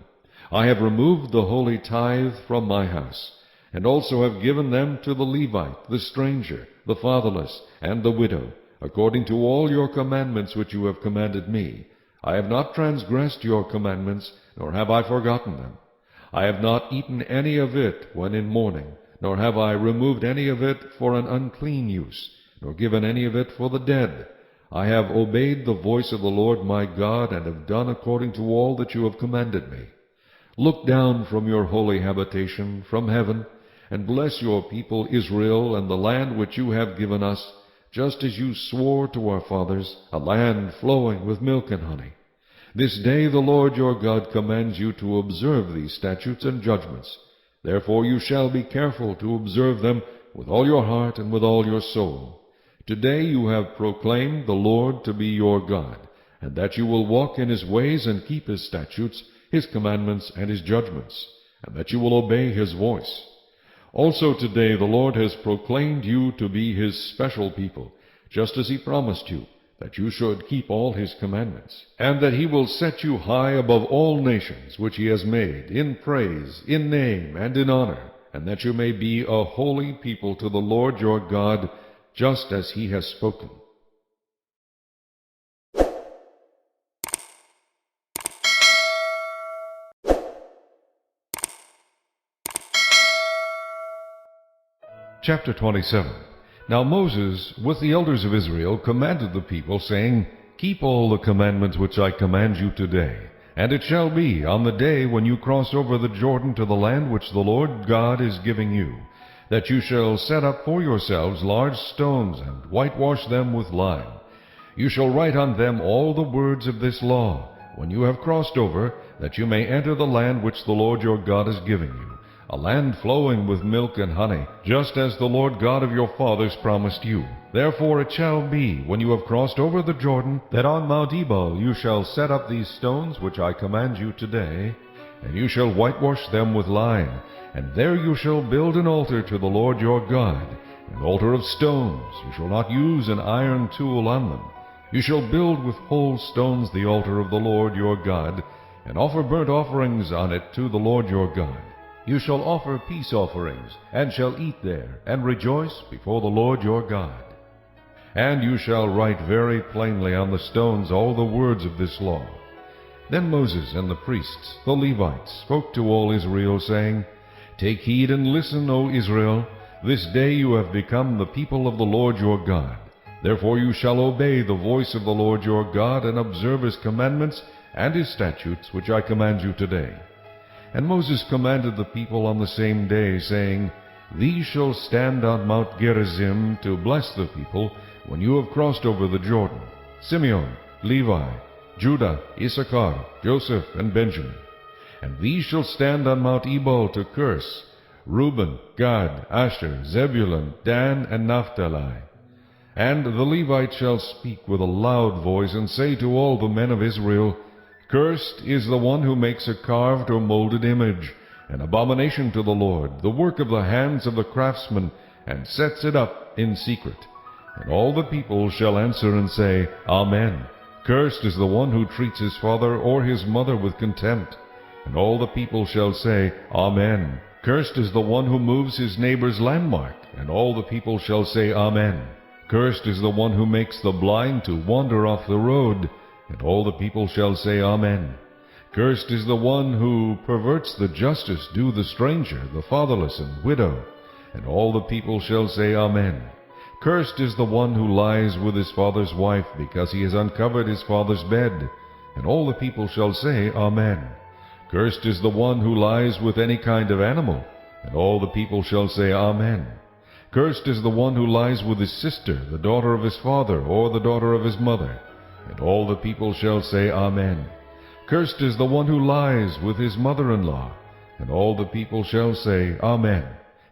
I have removed the holy tithe from my house, and also have given them to the Levite, the stranger, the fatherless, and the widow, according to all your commandments which you have commanded me. I have not transgressed your commandments, nor have I forgotten them. I have not eaten any of it when in mourning, nor have I removed any of it for an unclean use, nor given any of it for the dead. I have obeyed the voice of the Lord my God, and have done according to all that you have commanded me. Look down from your holy habitation, from heaven, and bless your people Israel and the land which you have given us, just as you swore to our fathers, a land flowing with milk and honey. This day the Lord your God commands you to observe these statutes and judgments. Therefore you shall be careful to observe them with all your heart and with all your soul. Today you have proclaimed the Lord to be your God, and that you will walk in his ways and keep his statutes, his commandments, and his judgments, and that you will obey his voice. Also today the Lord has proclaimed you to be his special people, just as he promised you, that you should keep all his commandments, and that he will set you high above all nations which he has made, in praise, in name, and in honor, and that you may be a holy people to the Lord your God, just as he has spoken. Chapter 27. Now Moses, with the elders of Israel, commanded the people, saying, Keep all the commandments which I command you today. And it shall be, on the day when you cross over the Jordan to the land which the Lord God is giving you, that you shall set up for yourselves large stones, and whitewash them with lime. You shall write on them all the words of this law, when you have crossed over, that you may enter the land which the Lord your God is giving you, a land flowing with milk and honey, just as the Lord God of your fathers promised you. Therefore it shall be, when you have crossed over the Jordan, that on Mount Ebal you shall set up these stones which I command you today, and you shall whitewash them with lime, and there you shall build an altar to the Lord your God, an altar of stones. You shall not use an iron tool on them. You shall build with whole stones the altar of the Lord your God, and offer burnt offerings on it to the Lord your God. You shall offer peace offerings, and shall eat there, and rejoice before the Lord your God. And you shall write very plainly on the stones all the words of this law. Then Moses and the priests, the Levites, spoke to all Israel, saying, Take heed and listen, O Israel. This day you have become the people of the Lord your God. Therefore you shall obey the voice of the Lord your God, and observe his commandments and his statutes, which I command you today. And Moses commanded the people on the same day, saying, These shall stand on Mount Gerizim to bless the people when you have crossed over the Jordan: Simeon, Levi, Judah, Issachar, Joseph, and Benjamin. And these shall stand on Mount Ebal to curse: Reuben, Gad, Asher, Zebulun, Dan, and Naphtali. And the Levites shall speak with a loud voice, and say to all the men of Israel, Cursed is the one who makes a carved or molded image, an abomination to the Lord, the work of the hands of the craftsman, and sets it up in secret. And all the people shall answer and say, Amen. Cursed is the one who treats his father or his mother with contempt. And all the people shall say, Amen. Cursed is the one who moves his neighbor's landmark. And all the people shall say, Amen. Cursed is the one who makes the blind to wander off the road. And all the people shall say, Amen. Cursed is the one who perverts the justice due the stranger, the fatherless, and widow. And all the people shall say, Amen. Cursed is the one who lies with his father's wife, because he has uncovered his father's bed. And all the people shall say, Amen. Cursed is the one who lies with any kind of animal. And all the people shall say, Amen. Cursed is the one who lies with his sister, the daughter of his father, or the daughter of his mother. And all the people shall say, Amen. Cursed is the one who lies with his mother-in-law. And all the people shall say, Amen.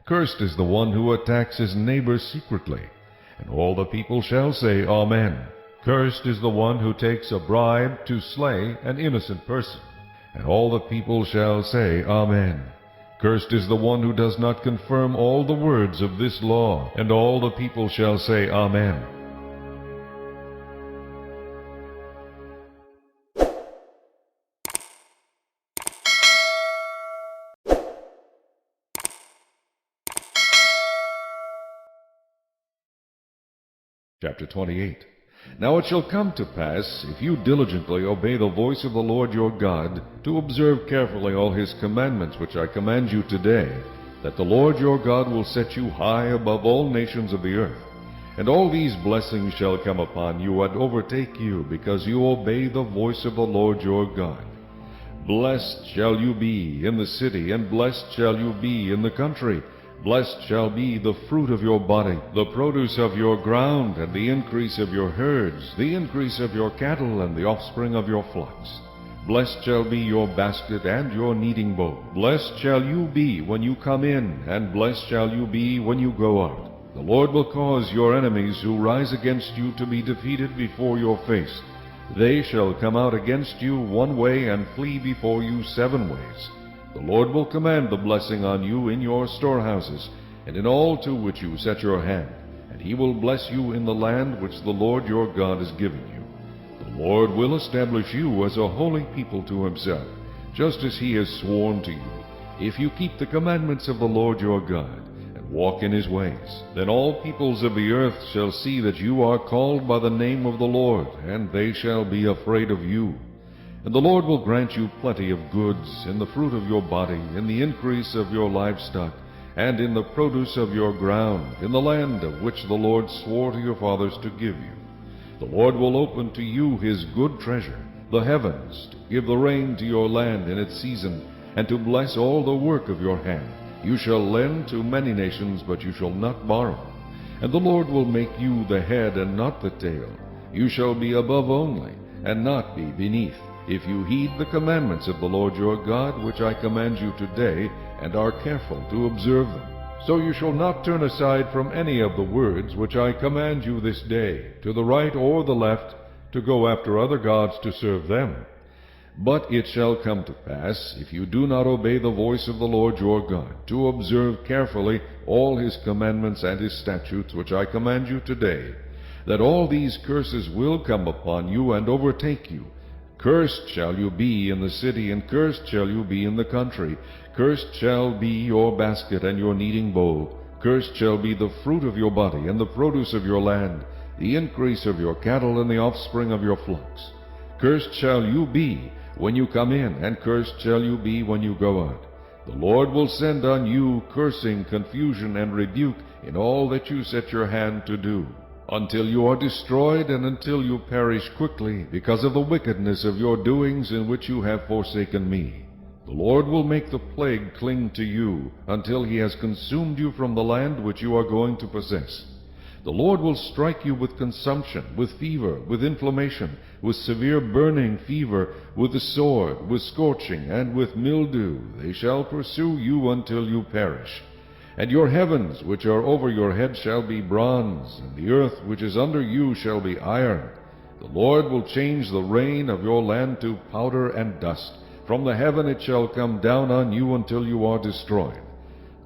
Cursed is the one who attacks his neighbor secretly. And all the people shall say, Amen. Cursed is the one who takes a bribe to slay an innocent person. And all the people shall say, Amen. Cursed is the one who does not confirm all the words of this law. And all the people shall say, Amen. Chapter 28. Now it shall come to pass, if you diligently obey the voice of the Lord your God, to observe carefully all his commandments which I command you today, that the Lord your God will set you high above all nations of the earth. And all these blessings shall come upon you and overtake you, because you obey the voice of the Lord your God. Blessed shall you be in the city, and blessed shall you be in the country. Blessed shall be the fruit of your body, the produce of your ground, and the increase of your herds, the increase of your cattle, and the offspring of your flocks. Blessed shall be your basket and your kneading bowl. Blessed shall you be when you come in, and blessed shall you be when you go out. The Lord will cause your enemies who rise against you to be defeated before your face. They shall come out against you one way, and flee before you 7 ways. The Lord will command the blessing on you in your storehouses, and in all to which you set your hand, and he will bless you in the land which the Lord your God is giving you. The Lord will establish you as a holy people to himself, just as he has sworn to you, if you keep the commandments of the Lord your God, and walk in his ways. Then all peoples of the earth shall see that you are called by the name of the Lord, and they shall be afraid of you. And the Lord will grant you plenty of goods, in the fruit of your body, in the increase of your livestock, and in the produce of your ground, in the land of which the Lord swore to your fathers to give you. The Lord will open to you his good treasure, the heavens, to give the rain to your land in its season, and to bless all the work of your hand. You shall lend to many nations, but you shall not borrow. And the Lord will make you the head and not the tail. You shall be above only, and not be beneath, if you heed the commandments of the Lord your God, which I command you today, and are careful to observe them. So you shall not turn aside from any of the words which I command you this day, to the right or the left, to go after other gods to serve them. But it shall come to pass, if you do not obey the voice of the Lord your God, to observe carefully all his commandments and his statutes which I command you today, that all these curses will come upon you and overtake you. Cursed shall you be in the city, and cursed shall you be in the country. Cursed shall be your basket and your kneading bowl. Cursed shall be the fruit of your body, and the produce of your land, the increase of your cattle, and the offspring of your flocks. Cursed shall you be when you come in, and cursed shall you be when you go out. The Lord will send on you cursing, confusion, and rebuke in all that you set your hand to do, until you are destroyed and until you perish quickly because of the wickedness of your doings in which you have forsaken me. The Lord will make the plague cling to you until he has consumed you from the land which you are going to possess. The Lord will strike you with consumption, with fever, with inflammation, with severe burning fever, with the sword, with scorching, and with mildew. They shall pursue you until you perish. And your heavens which are over your head shall be bronze, and the earth which is under you shall be iron. The Lord will change the rain of your land to powder and dust. From the heaven it shall come down on you until you are destroyed.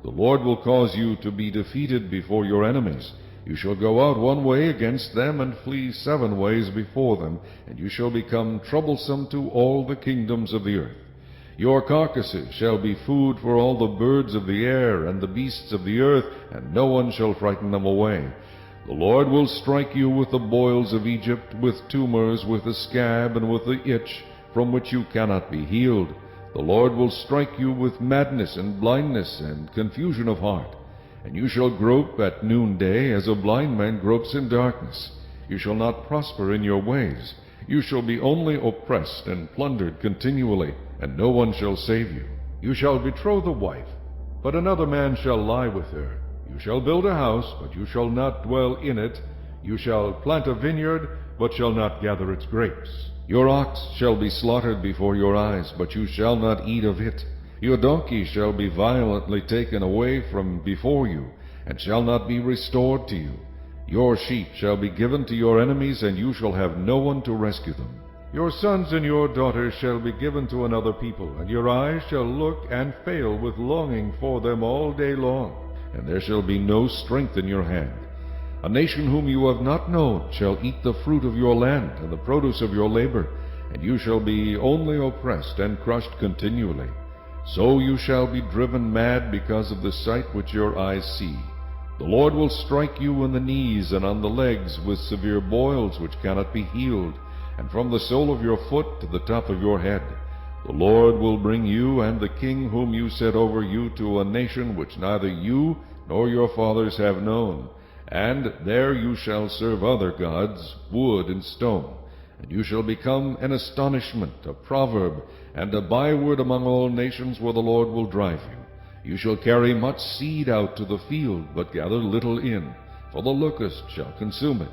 The Lord will cause you to be defeated before your enemies. You shall go out one way against them and flee 7 ways before them, and you shall become troublesome to all the kingdoms of the earth. Your carcasses shall be food for all the birds of the air and the beasts of the earth, and no one shall frighten them away. The Lord will strike you with the boils of Egypt, with tumors, with the scab, and with the itch, from which you cannot be healed. The Lord will strike you with madness and blindness and confusion of heart. And you shall grope at noonday as a blind man gropes in darkness. You shall not prosper in your ways. You shall be only oppressed and plundered continually, and no one shall save you. You shall betroth a wife, but another man shall lie with her. You shall build a house, but you shall not dwell in it. You shall plant a vineyard, but shall not gather its grapes. Your ox shall be slaughtered before your eyes, but you shall not eat of it. Your donkey shall be violently taken away from before you, and shall not be restored to you. Your sheep shall be given to your enemies, and you shall have no one to rescue them. Your sons and your daughters shall be given to another people, and your eyes shall look and fail with longing for them all day long, and there shall be no strength in your hand. A nation whom you have not known shall eat the fruit of your land and the produce of your labor, and you shall be only oppressed and crushed continually. So you shall be driven mad because of the sight which your eyes see. The Lord will strike you in the knees and on the legs with severe boils which cannot be healed, and from the sole of your foot to the top of your head. The Lord will bring you and the king whom you set over you to a nation which neither you nor your fathers have known, and there you shall serve other gods, wood and stone. And you shall become an astonishment, a proverb, and a byword among all nations where the Lord will drive you. You shall carry much seed out to the field, but gather little in, for the locust shall consume it.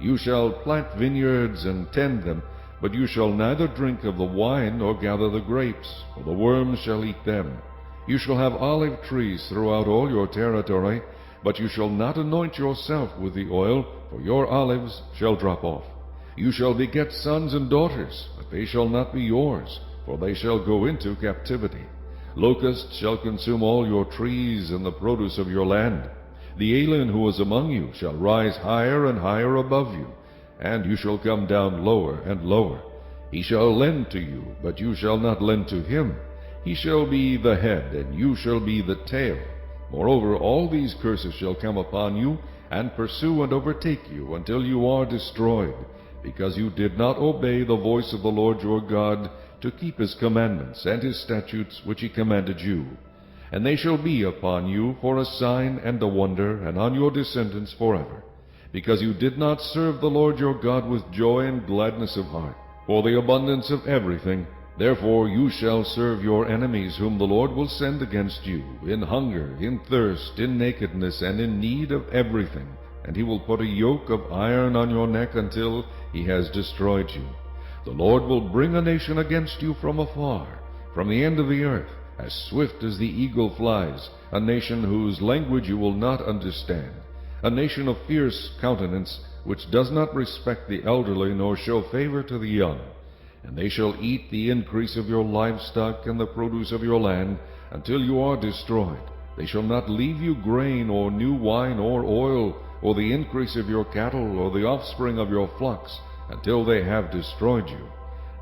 You shall plant vineyards and tend them, but you shall neither drink of the wine nor gather the grapes, for the worms shall eat them. You shall have olive trees throughout all your territory, but you shall not anoint yourself with the oil, for your olives shall drop off. You shall beget sons and daughters, but they shall not be yours, for they shall go into captivity. Locusts shall consume all your trees and the produce of your land. The alien who is among you shall rise higher and higher above you, and you shall come down lower and lower. He shall lend to you, but you shall not lend to him. He shall be the head, and you shall be the tail. Moreover, all these curses shall come upon you, and pursue and overtake you until you are destroyed, because you did not obey the voice of the Lord your God to keep his commandments and his statutes which he commanded you. And they shall be upon you for a sign and a wonder, and on your descendants forever, because you did not serve the Lord your God with joy and gladness of heart, for the abundance of everything. Therefore you shall serve your enemies whom the Lord will send against you, in hunger, in thirst, in nakedness, and in need of everything. And he will put a yoke of iron on your neck until he has destroyed you. The Lord will bring a nation against you from afar, from the end of the earth, as swift as the eagle flies, a nation whose language you will not understand, a nation of fierce countenance, which does not respect the elderly nor show favor to the young. And they shall eat the increase of your livestock and the produce of your land until you are destroyed. They shall not leave you grain or new wine or oil, or the increase of your cattle, or the offspring of your flocks, until they have destroyed you.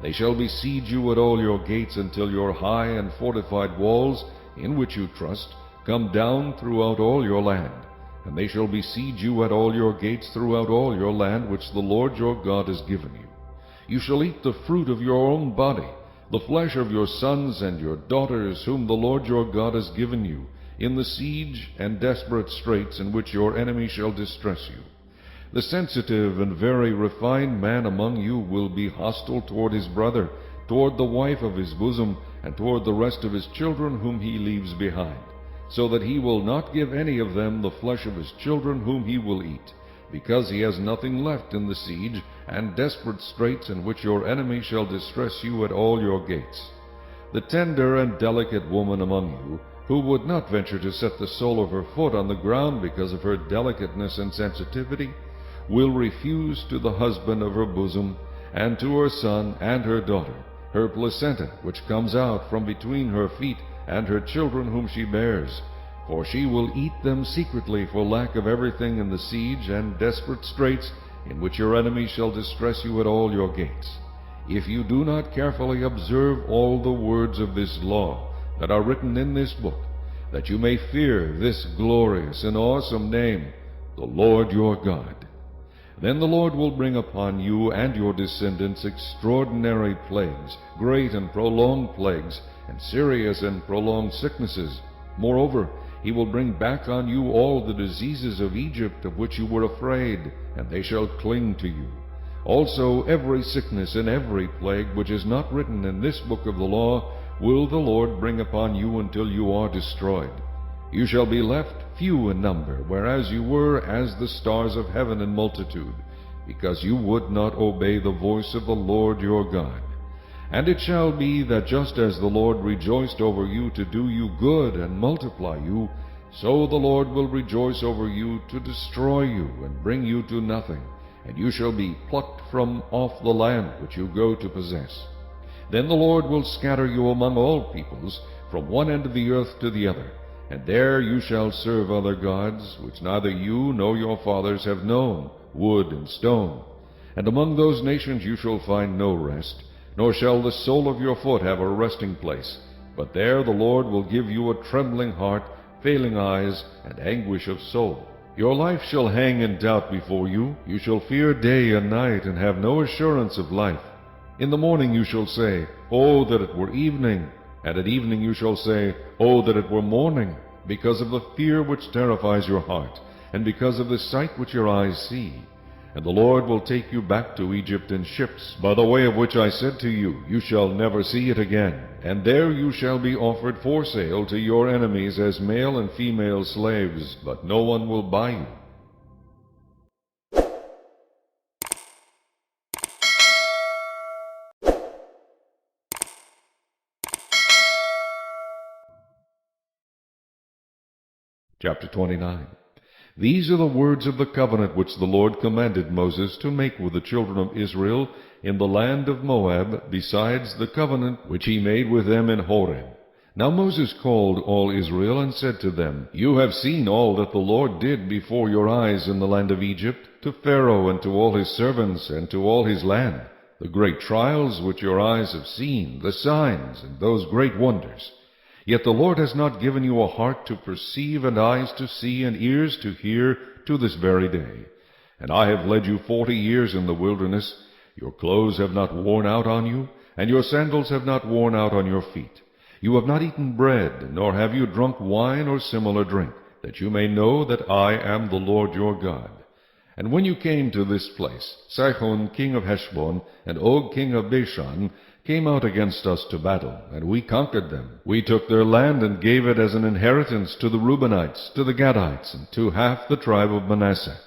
They shall besiege you at all your gates until your high and fortified walls, in which you trust, come down throughout all your land. And they shall besiege you at all your gates throughout all your land which the Lord your God has given you. You shall eat the fruit of your own body, the flesh of your sons and your daughters, whom the Lord your God has given you, in the siege and desperate straits in which your enemy shall distress you. The sensitive and very refined man among you will be hostile toward his brother, toward the wife of his bosom, and toward the rest of his children whom he leaves behind, so that he will not give any of them the flesh of his children whom he will eat, because he has nothing left in the siege and desperate straits in which your enemy shall distress you at all your gates. The tender and delicate woman among you, who would not venture to set the sole of her foot on the ground because of her delicateness and sensitivity, will refuse to the husband of her bosom, and to her son and her daughter, her placenta which comes out from between her feet, and her children whom she bears, for she will eat them secretly for lack of everything in the siege and desperate straits in which your enemy shall distress you at all your gates. If you do not carefully observe all the words of this law that are written in this book, that you may fear this glorious and awesome name, the Lord your God, then the Lord will bring upon you and your descendants extraordinary plagues, great and prolonged plagues, and serious and prolonged sicknesses. Moreover, he will bring back on you all the diseases of Egypt of which you were afraid, and they shall cling to you. Also every sickness and every plague which is not written in this book of the law will the Lord bring upon you until you are destroyed. You shall be left few in number, whereas you were as the stars of heaven in multitude, because you would not obey the voice of the Lord your God. And it shall be that just as the Lord rejoiced over you to do you good and multiply you, so the Lord will rejoice over you to destroy you and bring you to nothing, and you shall be plucked from off the land which you go to possess. Then the Lord will scatter you among all peoples, from one end of the earth to the other, and there you shall serve other gods, which neither you nor your fathers have known, wood and stone. And among those nations you shall find no rest, nor shall the sole of your foot have a resting place. But there the Lord will give you a trembling heart, failing eyes, and anguish of soul. Your life shall hang in doubt before you. You shall fear day and night, and have no assurance of life. In the morning you shall say, Oh, that it were evening! And at evening you shall say, Oh, that it were morning! Because of the fear which terrifies your heart, and because of the sight which your eyes see. And the Lord will take you back to Egypt in ships, by the way of which I said to you, You shall never see it again. And there you shall be offered for sale to your enemies as male and female slaves, but no one will buy you. Chapter 29. These are the words of the covenant which the Lord commanded Moses to make with the children of Israel in the land of Moab, besides the covenant which he made with them in Horeb. Now Moses called all Israel and said to them, You have seen all that the Lord did before your eyes in the land of Egypt, to Pharaoh and to all his servants and to all his land, the great trials which your eyes have seen, the signs and those great wonders. Yet the Lord has not given you a heart to perceive, and eyes to see, and ears to hear, to this very day. And I have led you 40 years in the wilderness. Your clothes have not worn out on you, and your sandals have not worn out on your feet. You have not eaten bread, nor have you drunk wine or similar drink, that you may know that I am the Lord your God. And when you came to this place, Sihon king of Heshbon, and Og king of Bashan, came out against us to battle, and we conquered them. We took their land and gave it as an inheritance to the Reubenites, to the Gadites, and to half the tribe of Manasseh.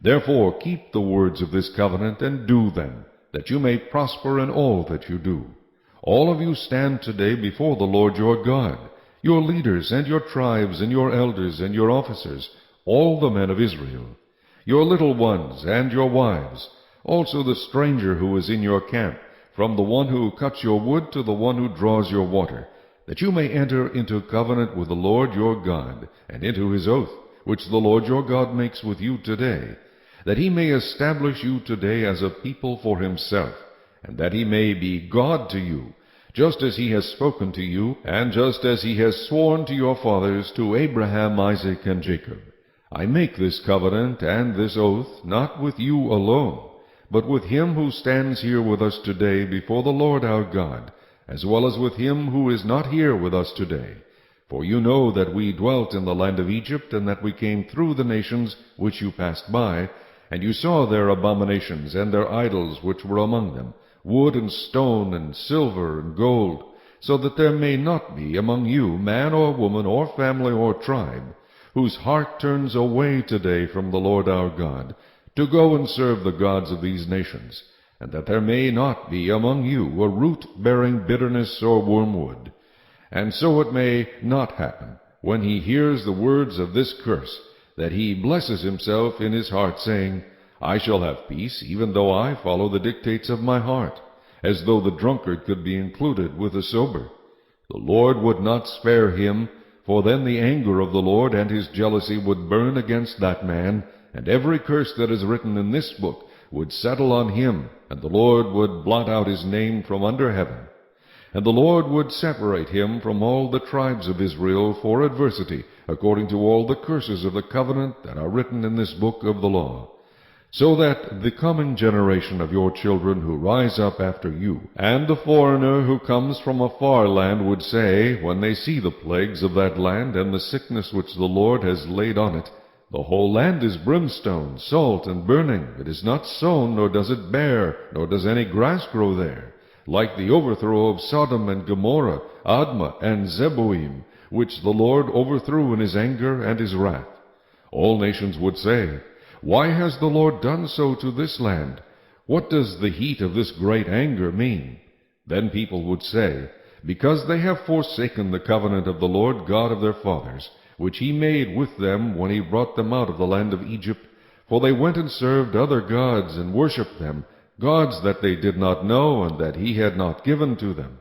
Therefore keep the words of this covenant and do them, that you may prosper in all that you do. All of you stand today before the Lord your God, your leaders and your tribes and your elders and your officers, all the men of Israel, your little ones and your wives, also the stranger who is in your camp, from the one who cuts your wood to the one who draws your water, that you may enter into covenant with the Lord your God, and into his oath, which the Lord your God makes with you today, that he may establish you today as a people for himself, and that he may be God to you, just as he has spoken to you, and just as he has sworn to your fathers, to Abraham, Isaac, and Jacob. I make this covenant and this oath not with you alone, but with him who stands here with us today before the Lord our God, as well as with him who is not here with us today. For you know that we dwelt in the land of Egypt, and that we came through the nations which you passed by, and you saw their abominations and their idols which were among them, wood and stone and silver and gold, so that there may not be among you man or woman or family or tribe, whose heart turns away today from the Lord our God, to go and serve the gods of these nations, and that there may not be among you a root bearing bitterness or wormwood. And so it may not happen, when he hears the words of this curse, that he blesses himself in his heart, saying, I shall have peace, even though I follow the dictates of my heart, as though the drunkard could be included with the sober. The Lord would not spare him, for then the anger of the Lord and his jealousy would burn against that man, and every curse that is written in this book would settle on him, and the Lord would blot out his name from under heaven. And the Lord would separate him from all the tribes of Israel for adversity, according to all the curses of the covenant that are written in this book of the law. So that the coming generation of your children who rise up after you, and the foreigner who comes from a far land would say, when they see the plagues of that land and the sickness which the Lord has laid on it, the whole land is brimstone, salt, and burning. It is not sown, nor does it bear, nor does any grass grow there, like the overthrow of Sodom and Gomorrah, Admah and Zeboim, which the Lord overthrew in his anger and his wrath. All nations would say, Why has the Lord done so to this land? What does the heat of this great anger mean? Then people would say, Because they have forsaken the covenant of the Lord God of their fathers, which he made with them when he brought them out of the land of Egypt, for they went and served other gods and worshipped them, gods that they did not know and that he had not given to them.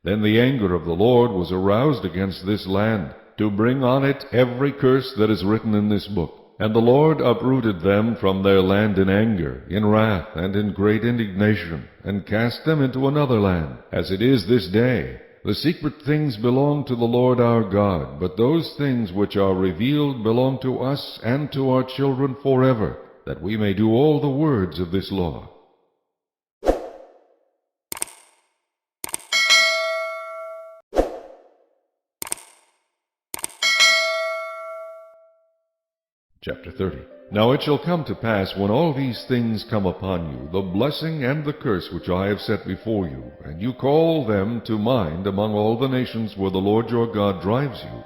Then the anger of the Lord was aroused against this land, to bring on it every curse that is written in this book. And the Lord uprooted them from their land in anger, in wrath, and in great indignation, and cast them into another land, as it is this day. The secret things belong to the Lord our God, but those things which are revealed belong to us and to our children forever, that we may do all the words of this law. Chapter 30. Now it shall come to pass, when all these things come upon you, the blessing and the curse which I have set before you, and you call them to mind among all the nations where the Lord your God drives you,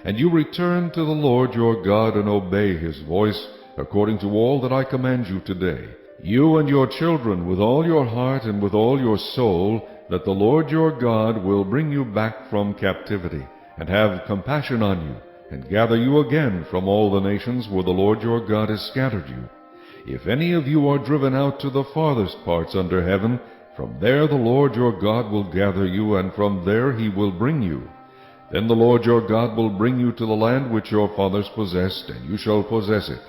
and you return to the Lord your God and obey his voice, according to all that I command you today, you and your children with all your heart and with all your soul, that the Lord your God will bring you back from captivity, and have compassion on you, and gather you again from all the nations where the Lord your God has scattered you. If any of you are driven out to the farthest parts under heaven, from there the Lord your God will gather you, and from there he will bring you. Then the Lord your God will bring you to the land which your fathers possessed, and you shall possess it.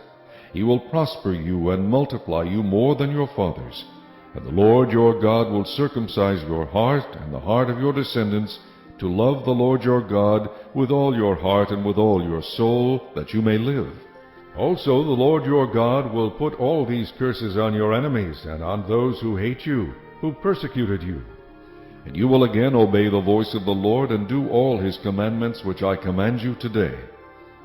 He will prosper you and multiply you more than your fathers. And the Lord your God will circumcise your heart and the heart of your descendants, to love the Lord your God with all your heart and with all your soul, that you may live. Also the Lord your God will put all these curses on your enemies and on those who hate you, who persecuted you. And you will again obey the voice of the Lord and do all his commandments which I command you today.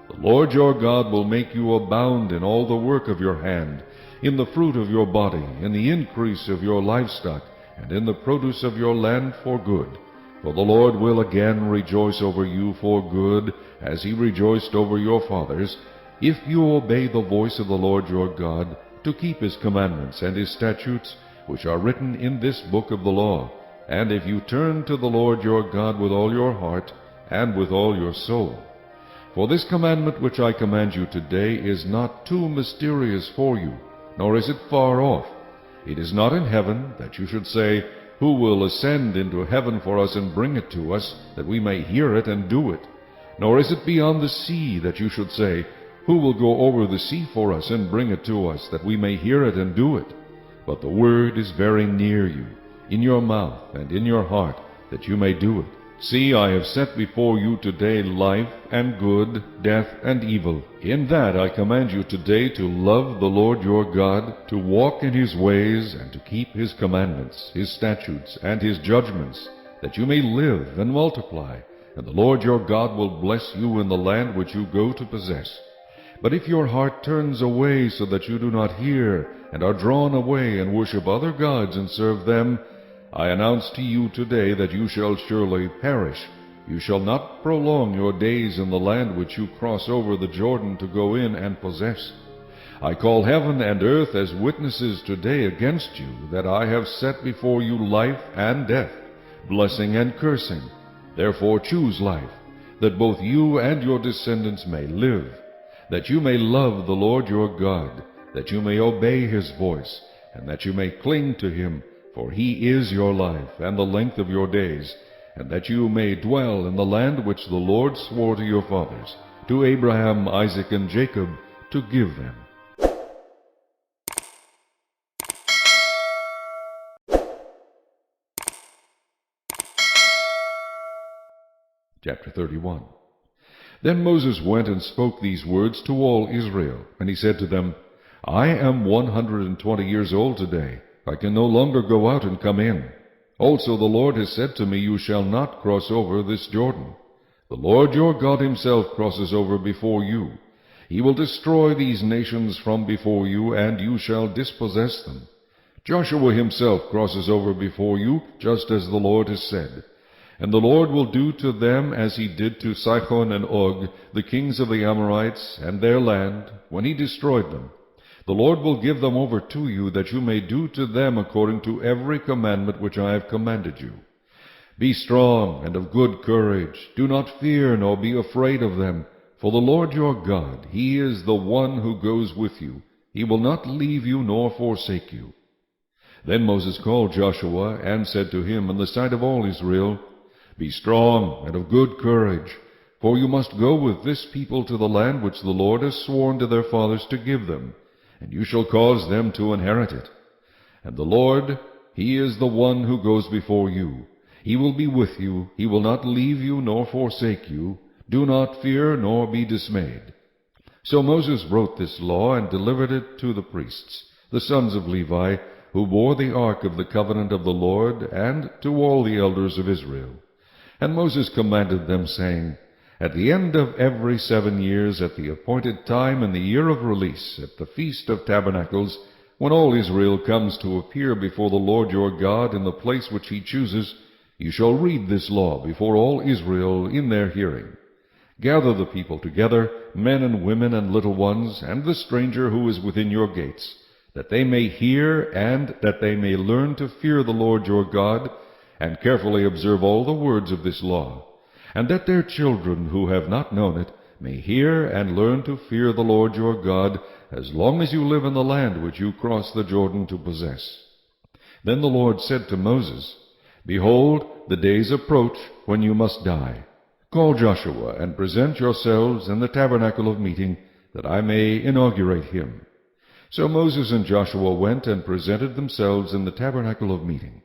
The Lord your God will make you abound in all the work of your hand, in the fruit of your body, in the increase of your livestock, and in the produce of your land for good. For the Lord will again rejoice over you for good, as he rejoiced over your fathers, if you obey the voice of the Lord your God, to keep his commandments and his statutes, which are written in this book of the law, and if you turn to the Lord your God with all your heart and with all your soul. For this commandment which I command you today is not too mysterious for you, nor is it far off. It is not in heaven, that you should say, Who will ascend into heaven for us and bring it to us, that we may hear it and do it? Nor is it beyond the sea, that you should say, Who will go over the sea for us and bring it to us, that we may hear it and do it? But the word is very near you, in your mouth and in your heart, that you may do it. See, I have set before you today life and good, death and evil. In that I command you today to love the Lord your God, to walk in his ways, and to keep his commandments, his statutes, and his judgments, that you may live and multiply, and the Lord your God will bless you in the land which you go to possess. But if your heart turns away so that you do not hear, and are drawn away and worship other gods and serve them, I announce to you today that you shall surely perish. You shall not prolong your days in the land which you cross over the Jordan to go in and possess. I call heaven and earth as witnesses today against you, that I have set before you life and death, blessing and cursing. Therefore choose life, that both you and your descendants may live, that you may love the Lord your God, that you may obey his voice, and that you may cling to him, for he is your life and the length of your days, and that you may dwell in the land which the Lord swore to your fathers, to Abraham, Isaac, and Jacob, to give them. Chapter 31. Then Moses went and spoke these words to all Israel, and he said to them, I am 120 years old today. I can no longer go out and come in. Also the Lord has said to me, you shall not cross over this Jordan. The Lord your God himself crosses over before you. He will destroy these nations from before you, and you shall dispossess them. Joshua himself crosses over before you, just as the Lord has said. And the Lord will do to them as he did to Sihon and Og, the kings of the Amorites, and their land, when he destroyed them. The Lord will give them over to you, that you may do to them according to every commandment which I have commanded you. Be strong and of good courage. Do not fear nor be afraid of them, for the Lord your God, he is the one who goes with you. He will not leave you nor forsake you. Then Moses called Joshua and said to him in the sight of all Israel, Be strong and of good courage, for you must go with this people to the land which the Lord has sworn to their fathers to give them, and you shall cause them to inherit it. And the Lord, he is the one who goes before you. He will be with you. He will not leave you nor forsake you. Do not fear nor be dismayed. So Moses wrote this law and delivered it to the priests, the sons of Levi, who bore the ark of the covenant of the Lord, and to all the elders of Israel. And Moses commanded them, saying, At the end of every 7 years, at the appointed time in the year of release, at the Feast of Tabernacles, when all Israel comes to appear before the Lord your God in the place which he chooses, you shall read this law before all Israel in their hearing. Gather the people together, men and women and little ones, and the stranger who is within your gates, that they may hear and that they may learn to fear the Lord your God, and carefully observe all the words of this law, and that their children who have not known it may hear and learn to fear the Lord your God, as long as you live in the land which you cross the Jordan to possess. Then the Lord said to Moses, Behold, the days approach when you must die. Call Joshua, and present yourselves in the tabernacle of meeting, that I may inaugurate him. So Moses and Joshua went and presented themselves in the tabernacle of meeting.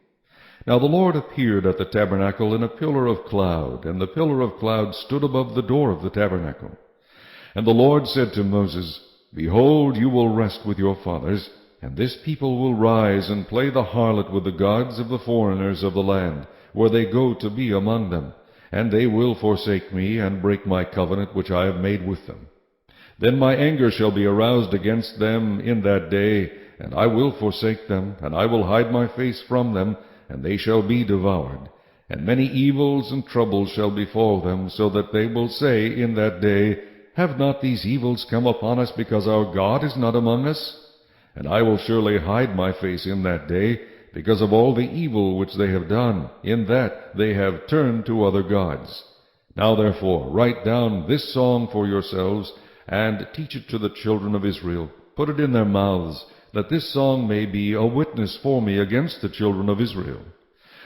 Now the Lord appeared at the tabernacle in a pillar of cloud, and the pillar of cloud stood above the door of the tabernacle. And the Lord said to Moses, Behold, you will rest with your fathers, and this people will rise and play the harlot with the gods of the foreigners of the land, where they go to be among them, and they will forsake me, and break my covenant which I have made with them. Then my anger shall be aroused against them in that day, and I will forsake them, and I will hide my face from them, and they shall be devoured. And many evils and troubles shall befall them, so that they will say in that day, Have not these evils come upon us, because our God is not among us? And I will surely hide my face in that day, because of all the evil which they have done, in that they have turned to other gods. Now therefore write down this song for yourselves, and teach it to the children of Israel. Put it in their mouths, that this song may be a witness for me against the children of Israel.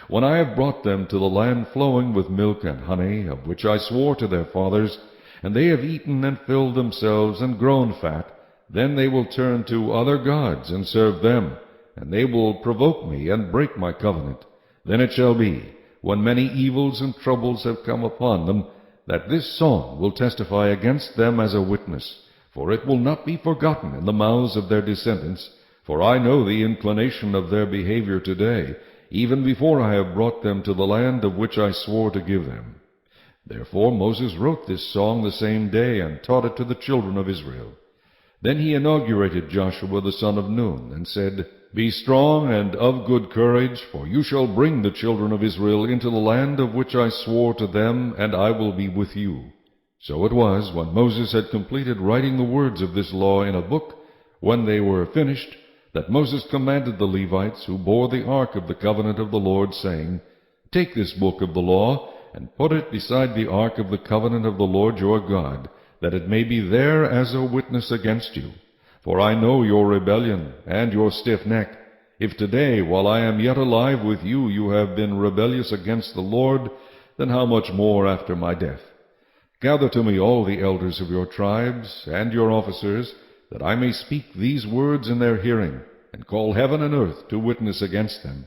When I have brought them to the land flowing with milk and honey, of which I swore to their fathers, and they have eaten and filled themselves and grown fat, then they will turn to other gods and serve them, and they will provoke me and break my covenant. Then it shall be, when many evils and troubles have come upon them, that this song will testify against them as a witness, for it will not be forgotten in the mouths of their descendants. For I know the inclination of their behavior today, even before I have brought them to the land of which I swore to give them. Therefore Moses wrote this song the same day, and taught it to the children of Israel. Then he inaugurated Joshua the son of Nun, and said, Be strong and of good courage, for you shall bring the children of Israel into the land of which I swore to them, and I will be with you. So it was, when Moses had completed writing the words of this law in a book, when they were finished, that Moses commanded the Levites who bore the ark of the covenant of the Lord, saying, Take this book of the law, and put it beside the ark of the covenant of the Lord your God, that it may be there as a witness against you. For I know your rebellion and your stiff neck. If today, while I am yet alive with you, you have been rebellious against the Lord, then how much more after my death? Gather to me all the elders of your tribes and your officers, that I may speak these words in their hearing, and call heaven and earth to witness against them.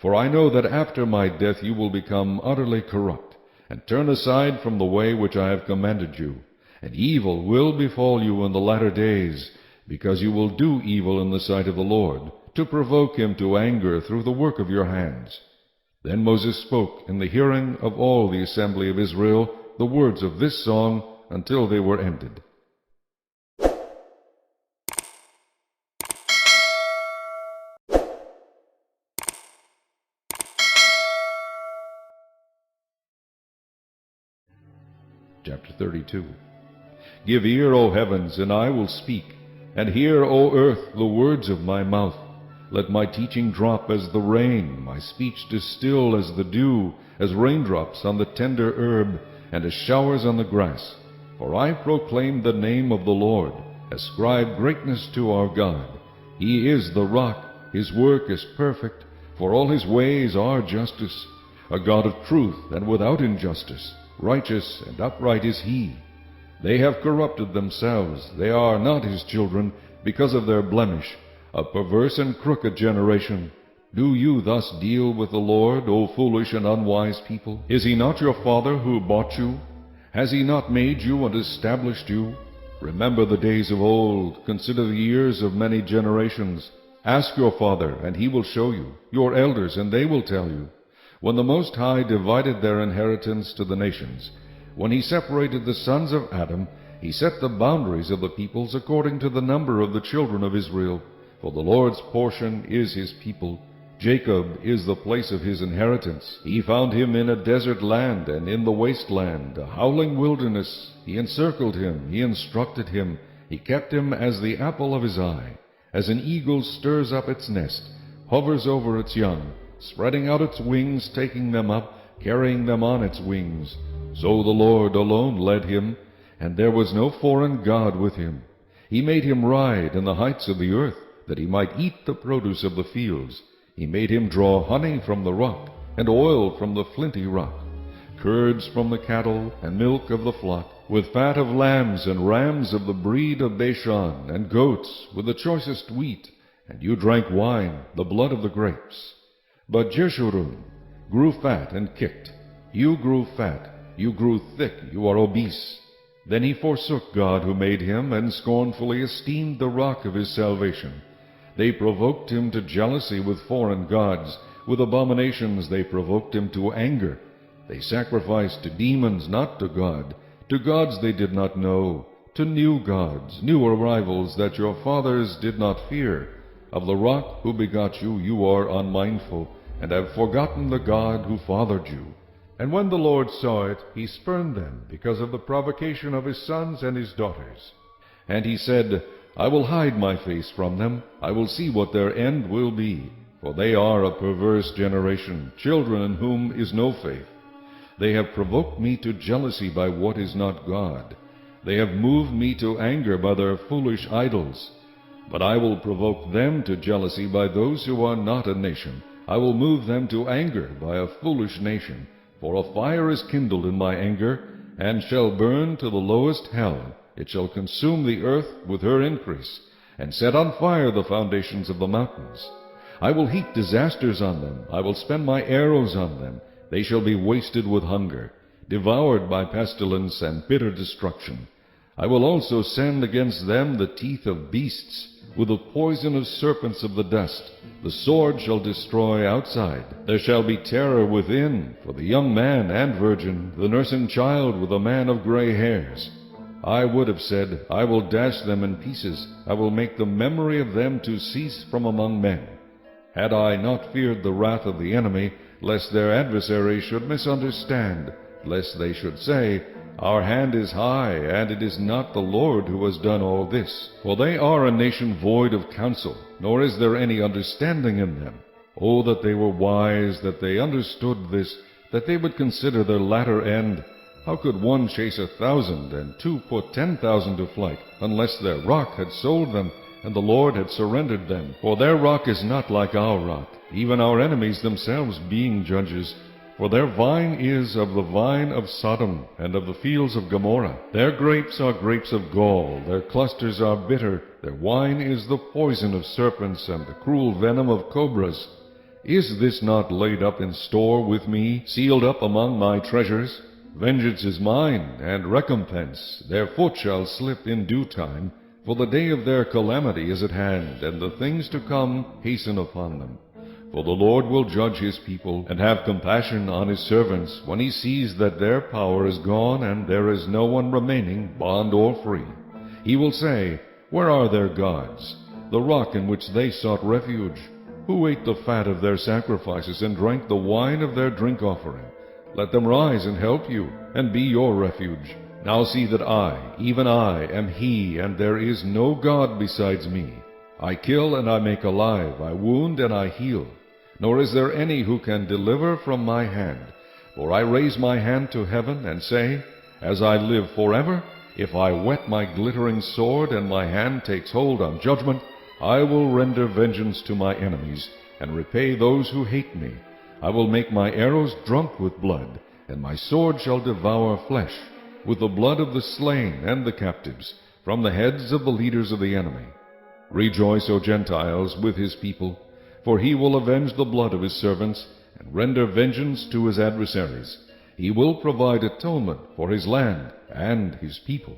For I know that after my death you will become utterly corrupt, and turn aside from the way which I have commanded you. And evil will befall you in the latter days, because you will do evil in the sight of the Lord, to provoke him to anger through the work of your hands. Then Moses spoke in the hearing of all the assembly of Israel the words of this song until they were ended. Chapter 32. Give ear, O heavens, and I will speak, and hear, O earth, the words of my mouth. Let my teaching drop as the rain, my speech distill as the dew, as raindrops on the tender herb, and as showers on the grass. For I proclaim the name of the Lord, ascribe greatness to our God. He is the rock, his work is perfect, for all his ways are justice. A God of truth and without injustice, righteous and upright is he. They have corrupted themselves, they are not his children, because of their blemish, a perverse and crooked generation. Do you thus deal with the Lord, O foolish and unwise people? Is he not your father who bought you? Has he not made you and established you? Remember the days of old, consider the years of many generations. Ask your father, and he will show you, your elders, and they will tell you. When the Most High divided their inheritance to the nations, when he separated the sons of Adam, he set the boundaries of the peoples according to the number of the children of Israel. For the Lord's portion is his people. Jacob is the place of his inheritance. He found him in a desert land and in the wasteland, a howling wilderness. He encircled him, he instructed him, he kept him as the apple of his eye. As an eagle stirs up its nest, hovers over its young, spreading out its wings, taking them up, carrying them on its wings. So the Lord alone led him, and there was no foreign god with him. He made him ride in the heights of the earth, that he might eat the produce of the fields. He made him draw honey from the rock, and oil from the flinty rock, curds from the cattle, and milk of the flock, with fat of lambs and rams of the breed of Bashan, and goats with the choicest wheat. And you drank wine, the blood of the grapes. But Jeshurun grew fat and kicked. You grew fat, you grew thick, you are obese. Then he forsook God who made him, and scornfully esteemed the rock of his salvation. They provoked him to jealousy with foreign gods. With abominations they provoked him to anger. They sacrificed to demons, not to God, to gods they did not know, to new gods, new arrivals that your fathers did not fear. Of the rock who begot you, you are unmindful, and have forgotten the God who fathered you. And when the Lord saw it, he spurned them because of the provocation of his sons and his daughters. And he said, I will hide my face from them, I will see what their end will be. For they are a perverse generation, children in whom is no faith. They have provoked me to jealousy by what is not God. They have moved me to anger by their foolish idols. But I will provoke them to jealousy by those who are not a nation. I will move them to anger by a foolish nation. For a fire is kindled in my anger, and shall burn to the lowest hell. It shall consume the earth with her increase, and set on fire the foundations of the mountains. I will heap disasters on them. I will spend my arrows on them. They shall be wasted with hunger, devoured by pestilence and bitter destruction. I will also send against them the teeth of beasts. with the poison of serpents of the dust. The sword shall destroy outside. There shall be terror within, for the young man and virgin, the nursing child with a man of gray hairs. I would have said, I will dash them in pieces. I will make the memory of them to cease from among men. Had I not feared the wrath of the enemy, lest their adversary should misunderstand, lest they should say, Our hand is high, and it is not the Lord who has done all this. For they are a nation void of counsel, nor is there any understanding in them. Oh, that they were wise, that they understood this, that they would consider their latter end. How could one chase 1,000, and two put 10,000 to flight, unless their rock had sold them, and the Lord had surrendered them? For their rock is not like our rock, even our enemies themselves being judges. For their vine is of the vine of Sodom, and of the fields of Gomorrah. Their grapes are grapes of gall, their clusters are bitter, their wine is the poison of serpents, and the cruel venom of cobras. Is this not laid up in store with me, sealed up among my treasures? Vengeance is mine, and recompense. Their foot shall slip in due time, for the day of their calamity is at hand, and the things to come hasten upon them. For the Lord will judge his people, and have compassion on his servants, when he sees that their power is gone, and there is no one remaining, bond or free. He will say, Where are their gods, the rock in which they sought refuge? Who ate the fat of their sacrifices, and drank the wine of their drink offering? Let them rise and help you, and be your refuge. Now see that I, even I, am he, and there is no God besides me. I kill and I make alive, I wound and I heal. Nor is there any who can deliver from my hand. For I raise my hand to heaven, and say, As I live forever, if I whet my glittering sword, and my hand takes hold on judgment, I will render vengeance to my enemies, and repay those who hate me. I will make my arrows drunk with blood, and my sword shall devour flesh, with the blood of the slain and the captives, from the heads of the leaders of the enemy. Rejoice, O Gentiles, with his people, for he will avenge the blood of his servants, and render vengeance to his adversaries. He will provide atonement for his land and his people.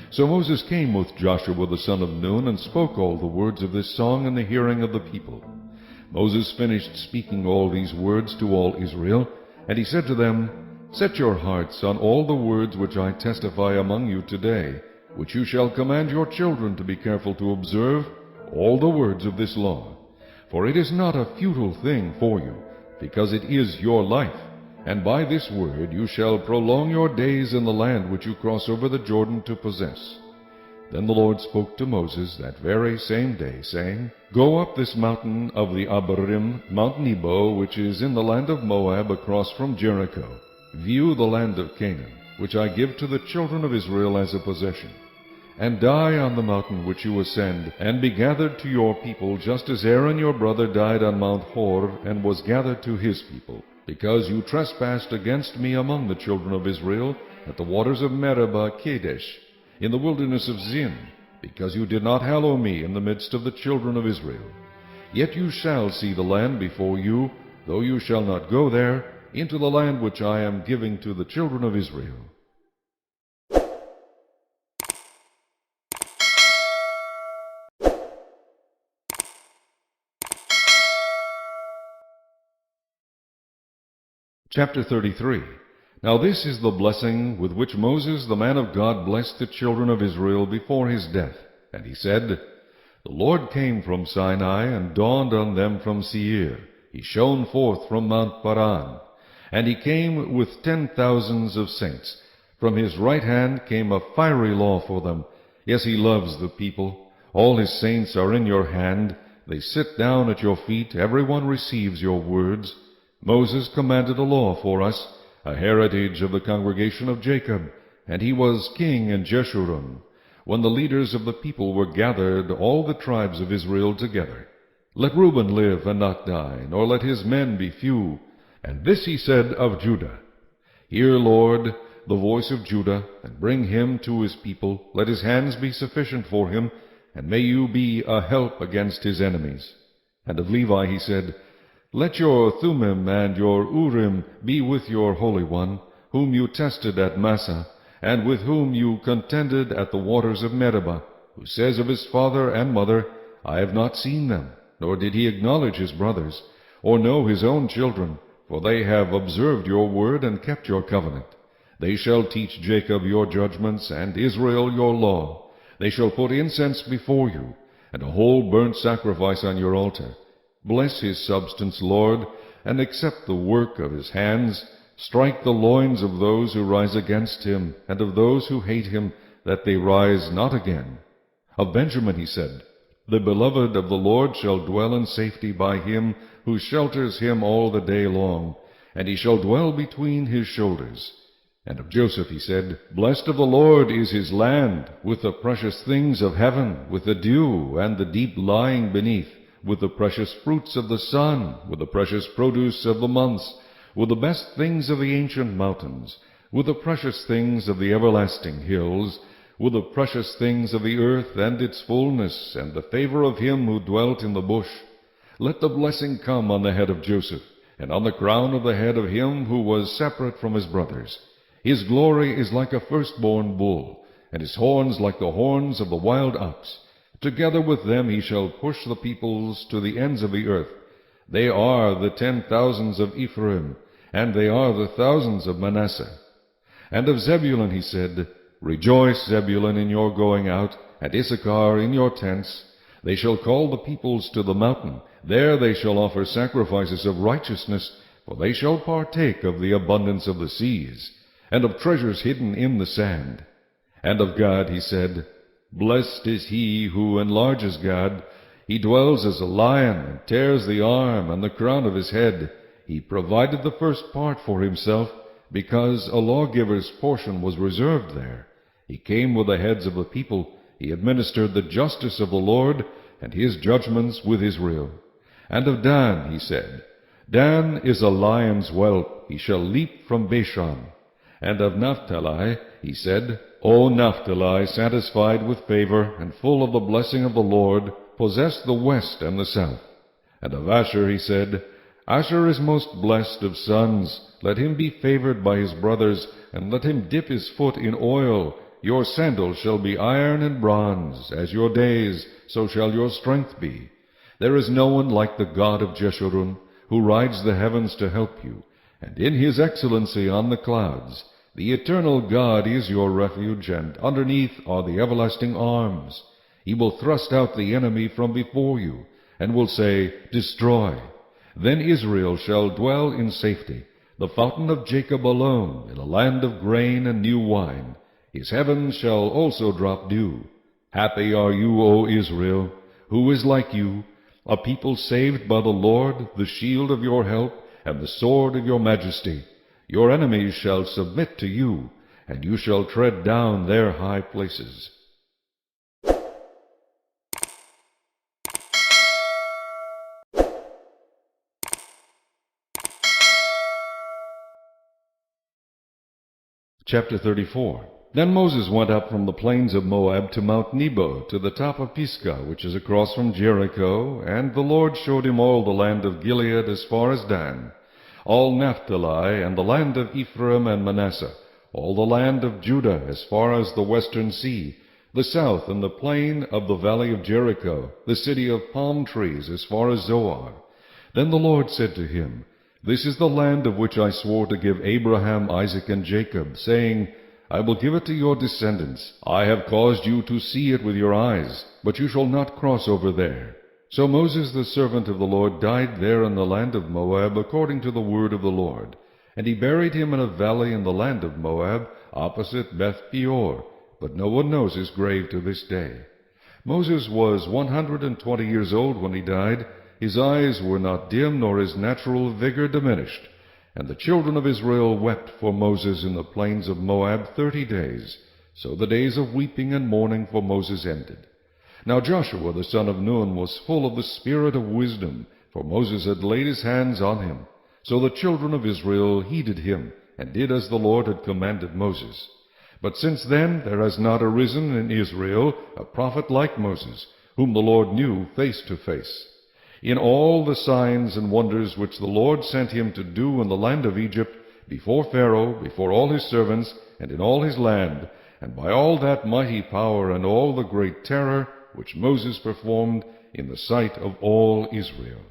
So Moses came with Joshua the son of Nun, and spoke all the words of this song in the hearing of the people. Moses finished speaking all these words to all Israel, and he said to them, Set your hearts on all the words which I testify among you today, which you shall command your children to be careful to observe, all the words of this law. For it is not a futile thing for you, because it is your life. And by this word you shall prolong your days in the land which you cross over the Jordan to possess. Then the Lord spoke to Moses that very same day, saying, Go up this mountain of the Abarim, Mount Nebo, which is in the land of Moab, across from Jericho. View the land of Canaan, which I give to the children of Israel as a possession. And die on the mountain which you ascend, and be gathered to your people, just as Aaron your brother died on Mount Hor, and was gathered to his people, because you trespassed against me among the children of Israel, at the waters of Meribah Kadesh, in the wilderness of Zin, because you did not hallow me in the midst of the children of Israel. Yet you shall see the land before you, though you shall not go there, into the land which I am giving to the children of Israel. Chapter 33. Now this is the blessing with which Moses the man of God blessed the children of Israel before his death. And he said, The Lord came from Sinai, and dawned on them from Seir. He shone forth from Mount Paran. And he came with 10,000s of saints. From his right hand came a fiery law for them. Yes, he loves the people. All his saints are in your hand. They sit down at your feet. Everyone receives your words. Moses commanded a law for us, a heritage of the congregation of Jacob, and he was king in Jeshurun, when the leaders of the people were gathered, all the tribes of Israel together. Let Reuben live and not die, nor let his men be few. And this he said of Judah, Hear, Lord, the voice of Judah, and bring him to his people. Let his hands be sufficient for him, and may you be a help against his enemies. And of Levi he said, Let your Thummim and your Urim be with your Holy One, whom you tested at Massah, and with whom you contended at the waters of Meribah. who says of his father and mother, I have not seen them, nor did he acknowledge his brothers, or know his own children, for they have observed your word and kept your covenant. They shall teach Jacob your judgments, and Israel your law. They shall put incense before you, and a whole burnt sacrifice on your altar. Bless his substance, Lord, and accept the work of his hands. Strike the loins of those who rise against him, and of those who hate him, that they rise not again. Of Benjamin he said, The beloved of the Lord shall dwell in safety by him who shelters him all the day long, and he shall dwell between his shoulders. And of Joseph he said, Blessed of the Lord is his land, with the precious things of heaven, with the dew and the deep lying beneath, with the precious fruits of the sun, with the precious produce of the months, with the best things of the ancient mountains, with the precious things of the everlasting hills, with the precious things of the earth and its fullness, and the favor of him who dwelt in the bush. Let the blessing come on the head of Joseph, and on the crown of the head of him who was separate from his brothers. His glory is like a firstborn bull, and his horns like the horns of the wild ox. Together with them he shall push the peoples to the ends of the earth. They are the 10,000s of Ephraim, and they are the thousands of Manasseh. And of Zebulun he said, Rejoice, Zebulun, in your going out, and Issachar in your tents. They shall call the peoples to the mountain. There they shall offer sacrifices of righteousness, for they shall partake of the abundance of the seas, and of treasures hidden in the sand. And of Gad he said, Blessed is he who enlarges Gad. He dwells as a lion, and tears the arm and the crown of his head. He provided the first part for himself, because a lawgiver's portion was reserved there. He came with the heads of the people. He administered the justice of the Lord, and his judgments with Israel. And of Dan he said, Dan is a lion's whelp. He shall leap from Bashan. And of Naphtali he said, O Naphtali, satisfied with favor, and full of the blessing of the Lord, possess the west and the south. And of Asher he said, Asher is most blessed of sons. Let him be favored by his brothers, and let him dip his foot in oil. Your sandals shall be iron and bronze. As your days, so shall your strength be. There is no one like the God of Jeshurun, who rides the heavens to help you, and in his excellency on the clouds. The eternal God is your refuge, and underneath are the everlasting arms. He will thrust out the enemy from before you, and will say, Destroy. Then Israel shall dwell in safety, the fountain of Jacob alone, in a land of grain and new wine. His heavens shall also drop dew. Happy are you, O Israel! Who is like you? A people saved by the Lord, the shield of your help, and the sword of your majesty. Your enemies shall submit to you, and you shall tread down their high places. Chapter 34. Then Moses went up from the plains of Moab to Mount Nebo, to the top of Pisgah, which is across from Jericho, and the Lord showed him all the land of Gilead as far as Dan, all Naphtali, and the land of Ephraim and Manasseh, all the land of Judah as far as the western sea, the south and the plain of the valley of Jericho, the city of palm trees as far as Zoar. Then the Lord said to him, This is the land of which I swore to give Abraham, Isaac, and Jacob, saying, I will give it to your descendants. I have caused you to see it with your eyes, but you shall not cross over there. So Moses the servant of the Lord died there in the land of Moab, according to the word of the Lord. And he buried him in a valley in the land of Moab, opposite Beth Peor, but no one knows his grave to this day. Moses was 120 years old when he died. His eyes were not dim, nor his natural vigor diminished. And the children of Israel wept for Moses in the plains of Moab 30 days. So the days of weeping and mourning for Moses ended. Now Joshua the son of Nun was full of the spirit of wisdom, for Moses had laid his hands on him. So the children of Israel heeded him, and did as the Lord had commanded Moses. But since then there has not arisen in Israel a prophet like Moses, whom the Lord knew face to face. In all the signs and wonders which the Lord sent him to do in the land of Egypt, before Pharaoh, before all his servants, and in all his land, and by all that mighty power and all the great terror which Moses performed in the sight of all Israel.